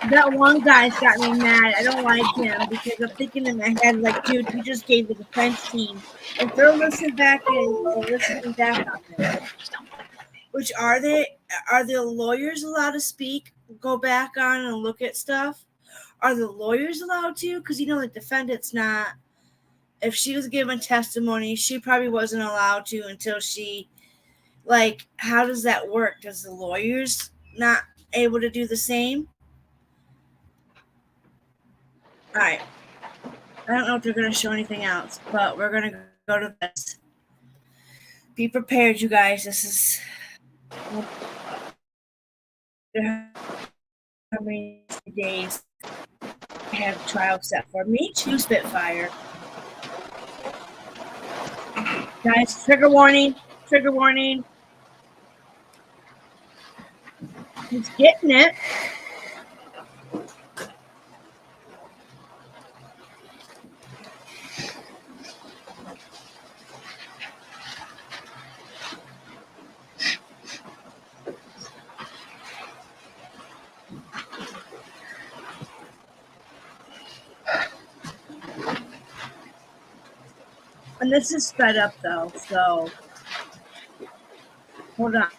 That one guy's got me mad. I don't like him because I'm thinking in my head, like, dude, you just gave the defense team. If they're listening back or listening back on this, which are the lawyers allowed to speak, go back on and look at stuff? Are the lawyers allowed to? Because, you know, the defendant's not. If she was given testimony, she probably wasn't allowed to until she, like, how does that work? Does the lawyers not able to do the same? All right. I don't know if they're going to show anything else, but we're going to go to this. Be prepared, you guys. This is how many days I have trial set for. Me too, Spitfire. Guys, trigger warning. Trigger warning. He's getting it. And this is sped up though, so hold on.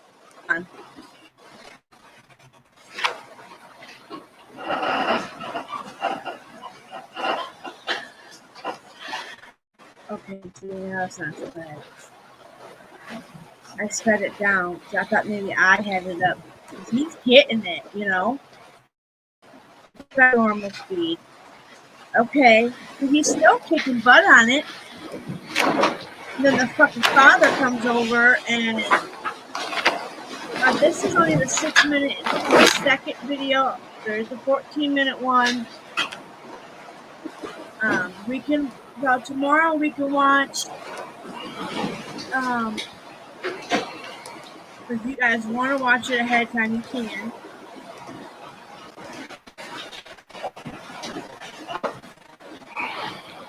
Okay, so yeah, that's not so bad. I sped it down, so I thought maybe I had it up. He's hitting it, you know. Got normal speed. Okay, but he's still kicking butt on it. And then the fucking father comes over and this is only the 6-minute second video. There's a 14-minute one. Tomorrow we can watch if you guys want to watch it ahead of time, you can.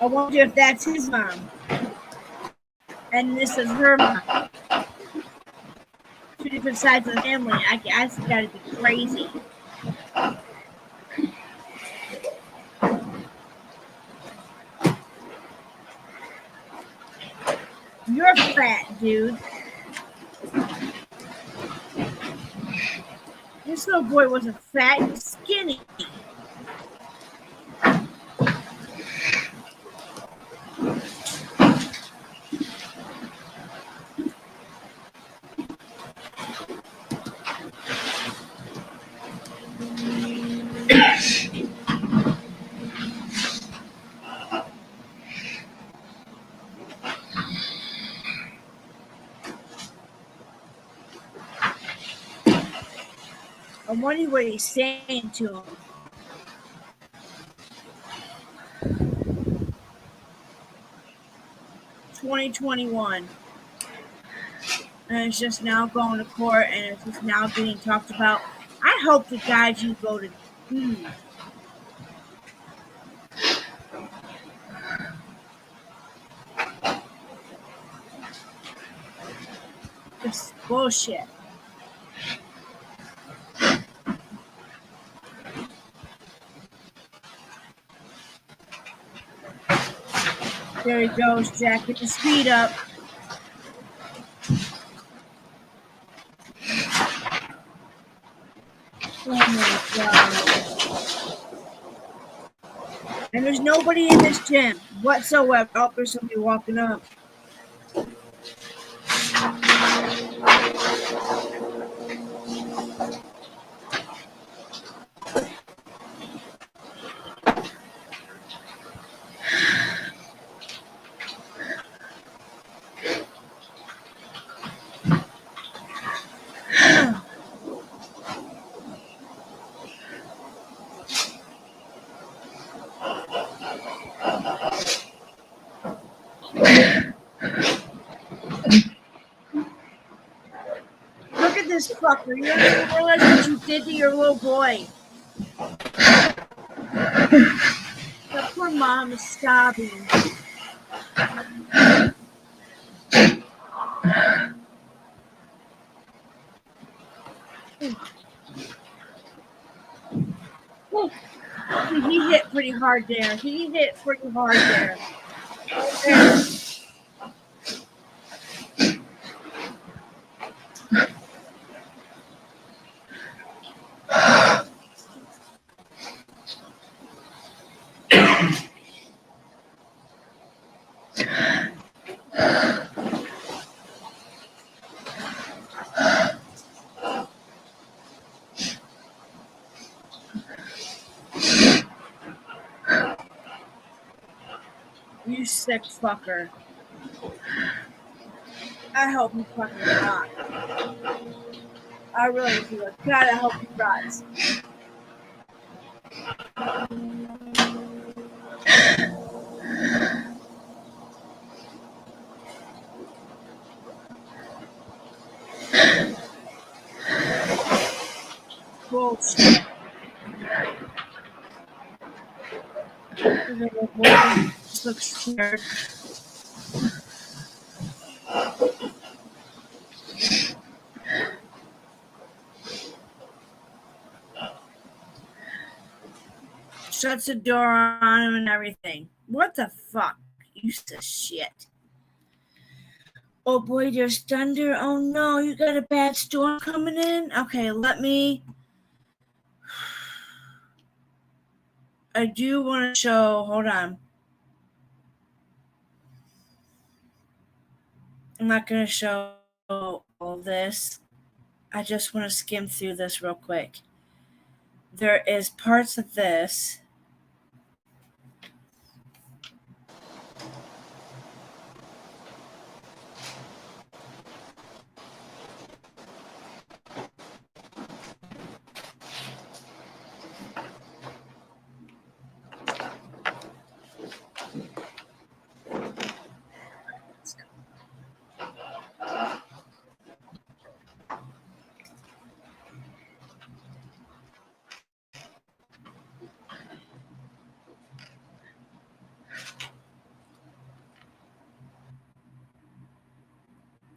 I wonder if that's his mom. And this is her mom. Two different sides of the family. I guess it's gotta be crazy. You're fat, dude. This little boy wasn't fat, he was skinny. wonder what he's saying to him. $2021. And it's just now going to court, and it's just now being talked about. I hope the guys you voted. This is bullshit. There he goes, Jack. Get the speed up. Oh my God. And there's nobody in this gym whatsoever. Oh, there's somebody walking up. Look at this fucker. You don't even realize what you did to your little boy. The poor mom is sobbing. He hit pretty hard there. You sick fucker. I hope he fucking rots. I really do. God, I hope he rots. Bullshit. Just looks scared. Shuts the door on him and everything. What the fuck? Used to shit. Oh boy, there's thunder. Oh no, you got a bad storm coming in? Okay, let me. I do want to show. Hold on. I'm not going to show all this. I just want to skim through this real quick. There is parts of this.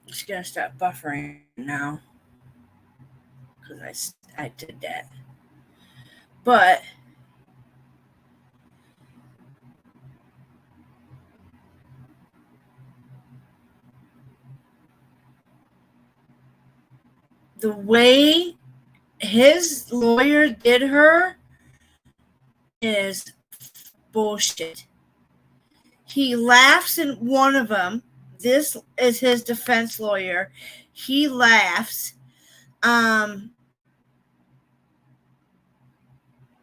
It's gonna start buffering now because I did that, but the way his lawyer did her is bullshit. He laughs in one of them. This is his defense lawyer. He laughs.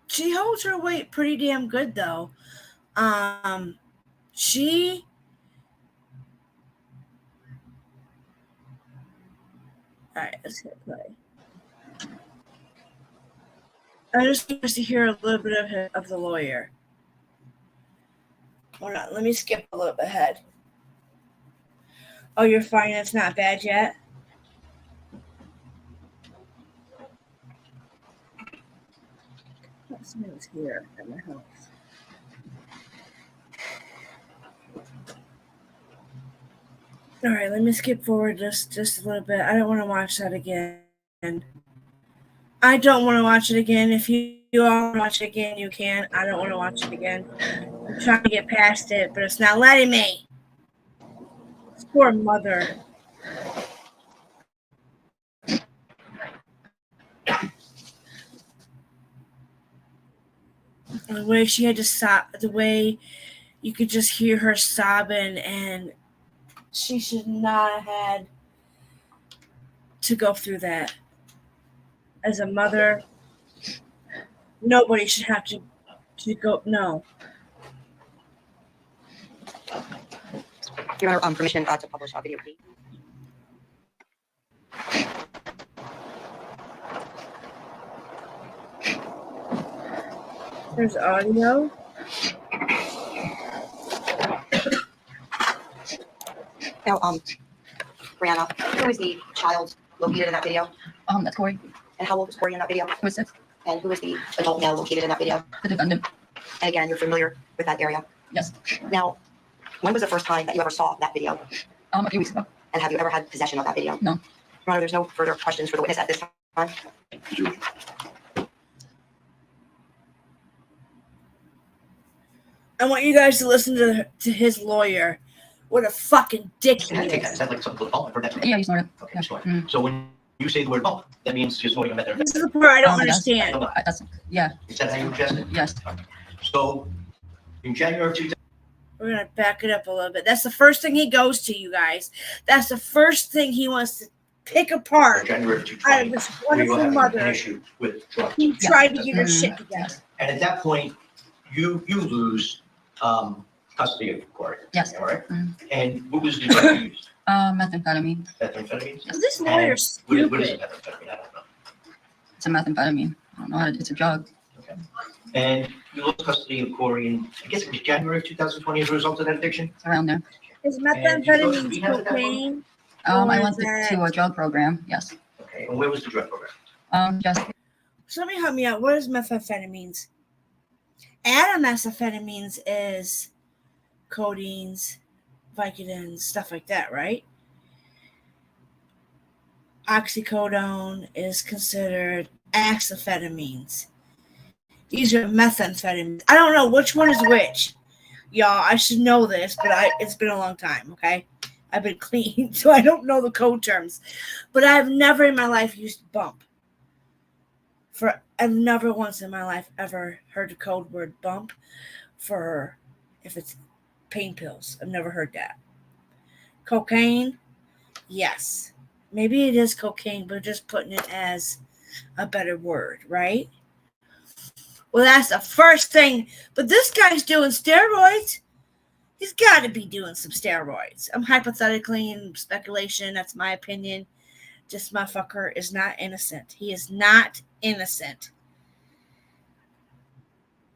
She holds her weight pretty damn good though. She all right, let's hit play. I just want us to hear a little bit of the lawyer. Hold on, let me skip a little bit ahead. Oh, you're fine. It's not bad yet. Someone's here at my house. All right, let me skip forward just a little bit. I don't want to watch that again. I don't want to watch it again. If you all want to watch it again, you can. I don't want to watch it again. I'm trying to get past it, but it's not letting me. This poor mother. The way she had to sob, the way you could just hear her sobbing, and she should not have had to go through that. As a mother, nobody should have to go. No. Your Honor, permission to publish a video, please. There's audio. Now, Brianna, who is the child located in that video? That's Corey. And how old was Corey in that video? He was 6. And who is the adult male located in that video? The defendant. And again, you're familiar with that area? Yes. Now, when was the first time that you ever saw that video? A few weeks ago. And have you ever had possession of that video? No. Your Honor, there's no further questions for the witness at this time. I want you guys to listen to his lawyer. What a fucking dick he Is is. that like something with bump? I've heard that. Yeah, you snorted. Okay, sorry. So when you say the word bump, that means you're snorting a methamphetamine. This is the part I don't understand. Yeah. Is that how you adjust it? Yes. So in January of 2000. We're going to back it up a little bit. That's the first thing he goes to, you guys. That's the first thing he wants to pick apart January of out of this wonderful an mother issue with drugs. who tried to get her shit together. And at that point, you lose custody of Corey. Yes. All right. And what was the drug you used? Methamphetamine. Methamphetamine? This lawyer's And what is stupid. methamphetamine? I don't know. It's a methamphetamine. I don't know how to, it's a drug. Okay. And you lost custody of Corey in, I guess it was January of 2020 as a result of that addiction? It's around there. Is And you go to methamphetamine rehab at that cocaine? I Or went is that- to a drug program. Yes. Okay. And where was the drug program? Just Somebody help me out. What is methamphetamines? Adamethamphetamines is codeines, Vicodins, stuff like that, right? Oxycodone is considered amphetamines. These are methamphetamines. I don't know which one is which. Y'all, I should know this, but it's been a long time, okay? I've been clean, so I don't know the code terms. But I've never in my life used bump. I've never once in my life ever heard the code word bump for if it's pain pills. I've never heard that. Cocaine? Yes. Maybe it is cocaine, but just putting it as a better word, right? Well, that's the first thing. But this guy's doing steroids. He's got to be doing some steroids. I'm hypothetically in speculation. That's my opinion. This motherfucker is not innocent. He is not innocent.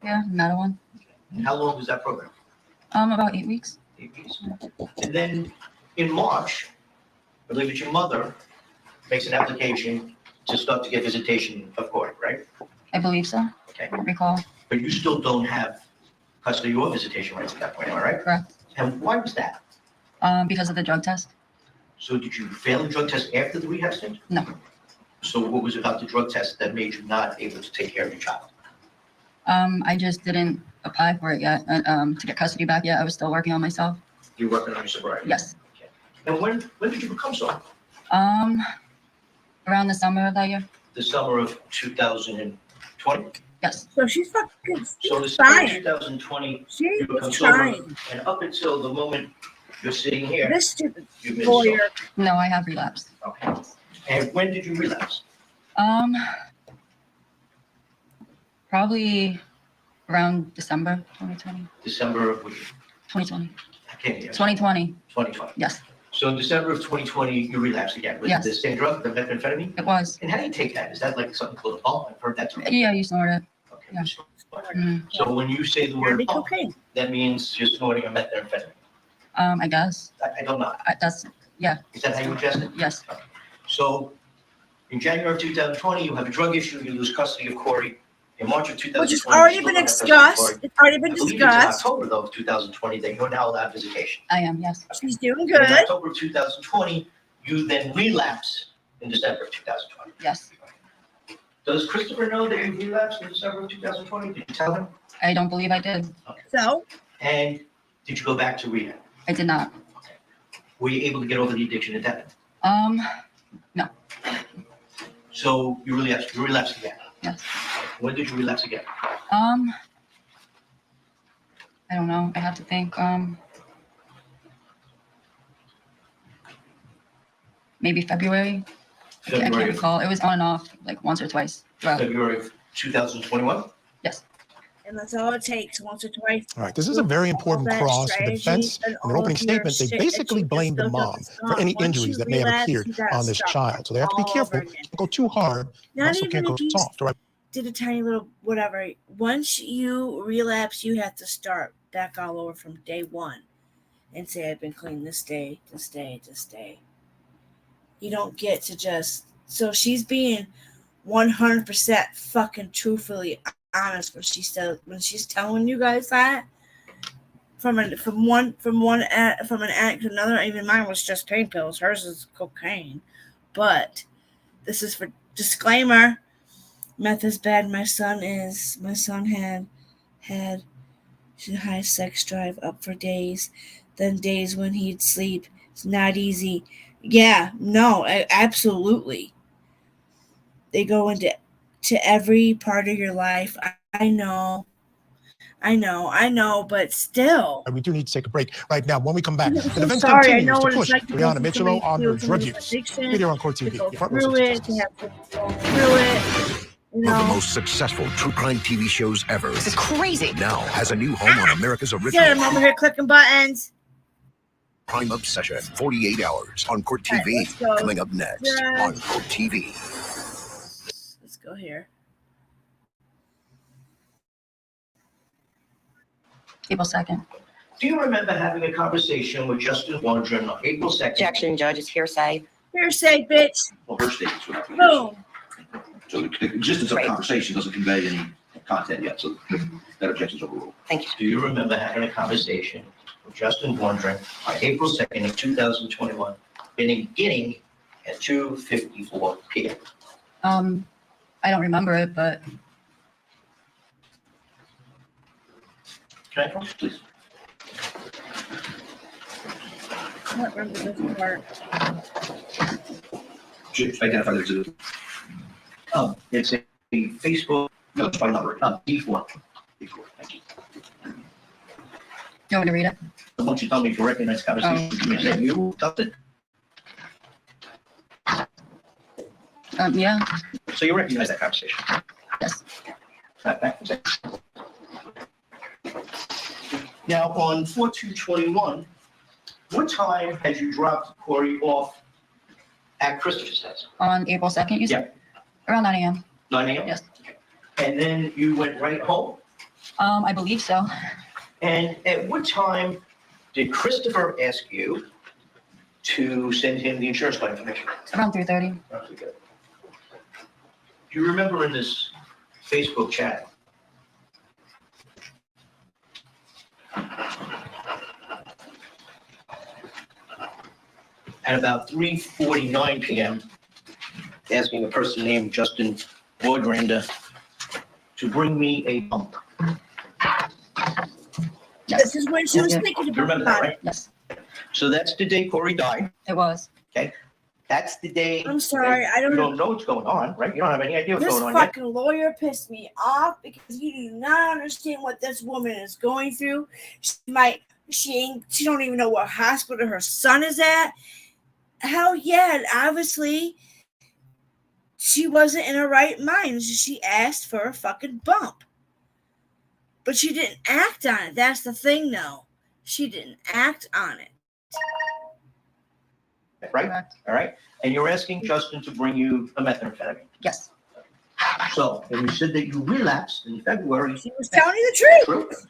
yeah, another one. And how long was that program? About 8 weeks. 8 weeks. And then in March, I believe it's your mother makes an application to start to get visitation of court, right? I believe so. Okay. I recall. But you still don't have custody or visitation rights at that point, am I right? Correct. And why was that? Because of the drug test. So did you fail the drug test after the rehab stint? No. So what was it about the drug test that made you not able to take care of your child? I just didn't apply for it yet. To get custody back yet. I was still working on myself. You're working on your sobriety? Yes. And when did you become sober? Around the summer of that year. The summer of 2020? Yes. So she's fucking So the summer of trying. 2020, She you become is sober, trying. and up until the moment you're sitting here, This stupid you've been lawyer. sober. No, I have relapsed. Okay. And when did you relapse? Probably around December 2020. December of which? 2020. I can't hear. 2020. 2020. Yes. So in December of 2020, you relapsed again with Yes. the same drug, the methamphetamine? It was. And how do you take that? Is that like something called a bump? I've heard that term. Yeah, you snort it. Okay. Yeah. So when you say the word bump, that means you're snorting a methamphetamine. I guess. I don't know. That's, yeah. Is that how you ingest it? Yes. So in January of 2020, you have a drug issue, you lose custody of Corey. In March of 2020. Which has already been discussed. It's already been I believe it's in discussed. October though of 2020 that you're now allowed visitation. I am, yes. She's doing In good. October of 2020, you then relapse in December of 2020. Yes. Does Christopher know that you relapsed in December of 2020? Did you tell him? I don't believe I did. So? And did you go back to rehab? I did not. Were you able to get over the addiction at that? No. So you relapsed again? Yes. When did you relapse again? I don't know. I have to think. Maybe February. I can't February. recall. It was on and off like once or twice. throughout. February of 2021? Yes. And that's all it takes, once or twice. All right, this is a very important that cross. The strategy defense, and in their all opening of your statement, they shit that basically you blamed the built up mom is for gone. any Once injuries you that may have relapse, appeared you gotta on this start child. So they have to be all careful. over again. Don't go too hard. Not Also even can't if go you soft. All right. did a tiny little whatever. Once you relapse, you have to start back all over from day one and say, I've been clean this day, this day, this day. You don't get to just. So she's being 100% fucking truthfully honest when she said, when she's telling you guys that. From an addict to another, even mine was just pain pills. Hers is cocaine. But this is for disclaimer. Meth is bad. My son had high sex drive up for days. Then days when he'd sleep. It's not easy. Yeah, no, absolutely. They go into every part of your life. I know, but still. We do need to take a break right now. When we come back, the I'm defense sorry, I continues know to what it's push like to go Brianna through Mitchell on her somebody's drug feels, use. addiction, Video on Court to TV. go Front row through it, to have to go through it. You One of the know. most successful true crime TV shows ever. This is crazy. Now has a new home on America's Get original him over here clicking buttons. Crime Obsession. 48 hours on Court TV. All right, let's go. Coming up next on Court TV. Let's go here. April 2nd. Do you remember having a conversation with Justin Wondren on April 2nd? Objection, Judge, it's hearsay. Hearsay, bitch. Well, her statements were not. Boom. So the existence of conversation doesn't convey any content yet, so that objection's overruled. Thank you. Do you remember having a conversation with Justin Wondren on April 2nd of 2021, beginning at 2:54 p.m.? I don't remember it, but Can I approach, please? I don't remember this part. Should identify the exhibit. It's a Facebook, no, it's my number, D4. D4, thank you. you want me to read it? I want you to tell me if you recognize the conversation. Is that you, Dustin? Yeah. So you recognize that conversation? Yes. Now, on 4/2/21, what time had you dropped Corey off at Christopher's house? On April 2nd, you said? Around 9 a.m. 9 a.m.? Yes. And then you went right home? I believe so. And at what time did Christopher ask you to send him the insurance claim information? Around 3:30. Okay, good. Do you remember in this Facebook chat? At about 3:49 p.m., asking a person named Justin Boygrander to bring me a pump. This is when she was You thinking remember that, about right? it. Yes. So that's the day Corey died. It was. Okay. That's the day. I'm sorry, I don't You know. don't know what's going on, right? You don't have any idea what's This going on yet. fucking lawyer pissed me off because you do not understand what this woman is going through. She don't even know what hospital her son is at. Hell yeah, obviously she wasn't in her right mind. She asked for a fucking bump. But she didn't act on it. That's the thing though. She didn't act on it. right? Correct. All right. And you're asking Justin to bring you a methamphetamine. Yes. So, and you said that you relapsed in February. He was telling you the truth.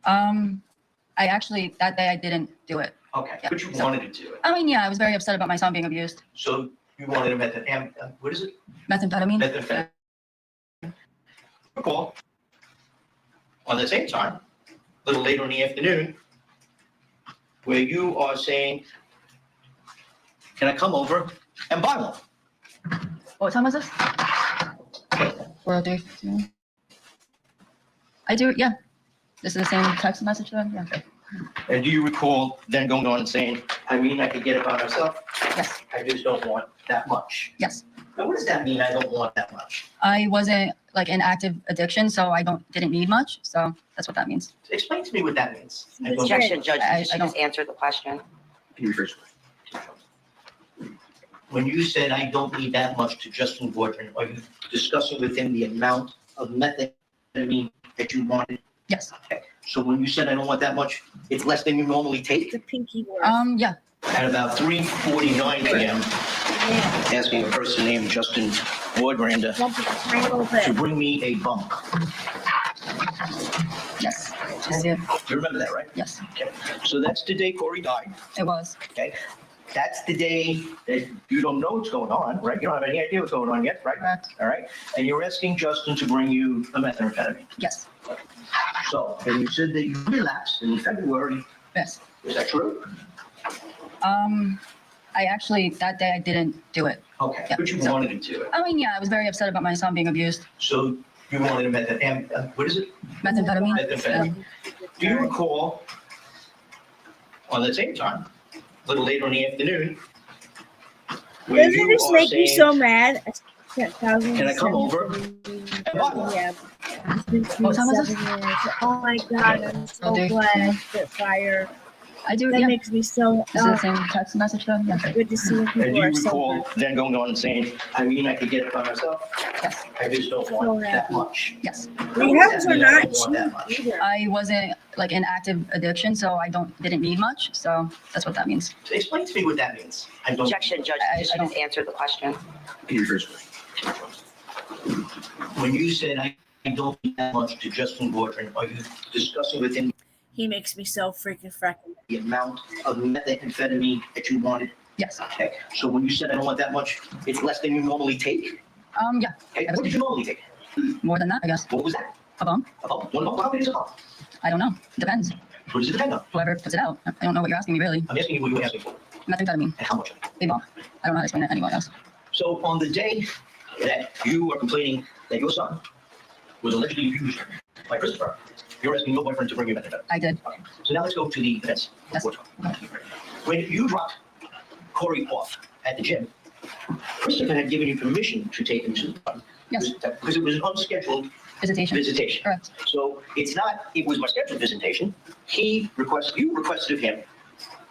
I actually, that day I didn't do it. Okay, Yeah. but you wanted to do it. I mean, yeah, I was very upset about my son being abused. So you wanted a methamphetamine, what is it? Methamphetamine. Methamphetamine. Call on the same time, a little later in the afternoon, where you are saying, can I come over and buy one? What time was this? 4:03. I do, yeah. This is the same text message then? Yeah. And do you recall then going on and saying, I mean, I could get it by myself? Yes. I just don't want that much. Yes. Now, what does that mean, I don't want that much? I wasn't like in active addiction, so I didn't need much. So that's what that means. Explain to me what that means. Objection, Judge. I She don't- just answered the question. Can you rephrase it? When you said I don't need that much to Justin Boardman, are you discussing with him the amount of methamphetamine that you wanted? Yes. Okay. So when you said I don't want that much, it's less than you normally take? The pinky word. Yeah. At about 3:49 p.m., asking a person named Justin Boardman to bring me a bunk. Yes. I do. You remember that, right? Yes. Okay. So that's the day Corey died. It was. Okay. That's the day that you don't know what's going on, right? You don't have any idea what's going on yet, right? Correct. All right. And you're asking Justin to bring you a methamphetamine. Yes. So, and you said that you relapsed in February. Yes. Is that true? I actually, that day I didn't do it. Okay. Yeah. But you So- wanted to do it. I mean, yeah, I was very upset about my son being abused. So you wanted a methamphetamine. What is it? Methamphetamine. Methamphetamine. Do you recall on the same time, a little later in the afternoon, where Doesn't you this are make me saying, so mad? Can I come over? Yeah. It's been What time was 7 years. Oh my God, I'm so glad that fire. I do, That yeah. makes me so This is the same text message then? Yeah. good to see when And people do are you recall sober. then going on and saying, I mean, I could get it by myself? Yes. I just don't want that much. Yes. The habits are I not don't want that much. cheap either. I wasn't like in active addiction, so I didn't need much. So that's what that means. So explain to me what that means. I don't. Objection, Judge. I She don't- just answered the question. Can you rephrase it? When you said I don't need that much to Justin Boardman, are you discussing with him He makes me so freaking fracking. the amount of methamphetamine that you wanted? Yes. Okay. So when you said I don't want that much, it's less than you normally take? Yeah. Okay. What did you normally take? More than that, I guess. What was that? A bump? A bump? One bump? How many is a bump? I don't know. Depends. What does it depend on? Whoever puts it out. I don't know what you're asking me really. I'm asking you what you were asking for. Methamphetamine. And how much? A bump. I don't know how to explain it to anyone else. So on the day that you are complaining that your son was allegedly abused by Christopher, you're asking your boyfriend to bring you methamphetamine. I did. Okay. So now let's go to the events. Yes. When you dropped Corey off at the gym, Christopher had given you permission to take him to the park. Yes. Because it was an unscheduled Visitation. visitation. Correct. So it's not, it was my scheduled visitation. You requested of him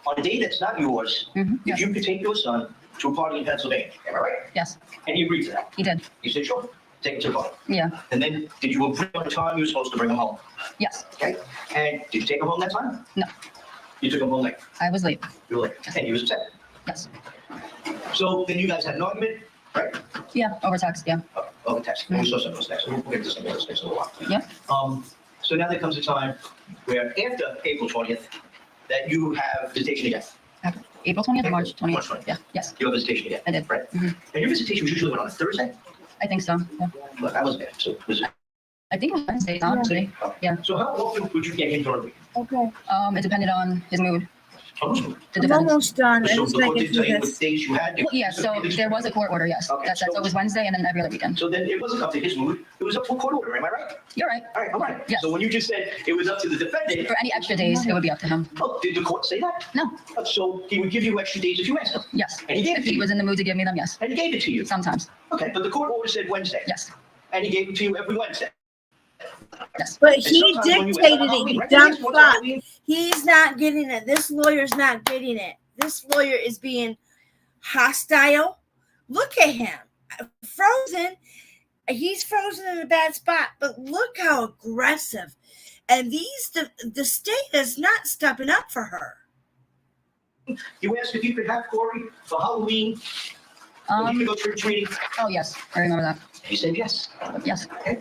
on a day that's not yours, if you could take your son to a party in Pennsylvania. Am I right? Yes. And he agreed to that. He did. You said, sure, take him to the party. Yeah. And then did you agree on the time you were supposed to bring him home? Yes. Okay. And did you take him home that time? No. You took him home late. I was late. You were late. And he was upset. Yes. So then you guys had an argument, right? Yeah. Over text. Yeah. Over text. And we saw some of those texts. We'll get to some of those texts in a while. Yeah. So now there comes a time where after April 20th, that you have visitation again. April 20th or March 20th? March 20th. Yeah. Yes. You have visitation again. I did. Right. And your visitation was usually on a Thursday? I think so. Yeah. Look, I was there. So was it? I think it was Wednesday, honestly. Yeah. So how often would you get him during the week? Okay. It depended on his mood. The I'm defense. almost done. I So just the like court to didn't tell do you what this. days you had? Well, yeah, so there was a court order, yes. Okay, So it was Wednesday and then every other weekend. So then it wasn't up to his mood, it was up to a court order, am I right? You're right. All right, okay. Yes. So when you just said it was up to the defendant. For any extra days, it would be up to him. Oh, did the court say that? No. So he would give you extra days if you asked him? Yes. And he gave it If to he you? was in the mood to give me them, yes. And he gave it to you? Sometimes. Okay, but the court order said Wednesday? Yes. And he gave it to you every Wednesday? Yes. But And he sometimes when you dictated have a it, Halloween, you right? dumb Yes, once fuck. Halloween. He's not getting it. This lawyer's not getting it. This lawyer is being hostile. Look at him. Frozen. He's frozen in a bad spot, but look how aggressive. And the state is not stepping up for her. You asked if you could have Corey for Halloween. So you could go trick or treating. Oh, yes, I remember that. He said yes. Yes. Okay.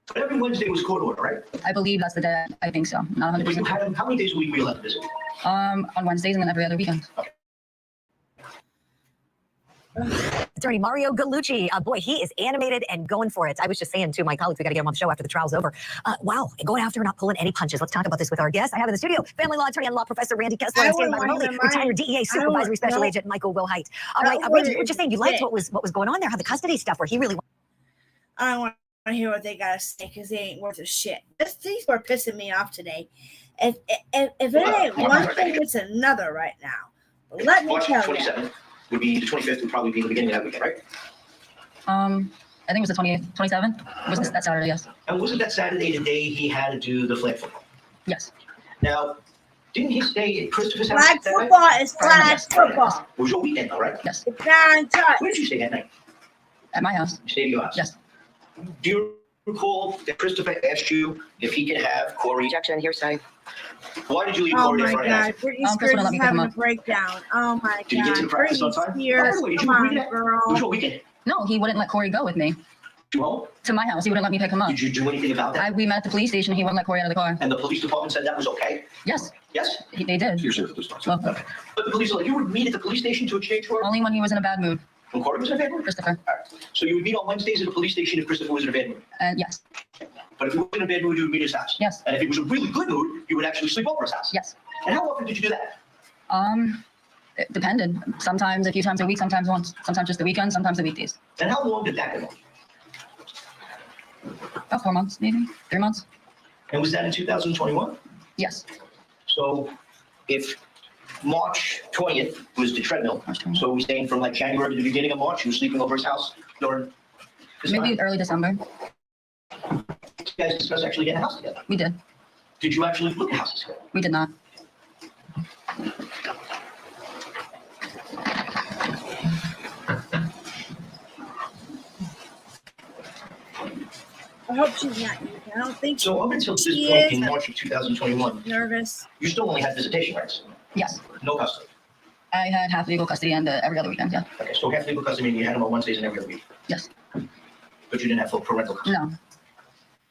But every Wednesday was court order, right? I believe that's the day. I think so. Not But you 100%. had him, how many days a week were you allowed to visit? On Wednesdays and then every other weekend. Attorney Mario Gallucci, boy, he is animated and going for it. I was just saying to my colleagues, we got to get him on the show after the trial's over. Wow, going after, not pulling any punches. Let's talk about this with our guest. I have in the studio family law attorney and law professor Randy Kessler, and standing by remotely, retired DEA supervisory special agent Michael Wilhite. All right, Randy, you were just saying you liked what was going on there, how the custody stuff, where he really. I don't want to hear what they gotta say because they ain't worth a shit. These were pissing me off today. If it ain't one thing, it's another right now. But let me March tell you. 27th would be the 25th would probably be the beginning of that weekend, right? I think it was the 28th, 27th. Was that Saturday? Yes. And wasn't that Saturday the day he had to do the flag football? Yes. Now, didn't he stay at Christopher's house? Flag that night? football is flag football. It was your weekend, though, right? Yes. It's not untouched. Where did you stay that night? At my house. You stayed at your house? Yes. Do you recall that Christopher asked you if he could have Corey? Objection, hearsay. Why did you leave Oh Corey in my front of the God, house? Britney Chris Spears wouldn't let is me pick him having a up. breakdown. Oh my Did you get to the God, practice on Britney time? Spears, By the way, did you come agree on, to that? girl. It was your weekend. No, he wouldn't let Corey go with me Well, to my house. He wouldn't let me pick him up. did you do anything about that? We met at the police station. He wouldn't let Corey out of the car. And the police department said that was okay? Yes. Yes? They did. You're serious with this one. Okay. But the police are like, you would meet at the police station to exchange words? Only when he was in a bad mood. When Corey was in a bad mood? Christopher. All right. So you would meet on Wednesdays at the police station if Christopher was in a bad mood? Yes. But if he was in a bad mood, you would meet at his house? Yes. And if he was in a really good mood, you would actually sleep over his house? Yes. And how often did you do that? It depended. Sometimes a few times a week, sometimes once. Sometimes just the weekend, sometimes the weekdays. And how long did that go on? About 4 months, maybe 3 months. And was that in 2021? Yes. So if March 20th was the treadmill, so we're saying from like January to the beginning of March, you were sleeping over his house during this Maybe time? early December. You guys discussed actually getting a house together. We did. Did you actually look at houses together? We did not. I hope she's not using. I don't think So up until this she point is. in March of 2021, Nervous. you still only had visitation rights, Yes. no custody. I had half legal custody and every other weekend. Yeah. Okay, so half legal custody, meaning you had them on Wednesdays and every other week, Yes. but you didn't have full parental custody. No.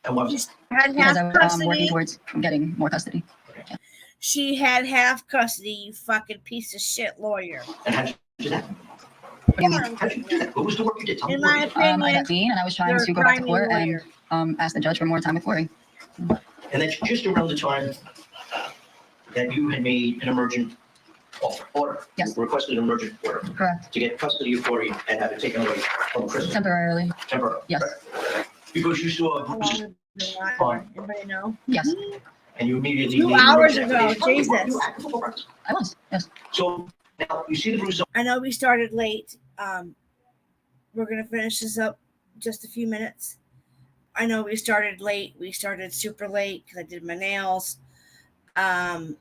And what was Had Because half I was working custody. towards getting more custody. She had half custody. You fucking piece of shit lawyer. And how did you do that? What do you mean? How did you do that? What was the work you did? Tell me In what my you did. I opinion, got clean and I was trying you're to a go back to grimy court lawyer. and ask the judge for more time with Corey. And that's just around the time that you had made an emergent order. Yes. You requested an emergent order Correct. to get custody of Corey and have it taken away from Chris. Temporarily. Temporarily. Yes. Because you saw bruises Anybody know? Yes. and you immediately. 2 made an hours emergent ago, application. Jesus. You were active football practice. I was. Yes. So now you see the bruises. I know we started late. We're gonna finish this up just a few minutes. I know we started late. We started super late because I did my nails. I'm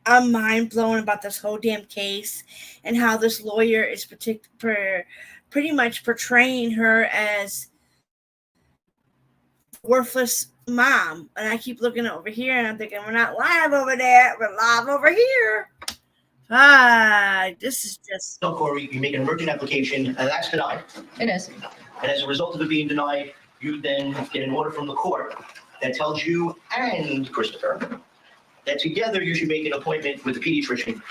mind blown about this whole damn case and how this lawyer is pretty much portraying her as worthless mom. And I keep looking over here and I'm thinking, we're not live over there, we're live over here. This is just. No, Corey, you make an emergent application and that's denied. It is. And as a result of it being denied, you then get an order from the court that tells you and Christopher that together you should make an appointment with the pediatrician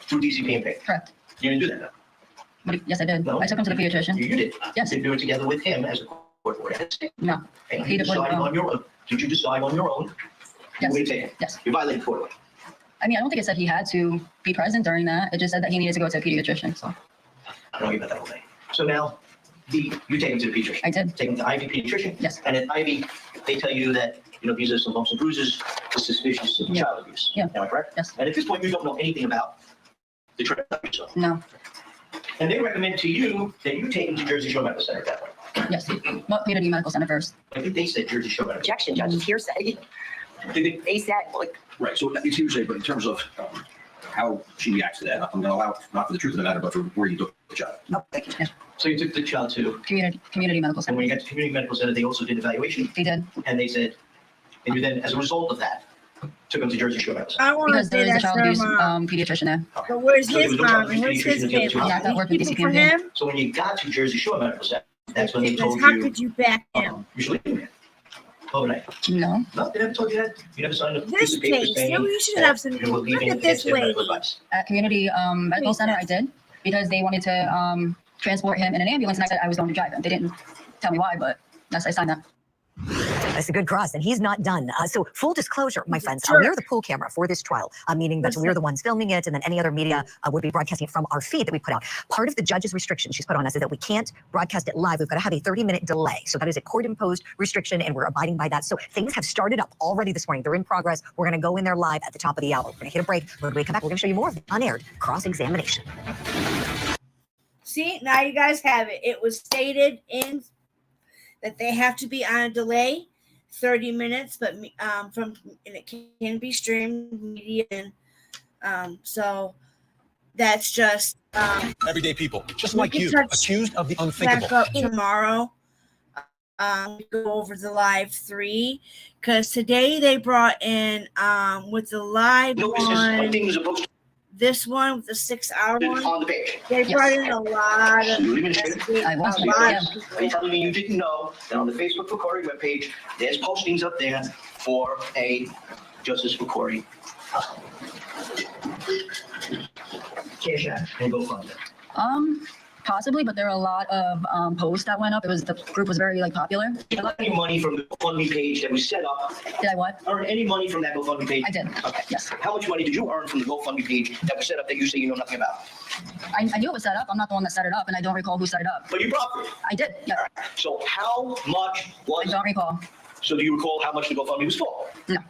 through DCP and Pay. Correct. You didn't do that, But yes, I did. No. I took him to the pediatrician. You did. Yes. You did do it together with him as a court order. No. And He you did decided what- on your own. Did you decide on your own? Yes. You take it. Yes. You violated court order. I mean, I don't think it said he had to be present during that. It just said that he needed to go to a pediatrician. So I don't know about that whole thing. So now, you take him to the pediatrician. I did. Take him to Ivy Pediatrician. Yes. And at Ivy, they tell you that, these are some bumps and bruises, it's suspicious of child abuse. Yeah. Am I correct? Yes. And at this point, you don't know anything about the treatment of yourself. no. And they recommend to you that you take him to Jersey Shore Medical Center at that point. Yes. Well, Community Medical Center first. I think they said Jersey Shore Medical. Objection, Judge, it's hearsay. They said, like, Right, so it's hearsay, but in terms of how she reacts to that, I'm going to allow, not for the truth of the matter, but for where you took the child. No, thank you. Yeah. So you took the child to, Community Medical and Center. when you got to Community Medical Center, they also did evaluation, They did. and they said, and you then, as a result of that, took him to Jersey Shore. I want to Because there say is a that's child her abuse mom. pediatrician there. But where's So there his was no mom child and where's abuse his pediatrician family? Yeah, that worked with People BCP for campaign. him? So when you got to Jersey Shore Medical Center, that's when they Because told how you, could you back him? you should leave him. Overnight. No. No, they never told you that? You never signed a This piece of paper case, saying no, you should that have some. you were Look leaving at this against their medical lady. advice? At community medical center, I did because they wanted to transport him in an ambulance, and I said I was going to drive him. They didn't tell me why, but yes, I signed that. That's a good cross, and he's not done. So, full disclosure, my friends, Sure. we're the pool camera for this trial, meaning that we're the ones filming it, and then any other media would be broadcasting it from our feed that we put out. Part of the judge's restriction she's put on us is that we can't broadcast it live. We've got to have a 30-minute delay. So that is a court-imposed restriction, and we're abiding by that. So things have started up already this morning. They're in progress. We're going to go in there live at the top of the hour. We're going to hit a break. When we come back, we're going to show you more of the unaired cross-examination. See, now you guys have it. It was stated in that they have to be on a delay, 30 minutes, but and it can be streamed media, and so that's just everyday people, just we like can you, touch accused of the back unthinkable. up tomorrow. Go over the live 3 because today they brought in with the live one. This one with the 6-hour one, On the page. they brought in a lot of. Are you telling me you didn't know that on the Facebook for Corey webpage, there's postings up there for a Justice for Corey Cash App and GoFundMe? Possibly, but there are a lot of posts that went up. The group was very popular. Did you earn any money from the GoFundMe page that was set up? Did I what? Earn any money from that GoFundMe page? I did. Okay. Yes. How much money did you earn from the GoFundMe page that was set up that you say you know nothing about? I knew it was set up. I'm not the one that set it up, and I don't recall who set it up. But you profited. I did. Yeah. So how much was? I don't recall. So do you recall how much the GoFundMe was for? No.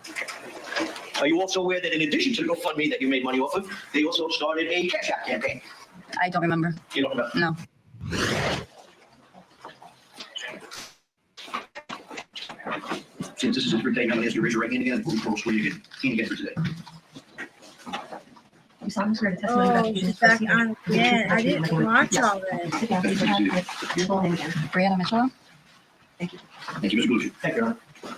Are you also aware that in addition to the GoFundMe that you made money off of, they also started a Cash App campaign? I don't remember. You don't remember? No. Since this is a third day, I'm gonna ask you to raise your right hand again and we'll swear you again for today. You solemnly swear to testimony Oh, about the she's back on again. I didn't watch all this. Sit down, please, your full name again. Brianna Mitchell. Thank you, Ms. Gucci. Thank you, Your Honor.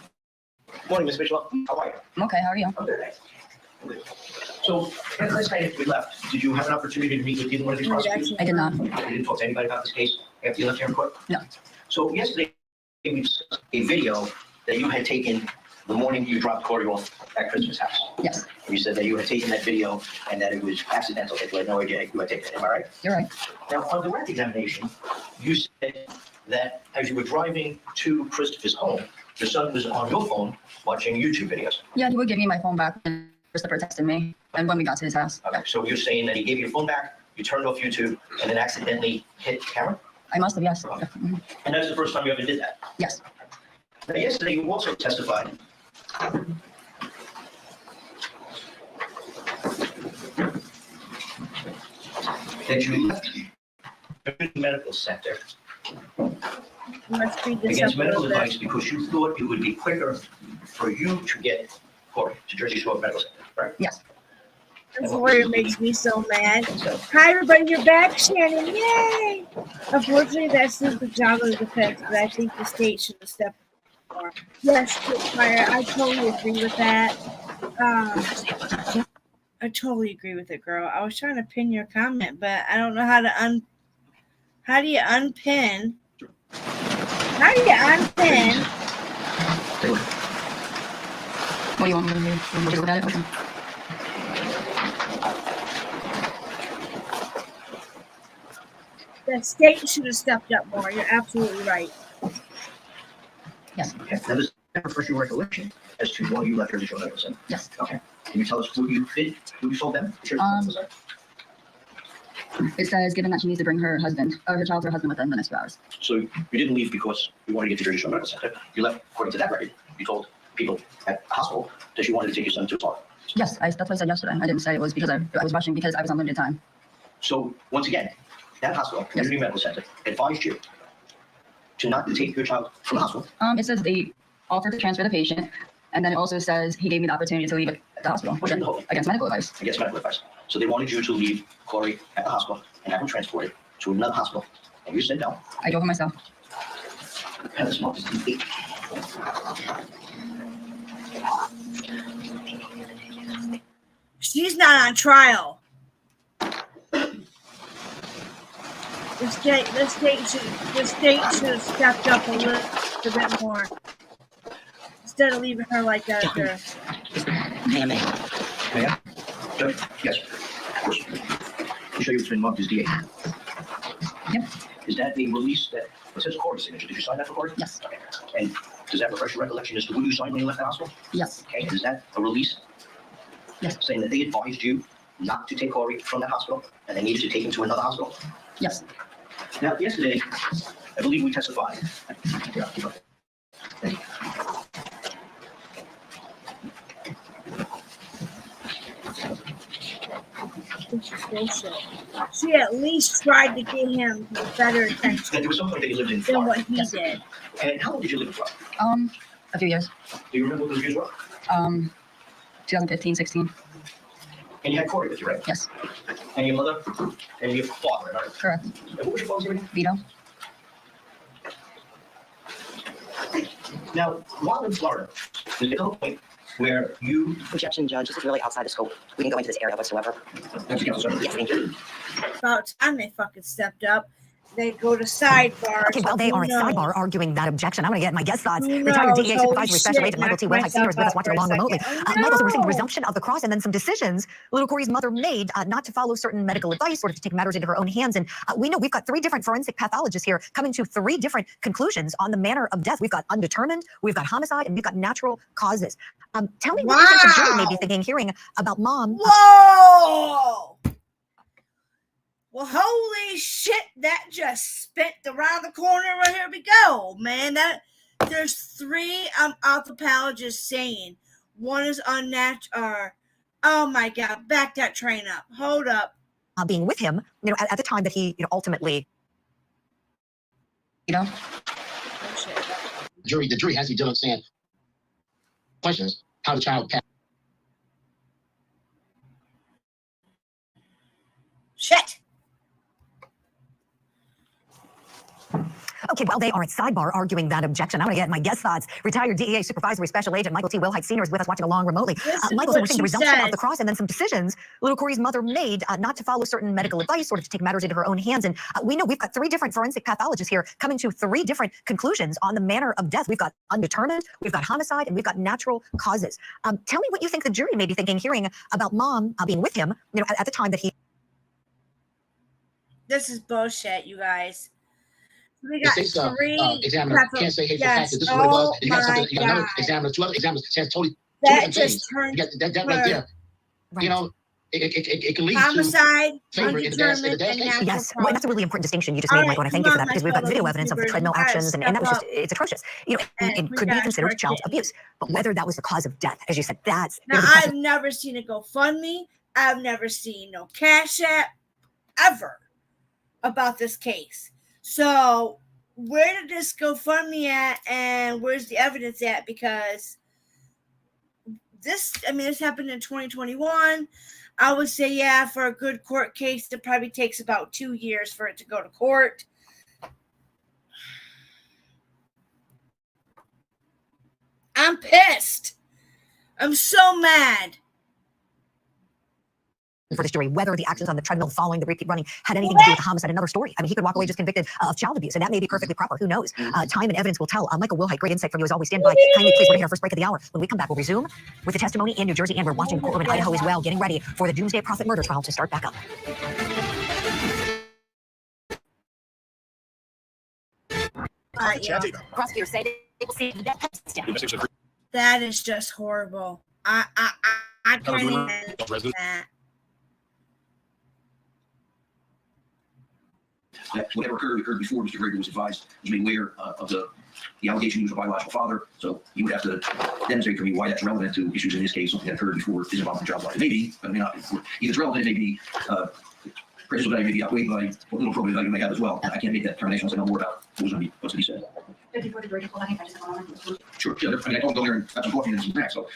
Morning, Ms. Mitchell. How are you? I'm okay. How are you? I'm good, thanks. I'm good. So, last night we left, did you have an opportunity to meet with either one of these prosecutors? I did not. You didn't talk to anybody about this case after you left here in court? No. So yesterday, we discussed a video that you had taken the morning you dropped Corey off at Christmas house. Yes. You said that you had taken that video and that it was accidental, that you had no idea you had taken it, am I right? You're right. Now, on the direct examination, you said that as you were driving to Christopher's home, your son was on your phone watching YouTube videos. Yeah, he would give me my phone back when Christopher texted me, and when we got to his house. Okay, so you're saying that he gave you your phone back, you turned off YouTube, and then accidentally hit the camera? I must have, yes. And that's the first time you ever did that? Yes. Now, yesterday, you also testified that you left the medical center Let's read this against up a medical little advice bit. because you thought it would be quicker for you to get Corey to Jersey Shore Medical Center, right? Yes. This word makes me so mad. Hi, everybody, you're back, Shannon. Yay! Unfortunately, that's just the job of the defense, but I think the state should have stepped more. Yes, Fire, I totally agree with that. I totally agree with it, girl. I was trying to pin your comment, but I don't know how to How do you unpin? How do you unpin? What do you want me to do? You want me to look at it? Okay. The state should have stepped up more. You're absolutely right. Yes. Okay, that is never first your recollection as to why you left Jersey Shore Medical Center. Yes. Okay. Can you tell us who you sold them? It says, given that she needs to bring her husband, or her child to her husband within the next 2 hours. So you didn't leave because you wanted to get to Jersey Shore Medical Center. You left, according to that record, you told people at the hospital that you wanted to take your son to a park. Yes, that's what I said yesterday. I didn't say it was because I was rushing because I was on limited time. So once again, that hospital, Community Medical Center, advised you to not take your child from the hospital. It says they offered to transfer the patient, and then it also says he gave me the opportunity to leave at the hospital against medical advice. Against medical advice. So they wanted you to leave Corey at the hospital and have him transported to another hospital. And you said no. I drove him myself. And the smoke is complete. She's not on trial. The state should have stepped up a little bit more instead of leaving her like that. Ma'am? Judge? Yes, of course. To show you it's been marked as DA. Yep. Is that a release that it says Corey's signature? Did you sign that for Corey? Yes. Okay. And does that refresh your recollection as to who you signed when you left the hospital? Yes. Okay. And is that a release? Yes. Saying that they advised you not to take Corey from that hospital and they needed to take him to another hospital? Yes. Now, yesterday, I believe we testified. Yeah, keep up. Thank you. She at least tried to get him better attention That there was something that you lived in than Florida. what he did. And how long did you live in Florida? A few years. Do you remember what those years were? 2015, 16. And you had Corey with you, right? Yes. And your mother and your father, right? Correct. And what was your father's name again? Vito. Now, while in Florida, there's a point where you... Objection, Judge. This is really outside the scope. We didn't go into this area whatsoever. Thank you, Counsel. Yes, thank you. About time they fucking stepped up. They go to sidebar. Okay, well, they are at sidebar arguing that objection. I'm going to get my guest thoughts. Who Retired knows? DEA Holy Supervisory Special shit, Agent Michael T. knocked Wilhite Sr. is with us myself watching out along for a remotely. second. Michael's receiving the No. resumption of the cross and then some decisions little Corey's mother made not to follow certain medical advice or to take matters into her own hands. And we know we've got 3 different forensic pathologists here coming to 3 different conclusions on the manner of death. We've got undetermined, we've got homicide, and we've got natural causes. Tell me what you think the jury may be thinking, hearing about mom. Whoa! Well, holy shit, that just spent around the corner. Right, here we go, man. There's 3 anthropologists saying one is unnatural. Oh my God, back that train up. Hold up. Being with him, at the time that he, ultimately, The jury has to deal with saying questions, how the child passed. Shit. Okay, well, they are at sidebar arguing that objection. I'm going to get my guest thoughts. Retired DEA Supervisory Special Agent Michael T. Wilhite Sr. is with us watching along remotely. Michael's receiving the resumption of the cross and then some decisions little Corey's mother made not to follow certain medical advice or to take matters into her own hands. And we know we've got 3 different forensic pathologists here coming to 3 different conclusions on the manner of death. We've got undetermined, we've got homicide, and we've got natural causes. Tell me what you think the jury may be thinking, hearing about mom being with him, at the time that he... This is bullshit, you guys. We got 3 examiner can't say hateful fact that this is what it was. You got something. You got another examiner, 2 other examiners says totally 2 that different just things. turned You got that right there. Right. It can lead homicide, to favor in the dad's case. Yes, well, that's a really important distinction you just made, Michael, and I thank you for that, because we've got video evidence of the treadmill actions, and that was just, it's atrocious. And could be considered child abuse. But whether that was the cause of death, as you said, that's... Now, I've never seen a GoFundMe. I've never seen no Cash App ever about this case. So where did this GoFundMe at, and where's the evidence at? Because this happened in 2021. I would say, yeah, for a good court case, it probably takes about 2 years for it to go to court. I'm pissed. I'm so mad. For this jury, whether the actions on the treadmill following the repeat running had anything to do with the homicide, another story. I mean, he could walk away just convicted of child abuse, and that may be perfectly proper. Who knows? Time and evidence will tell. Michael Wilhite, great insight from you as always. Stand by. Kindly, please, we're going to our first break of the hour. When we come back, we'll resume with the testimony in New Jersey, and we're watching courtroom in Idaho as well, getting ready for the Doomsday Prophet murder trial to start back up. Prosecutors say they will see the death penalty. That is just horrible. I can't even that. That whatever occurred before Mr. Gregory was advised, was made aware of the allegation he was a biological father. So you would have to demonstrate for me why that's relevant to issues in this case, something that occurred before his involvement in child life. It may be, but it may not. If it's relevant, it may be prejudicial value may be outweighed by what little probative value may have as well. I can't make that determination unless I know more about what's going to be said. Sure. Yeah, I don't go there and have some coffee and some snacks. So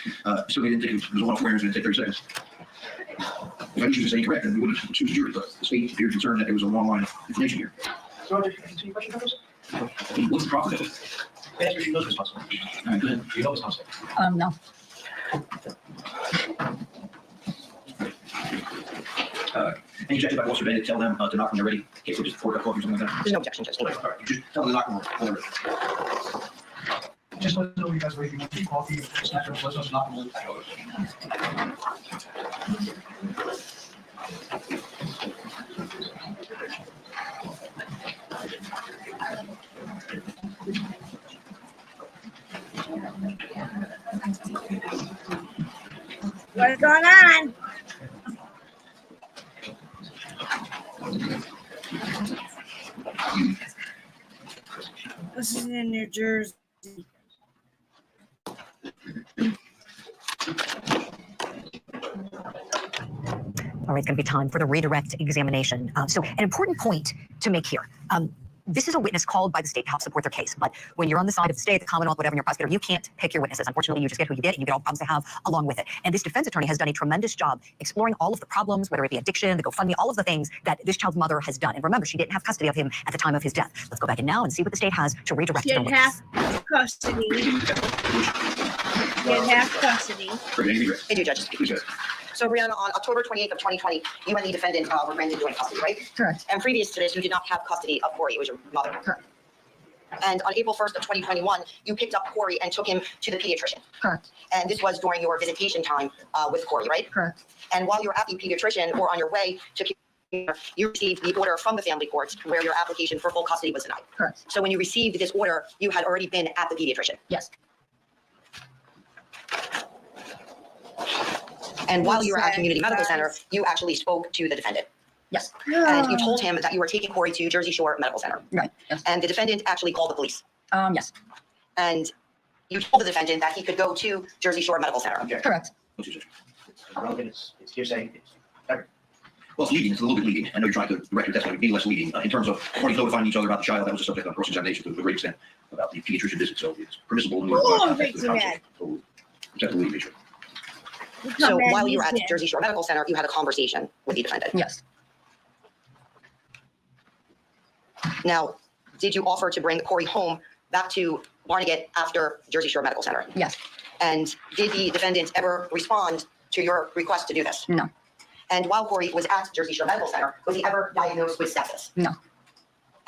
certainly didn't think it was one of 4 years, and it'd take 30 seconds. If I knew she was incorrect, then we wouldn't choose a jury, but the state appeared concerned that there was a long line of information here. So, any questions about this? What's the profit? Ask her if she knows it's possible. All right, go ahead. You know it's possible. No. Any objection by Officer Bennett, tell them to knock when they're ready. In case we're just poured up coffee or something like that. There's no objection, Judge. Okay, all right. You just tell them to knock when they're ready. Just let us know you guys ready. You want tea, coffee, snack, or let us knock them. What's going on? This is in New Jersey. All right, it's going to be time for the redirect examination. So an important point to make here. This is a witness called by the state to help support their case. But when you're on the side of the state, the Commonwealth, whatever, and you're a prosecutor, you can't pick your witnesses. Unfortunately, you just get who you get, and you get all the problems they have along with it. And this defense attorney has done a tremendous job exploring all of the problems, whether it be addiction, the GoFundMe, all of the things that this child's mother has done. And remember, she didn't have custody of him at the time of his death. Let's go back in now and see what the state has to redirect She their had witness. half custody. She had half custody. Thank you, Judge. So, Brianna, on October 28th of 2020, you and the defendant were granted joint custody, right? Correct. And previous to this, you did not have custody of Corey. It was your mother. Correct. And on April 1st of 2021, you picked up Corey and took him to the pediatrician. Correct. And this was during your visitation time with Corey, right? Correct. And while you were at the pediatrician or on your way to you received the order from the family courts where your application for full custody was denied. Correct. So when you received this order, you had already been at the pediatrician. Yes. And while you were at Community Medical Center, you actually spoke to the defendant. Yes. And you told him that you were taking Corey to Jersey Shore Medical Center. Right. Yes. And the defendant actually called the police. Yes. And you told the defendant that he could go to Jersey Shore Medical Center. Correct. It's hearsay. Well, it's leading. It's a little bit leading. I know you're trying to record that's going to be less leading. In terms of parties notifying each other about the child, that was a subject of cross-examination to a great extent about the pediatrician visit. So it's permissible. Oh, makes me mad. So that's the leading issue. So while you were at Jersey Shore Medical Center, you had a conversation with the defendant. Yes. Now, did you offer to bring Corey home back to Barnegat after Jersey Shore Medical Center? Yes. And did the defendant ever respond to your request to do this? No. And while Corey was at Jersey Shore Medical Center, was he ever diagnosed with sepsis? No.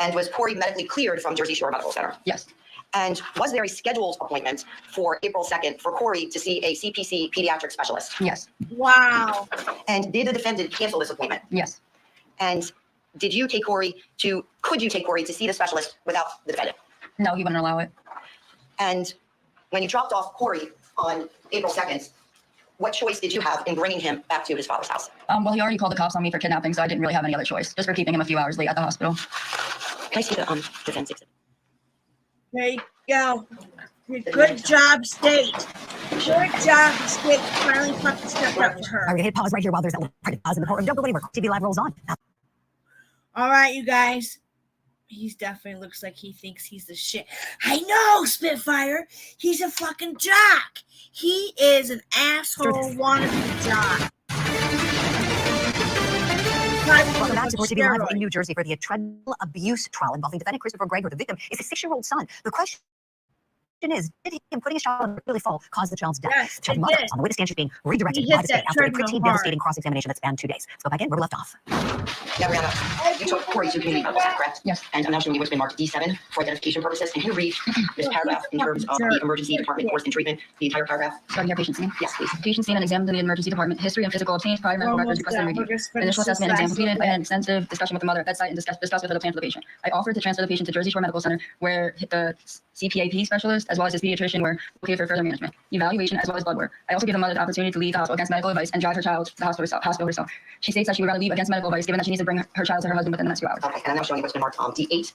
And was Corey medically cleared from Jersey Shore Medical Center? Yes. And was there a scheduled appointment for April 2nd for Corey to see a CPC pediatric specialist? Yes. Wow. And did the defendant cancel this appointment? Yes. And could you take Corey to see the specialist without the defendant? No, he wouldn't allow it. And when you dropped off Corey on April 2nd, what choice did you have in bringing him back to his father's house? Well, he already called the cops on me for kidnapping, so I didn't really have any other choice, just for keeping him a few hours late at the hospital. Can I see the defense exhibit? There you go. Good job, state. Good job, state. Finally fucking stepped up for her. All right, we're gonna hit pause right here while there's that little pause in the courtroom. Don't go anywhere. TV Live rolls on. All right, you guys. He definitely looks like he thinks he's the shit. I know, Spitfire. He's a fucking jock. He is an asshole wannabe jock. Welcome back to Court TV Live in New Jersey for the treadmill abuse trial involving defendant Christopher Gregor. The victim is a 6-year-old son. The question is, did him putting his child on a really fall cause the child's death? Yes, Child's mother on the witness stand, she's being redirected by the state after a pretty devastating cross-examination that spanned 2 days. Let's go back in where we left off. Yeah, Brianna, you took Corey to Community Medical Center, correct? Yes. And I'm now showing you what's been marked D7 for identification purposes. Can you read this paragraph in terms of the emergency department course and treatment, the entire paragraph? Starting here, patient scene. Yes, please. Patient scene and examined in the emergency department. History and physical obtained, prior medical records requested and reviewed. Initial assessment exam completed. I had an extensive discussion with the mother at bedside and discussed with her the plan for the patient. I offered to transfer the patient to Jersey Shore Medical Center, where the CPAP specialist as well as his pediatrician were located for further management, evaluation, as well as blood work. I also gave the mother the opportunity to leave the hospital against medical advice and drive her child to the hospital herself. She states that she would rather leave against medical advice, given that she needs to bring her child to her husband within the next 2 hours. Okay, and I'm now showing you what's been marked D8.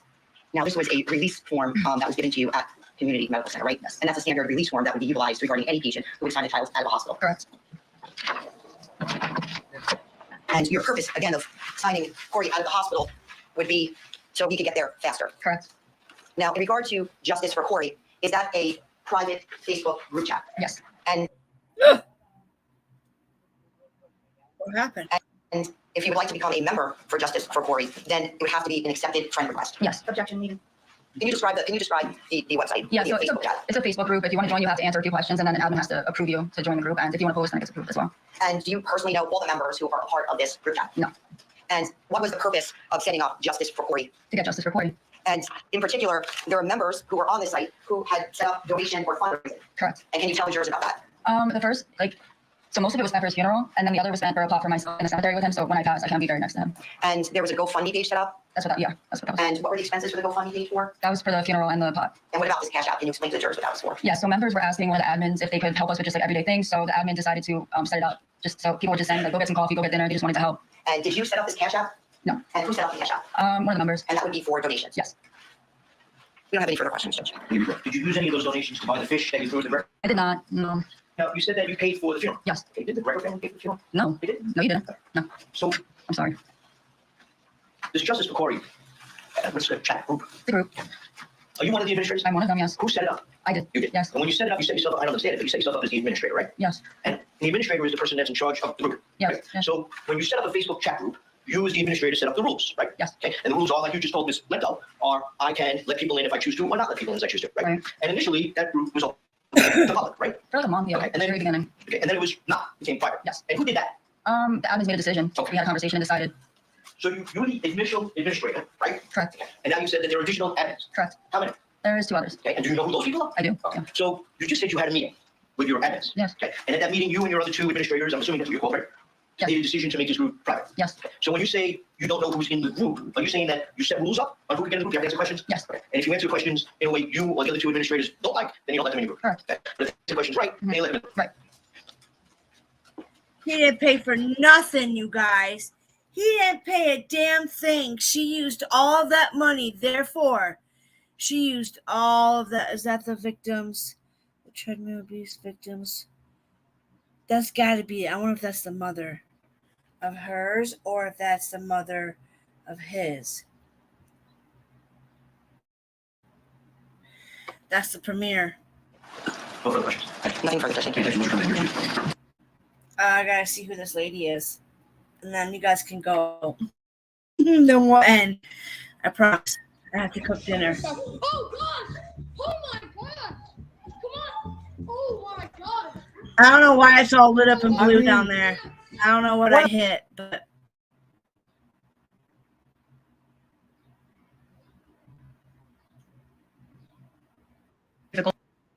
Now, this was a release form that was given to you at Community Medical Center, right? Yes. And that's a standard release form that would be utilized regarding any patient who would sign a child out of a hospital. Correct. And your purpose, again, of signing Corey out of the hospital would be so he could get there faster. Correct. Now, in regard to Justice for Corey, is that a private Facebook group chat? Yes. And what happened? And if you would like to become a member for Justice for Corey, then it would have to be an accepted friend request. Yes. Objection needed. Can you describe the website? Yeah, the so Facebook chat? it's a Facebook group. If you want to join, you have to answer a few questions, and then an admin has to approve you to join the group. And if you want to post, then it gets approved as well. And do you personally know all the members who are a part of this group chat? No. And what was the purpose of setting up Justice for Corey? To get justice for Corey. And in particular, there are members who were on this site who had set up donation or fundraising. Correct. And can you tell the jurors about that? The first, so most of it was spent for his funeral, and then the other was spent for a plot for myself in the cemetery with him. So when I pass, I can't be buried next to him. And there was a GoFundMe page set up? That's what that was. And what were the expenses for the GoFundMe page for? That was for the funeral and the pot. And what about this cash out? Can you explain to the jurors what that was for? Yeah, so members were asking one of the admins if they could help us with just everyday things. So the admin decided to set it up just so people would just send, go get some coffee, go get dinner. They just wanted to help. And did you set up this cash out? No. And who set up the cash out? One of the members. And that would be for donations? Yes. We don't have any further questions, Judge. Did you use any of those donations to buy the fish that you threw in the river? I did not. No. Now, you said that you paid for the funeral. Yes. Okay, did the Greco family pay for the funeral? No. They didn't? No, you didn't. No. So, I'm sorry. this Justice for Corey, what's the chat group? The group. Are you one of the administrators? I'm one of them, yes. Who set it up? I did. You did? Yes. And when you set it up, you set yourself up, I don't understand it, but you set yourself up as the administrator, right? Yes. And the administrator is the person that's in charge of the group. Yes. Right? Yes. So when you set up a Facebook chat group, you as the administrator set up the rules, right? Yes. Okay. And the rules are, like you just told Ms. Lento, are I can let people in if I choose to, or not let people in as I choose to, right? And initially, that group was open to the public, right? For the month, yeah. Okay. And then, very beginning. Okay. And then it was not, became private. Yes. And who did that? The admins made a decision. Okay. We had a conversation and decided. So you were the initial administrator, right? Correct. And now you said that there are additional admins. Correct. How many? There is 2 others. Okay. And do you know who those people are? I do. Okay. So you just said you had a meeting with your admins. Yes. Okay. And at that meeting, you and your other 2 administrators, I'm assuming that's what you're called, right? Yes. Made a decision to make this group private. Yes. So when you say you don't know who's in the group, are you saying that you set rules up on who can get in the group? You have to answer questions? Yes. Okay. And if you answer questions in a way you or the other 2 administrators don't like, then you don't let them in your group. Correct. Okay. But if the question's right, then you let them in. Right. He didn't pay for nothing, you guys. He didn't pay a damn thing. She used all of that money. Therefore, she used all of that. Is that the victims? The treadmill abuse victims? That's got to be it. I wonder if that's the mother of hers or if that's the mother of his. That's the premiere. No further questions. Nothing further, Judge. Thank you. I gotta see who this lady is. And then you guys can go. Then we'll end. I promise. I have to cook dinner. Oh gosh! Oh my god! Come on! Oh my god! I don't know why it's all lit up in blue down there. I don't know what I hit, but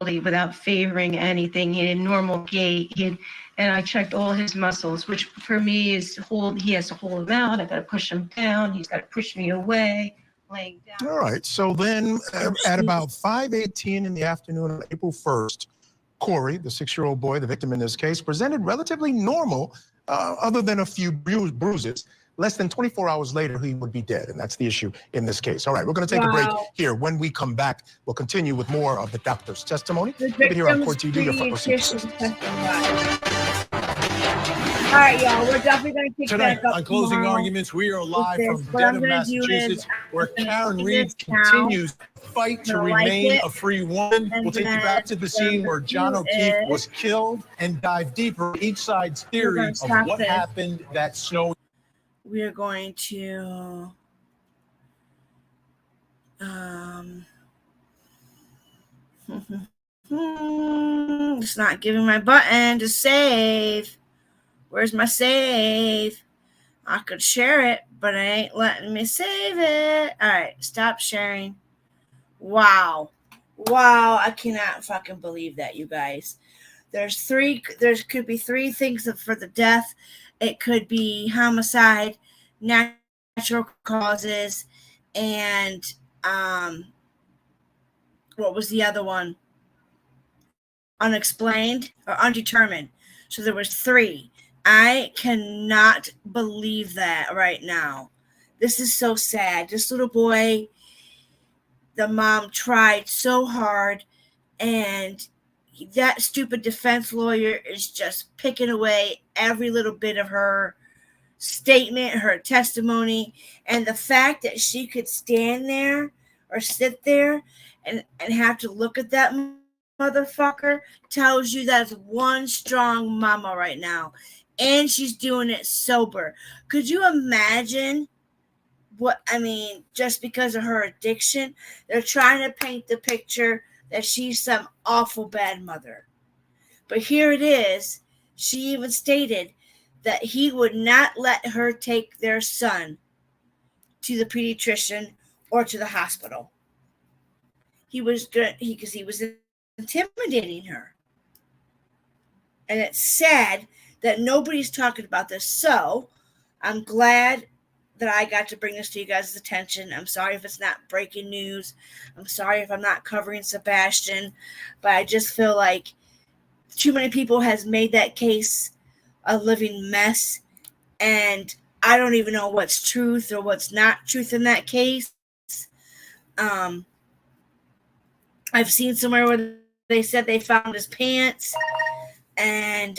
without favoring anything. He had a normal gait. And I checked all his muscles, which for me is he has to hold him out. I got to push him down. He's got to push me away, laying down. All right. So then at about 5:18 in the afternoon on April 1st, Corey, the 6-year-old boy, the victim in this case, presented relatively normal, other than a few bruises. Less than 24 hours later, he would be dead. And that's the issue in this case. All right, we're going to take a break here. When we come back, we'll continue with more of the doctor's testimony. Keep it here on Court TV. Your first all right, y'all. We're definitely going to kick Tonight, back up on Closing tomorrow Arguments, we are live with from this. What I'm Dedham, gonna do is Massachusetts, where I'm gonna Karen take Reed this now. continues to fight to Gonna like remain it. a free woman. And We'll take you then back to the scene where John what O'Keefe we'll do was killed and dive deeper each side's We're theory gonna of stop what this. happened that snowy. We are going to it's not giving my button to save. Where's my save? I could share it, but it ain't letting me save it. All right, stop sharing. Wow, I cannot fucking believe that, you guys. There could be 3 things for the death. It could be homicide, natural causes, and what was the other one? Unexplained or undetermined. So there was 3. I cannot believe that right now. This is so sad. This little boy, the mom tried so hard, and that stupid defense lawyer is just picking away every little bit of her statement, her testimony, and the fact that she could stand there or sit there and have to look at that motherfucker tells you that's one strong mama right now. And she's doing it sober. Could you imagine just because of her addiction, they're trying to paint the picture that she's some awful bad mother. But here it is. She even stated that he would not let her take their son to the pediatrician or to the hospital. Because he was intimidating her. And it's sad that nobody's talking about this. So I'm glad that I got to bring this to you guys' attention. I'm sorry if it's not breaking news. I'm sorry if I'm not covering Sebastian, but I just feel like too many people has made that case a living mess, and I don't even know what's truth or what's not truth in that case. I've seen somewhere where they said they found his pants, and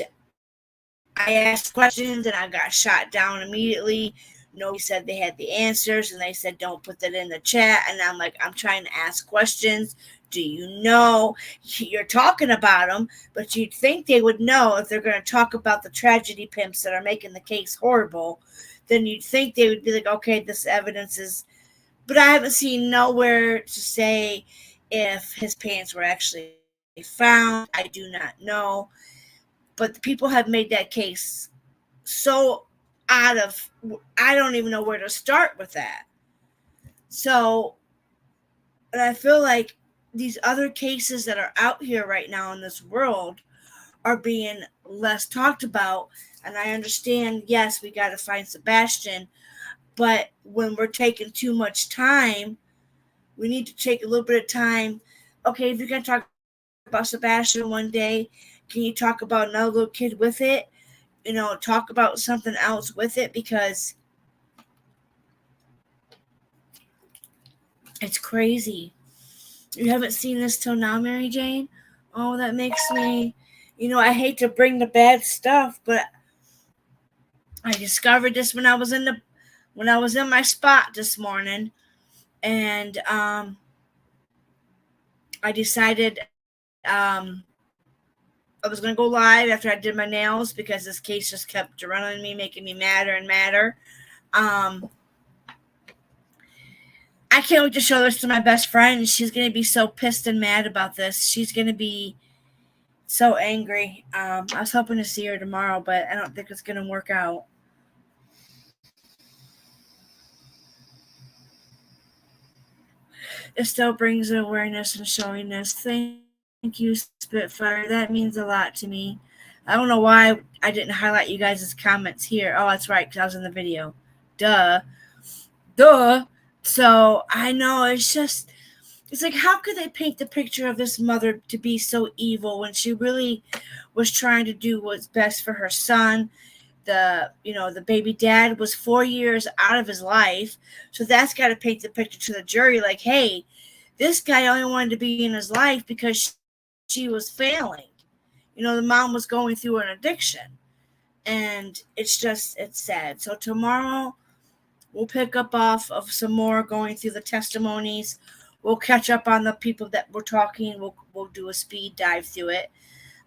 I asked questions and I got shot down immediately. Nobody said they had the answers, and they said don't put that in the chat. And I'm like, I'm trying to ask questions. Do you know? You're talking about them, but you'd think they would know if they're going to talk about the tragedy pimps that are making the case horrible. Then you'd think they would be like, okay, this evidence is. But I haven't seen nowhere to say if his pants were actually found. I do not know. But the people have made that case so out of, I don't even know where to start with that. So, and I feel like these other cases that are out here right now in this world are being less talked about. And I understand, yes, we got to find Sebastian, but when we're taking too much time, we need to take a little bit of time. Okay, if you're going to talk about Sebastian one day, can you talk about another little kid with it? You know, talk about something else with it, because it's crazy. You haven't seen this till now, Mary Jane? Oh, that makes me, I hate to bring the bad stuff, but I discovered this when I was in my spot this morning, and I decided I was going to go live after I did my nails because this case just kept running me, making me madder and madder. I can't wait to show this to my best friend. She's going to be so pissed and mad about this. She's going to be so angry. I was hoping to see her tomorrow, but I don't think it's going to work out. It still brings awareness and showing this. Thank you, Spitfire. That means a lot to me. I don't know why I didn't highlight you guys' comments here. Oh, that's right, because I was in the video. Duh. So I know it's like, how could they paint the picture of this mother to be so evil when she really was trying to do what's best for her son? The baby dad was 4 years out of his life. So that's got to paint the picture to the jury. Like, hey, this guy only wanted to be in his life because she was failing. The mom was going through an addiction. And it's sad. So tomorrow we'll pick up off of some more going through the testimonies. We'll catch up on the people that we're talking. We'll do a speed dive through it.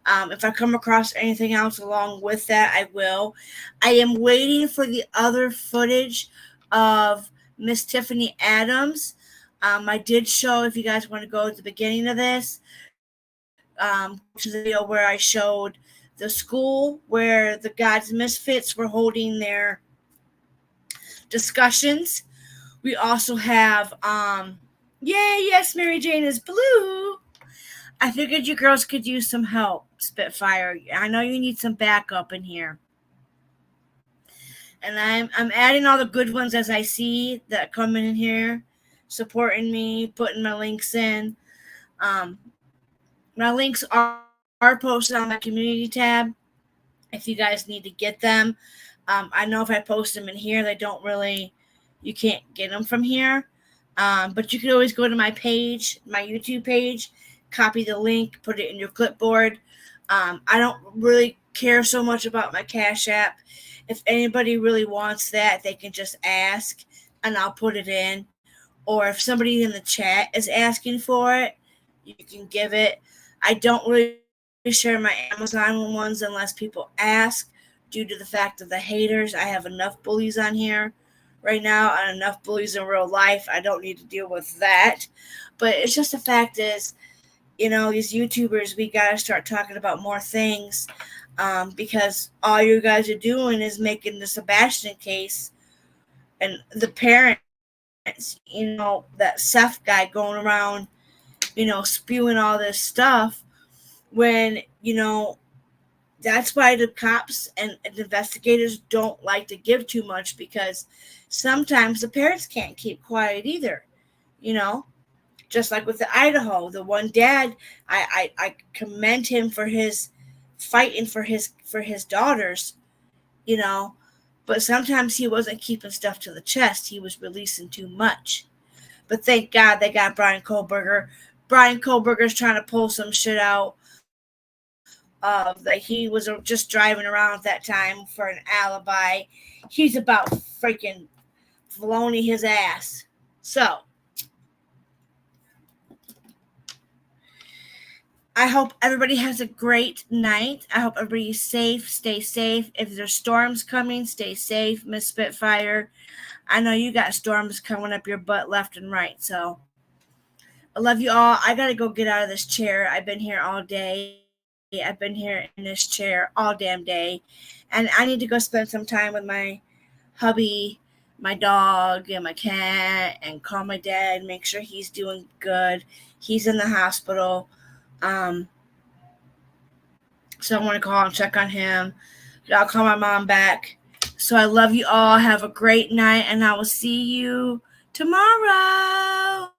If I come across anything else along with that, I will. I am waiting for the other footage of Miss Tiffany Adams. I did show, if you guys want to go at the beginning of this, to the video where I showed the school where the God's Misfits were holding their discussions. We also have, yes, Mary Jane is blue. I figured you girls could use some help, Spitfire. I know you need some backup in here. And I'm adding all the good ones as I see that come in here, supporting me, putting my links in. My links are posted on my community tab if you guys need to get them. I know if I post them in here, you can't get them from here. But you can always go to my page, my YouTube page, copy the link, put it in your clipboard. I don't really care so much about my Cash App. If anybody really wants that, they can just ask and I'll put it in. Or if somebody in the chat is asking for it, you can give it. I don't really share my Amazon ones unless people ask, due to the fact of the haters. I have enough bullies on here right now and enough bullies in real life. I don't need to deal with that. But it's just the fact is, you know, these YouTubers, we got to start talking about more things because all you guys are doing is making the Sebastian case and the parents, you know, that Seth guy going around, you know, spewing all this stuff when, you know, that's why the cops and investigators don't like to give too much because sometimes the parents can't keep quiet either, you know. Just like with the Idaho, the one dad, I commend him for his fighting for his daughters, you know, but sometimes he wasn't keeping stuff to the chest. He was releasing too much. But thank God they got Bryan Kohberger. Bryan Kohberger's trying to pull some shit out of that he was just driving around at that time for an alibi. He's about freaking Filoni his ass. So I hope everybody has a great night. I hope everybody's safe. Stay safe. If there's storms coming, stay safe, Miss Spitfire. I know you got storms coming up your butt left and right. So I love you all. I got to go get out of this chair. I've been here all day. I've been here in this chair all damn day. And I need to go spend some time with my hubby, my dog, and my cat, and call my dad, make sure he's doing good. He's in the hospital. So I want to call and check on him. I'll call my mom back. So I love you all. Have a great night, and I will see you tomorrow.